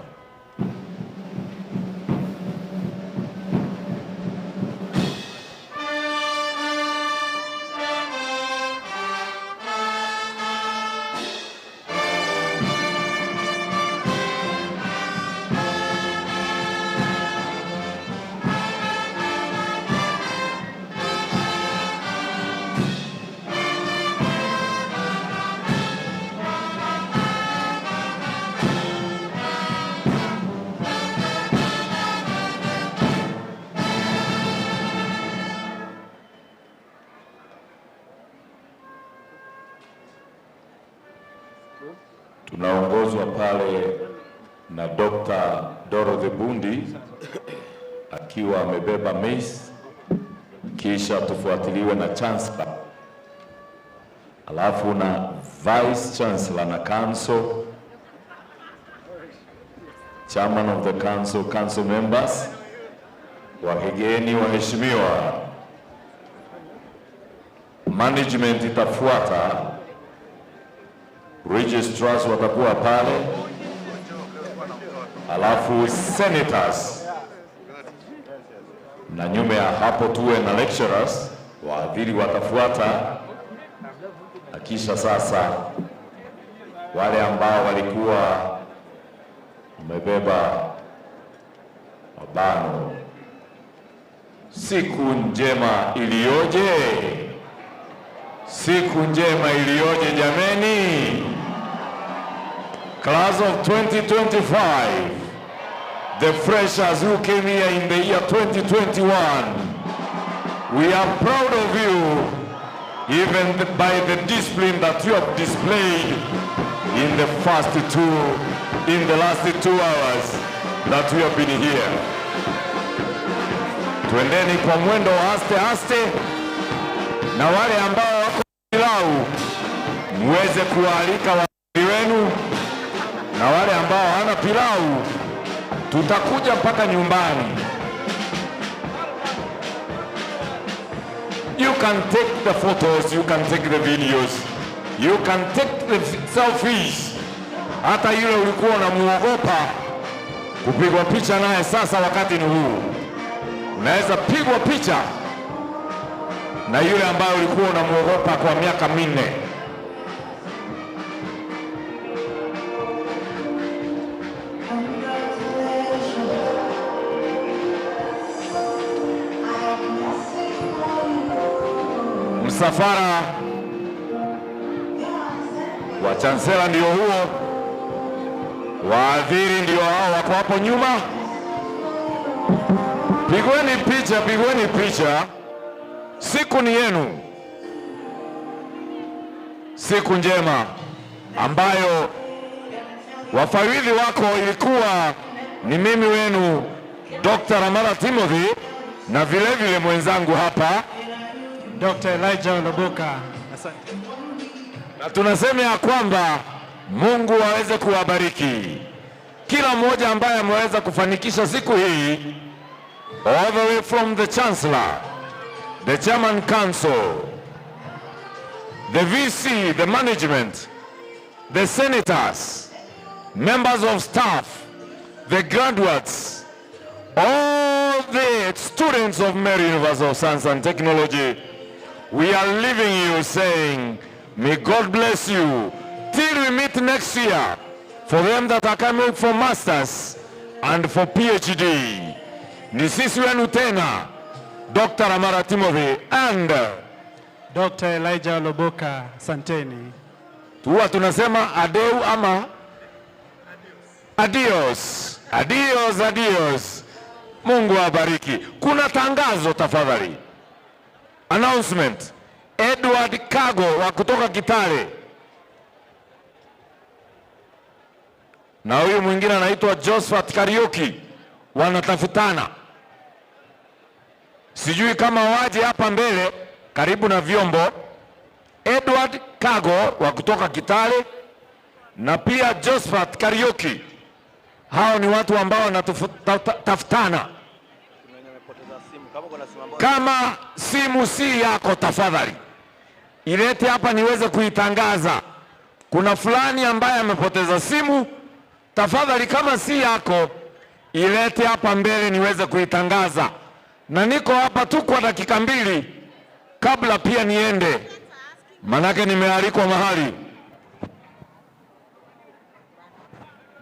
Tunaongozwa pale na Dr. Dorothy Bundi akiwa amebeba mace, kisha tufuatiliwe na Chancellor, alafu na Vice Chancellor na Council, Chairman of the Council, Council members, wageni waheshimiwa, management itafuata, registrars watakuwa pale, alafu senators, na nyuma ya hapo tuwe na lecturers, waadhiri watafuata, akisha sasa wale ambao walikuwa wamebeba mabano. Siku njema iliyoje! Siku njema iliyoje jameni! Class of 2025, the freshers who came here in the year 2021, we are proud of you, even by the discipline that you have displayed in the last 2 hours that we have been here. Twendeni kwa mwendo wa aste aste, na wale ambao wako pilau muweze kualika wageni wenu, na wale ambao hana pilau tutakuja mpaka nyumbani. You can take the photos, you can take the videos, you can take the selfies, Hata yule ulikuwa unamuogopa kupigwa picha naye, sasa wakati ni huu. Unaweza pigwa picha na yule ambaye ulikuwa unamuogopa kwa miaka 4. Msafara wa Chancellor ndio huo, waadhiri ndio hao wako hapo nyuma. Pigweni picha, pigweni picha. Siku ni yenu, siku njema ambayo wafawidhi wako ilikuwa ni mimi wenu Dr. Amara Timothy na vile vile mwenzangu hapa Dr. Elijah Loboka. Asante. Na tunasema ya kwamba Mungu aweze kuwabariki kila mmoja ambaye ameweza kufanikisha siku hii, all the way from the Chancellor, the Chairman Council, the VC, the management, the senators, members of staff, the graduates, all the students of Meru University of Science and Technology. We are leaving you saying, may God bless you till we meet next year. For them that are coming for masters and for PhD. Ni sisi wenu tena, Dr. Amara Timothy and Dr. Elijah Loboka. Santeni. Tuwa tunasema adeu ama adios. Adios, adios. Mungu awabariki. Kuna tangazo tafadhali. Announcement. Edward Kago wa kutoka Kitale. Na huyu mwingine anaitwa Josephat Kariuki, wanatafutana. Sijui kama waje hapa mbele karibu na vyombo. Edward Kago wa kutoka Kitale na pia Josephat Kariuki. Hao ni watu ambao wanatafutana. Kama simu si yako tafadhali ilete hapa niweze kuitangaza. Kuna fulani ambaye amepoteza simu, tafadhali kama si yako ilete hapa mbele niweze kuitangaza. Na niko hapa tu kwa dakika 2 kabla pia niende, manake nimealikwa mahali.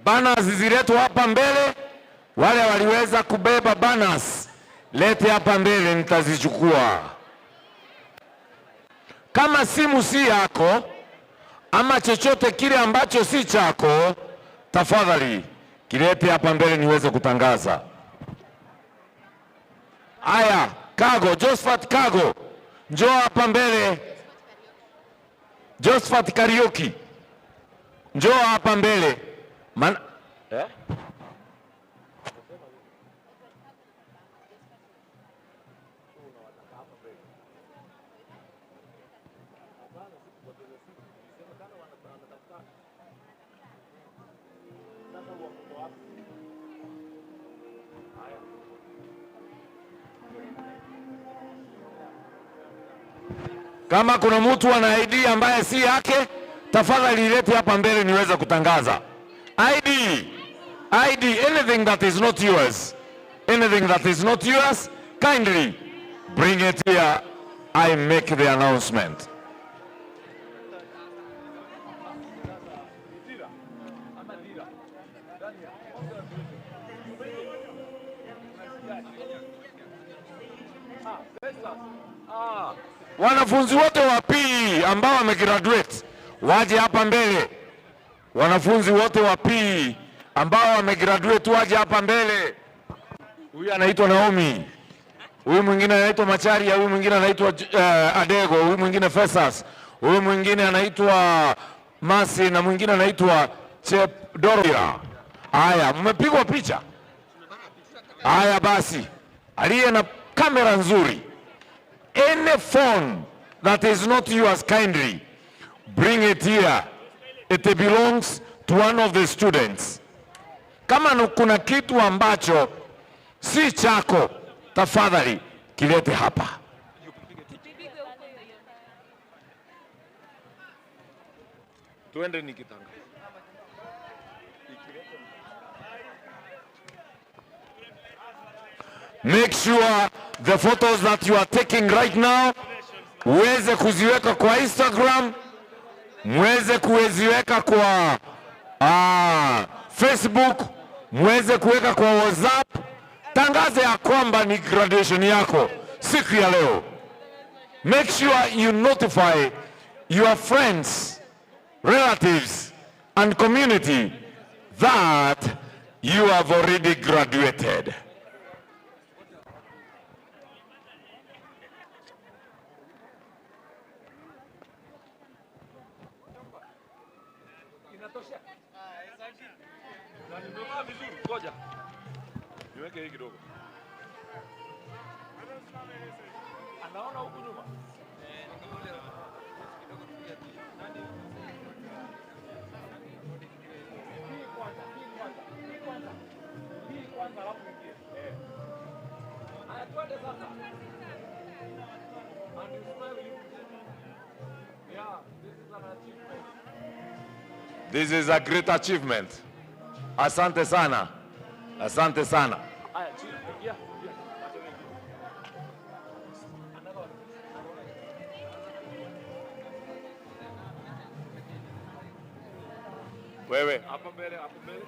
Banners ziletwe hapa mbele, wale waliweza kubeba banners lete hapa mbele nitazichukua. Kama simu si yako ama chochote kile ambacho si chako, tafadhali kilete hapa mbele niweze kutangaza. Aya, Kago, Josephat Kago, njoo hapa mbele. Josephat Kariuki, njoo hapa mbele. Kama kuna mtu ana ID ambaye si yake, tafadhali ilete hapa mbele niweze kutangaza. ID, anything that is not yours. Anything that is not yours, kindly bring it here. I make the announcement. Wanafunzi wote wa PE ambao wamegraduate waje hapa mbele. Wanafunzi wote wa PE ambao wamegraduate waje hapa mbele. Huyu anaitwa Naomi. Huyu mwingine anaitwa Macharia, huyu mwingine anaitwa Adego, huyu mwingine Fesas, huyu mwingine anaitwa Masi na mwingine anaitwa Doria. Haya, mmepigwa picha? Haya basi. Aliye na kamera nzuri, any phone that is not yours, kindly bring it here. It belongs to one of the students. Kama kuna kitu ambacho si chako, tafadhali kilete hapa. Tuende nikitanga. Make sure the photos that you are taking right now uweze kuziweka kwa Instagram, muweze kuziweka kwa Facebook, muweze kuweka kwa WhatsApp. Tangaze ya kwamba ni graduation yako siku ya leo. Make sure you notify your friends, relatives and community that you have already graduated. This is a great achievement. Asante sana. Asante sana. Wewe hapa mbele, hapa mbele.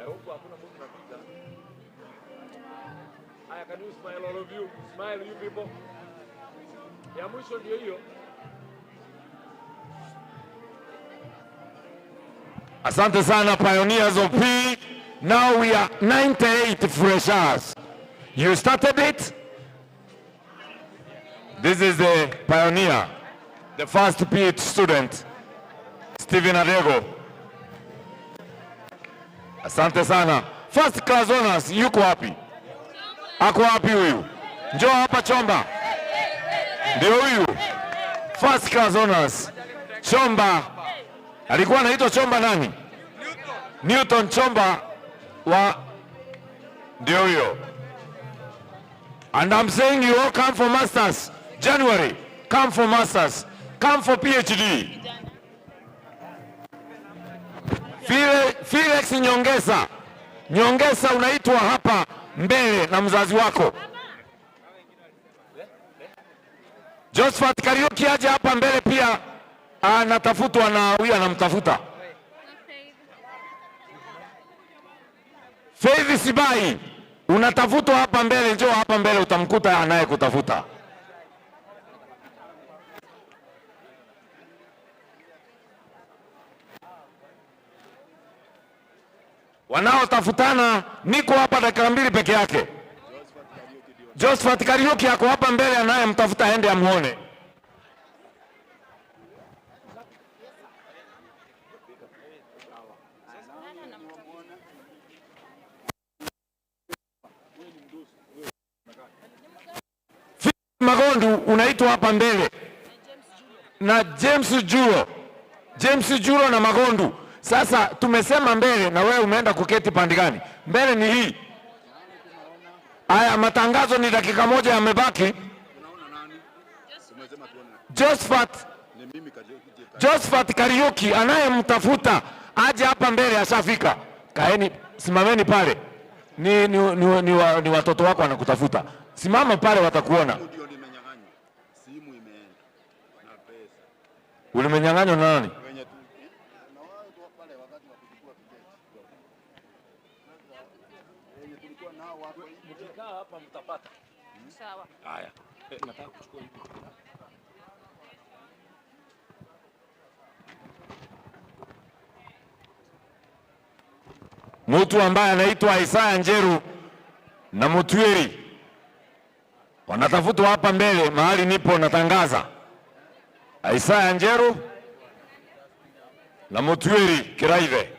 Huko hakuna mtu anapita. Aya, can you smile all of you? Smile you people. Ya mwisho ndio hiyo. Asante sana, pioneers of P. Now we are 98 freshers. You started it. This is the pioneer, the first PH student, Stephen Adego. Asante sana. First class honors, yuko wapi? Ako wapi huyu? Njoo hapa Chomba. Ndio huyu. First class honors. Chomba. Alikuwa anaitwa Chomba nani? Newton Chomba wa ndio huyo. And I'm saying you all come for masters. January, come for masters. Come for PhD. Felix Nyongesa. Nyongesa unaitwa hapa mbele na mzazi wako. Josephat Kariuki aje hapa mbele pia, anatafutwa na huyu anamtafuta. Faith Sibai unatafutwa hapa mbele, njoo hapa mbele utamkuta anayekutafuta. Wanaotafutana niko hapa dakika 2 peke yake. Josephat Kariuki yako hapa mbele, anayemtafuta aende amuone. Magondu unaitwa hapa mbele na James Juro. James Juro na Magondu. Sasa tumesema mbele na wewe umeenda kuketi pande gani? Mbele ni hii. Aya, matangazo ni dakika 1 yamebaki. Josephat Kariuki anayemtafuta aje hapa mbele, ashafika. Kaeni, simameni pale. Ni watoto wako wanakutafuta. Simama pale watakuona. Ulimenyang'anywa na nani? Hapa mtapata. Sawa. Haya. Nataka kuchukua hivi. Mtu ambaye anaitwa Isaya Njeru na Mutwiri wanatafutwa hapa mbele mahali nipo natangaza. Isaya Njeru na Mutwiri Kiraive.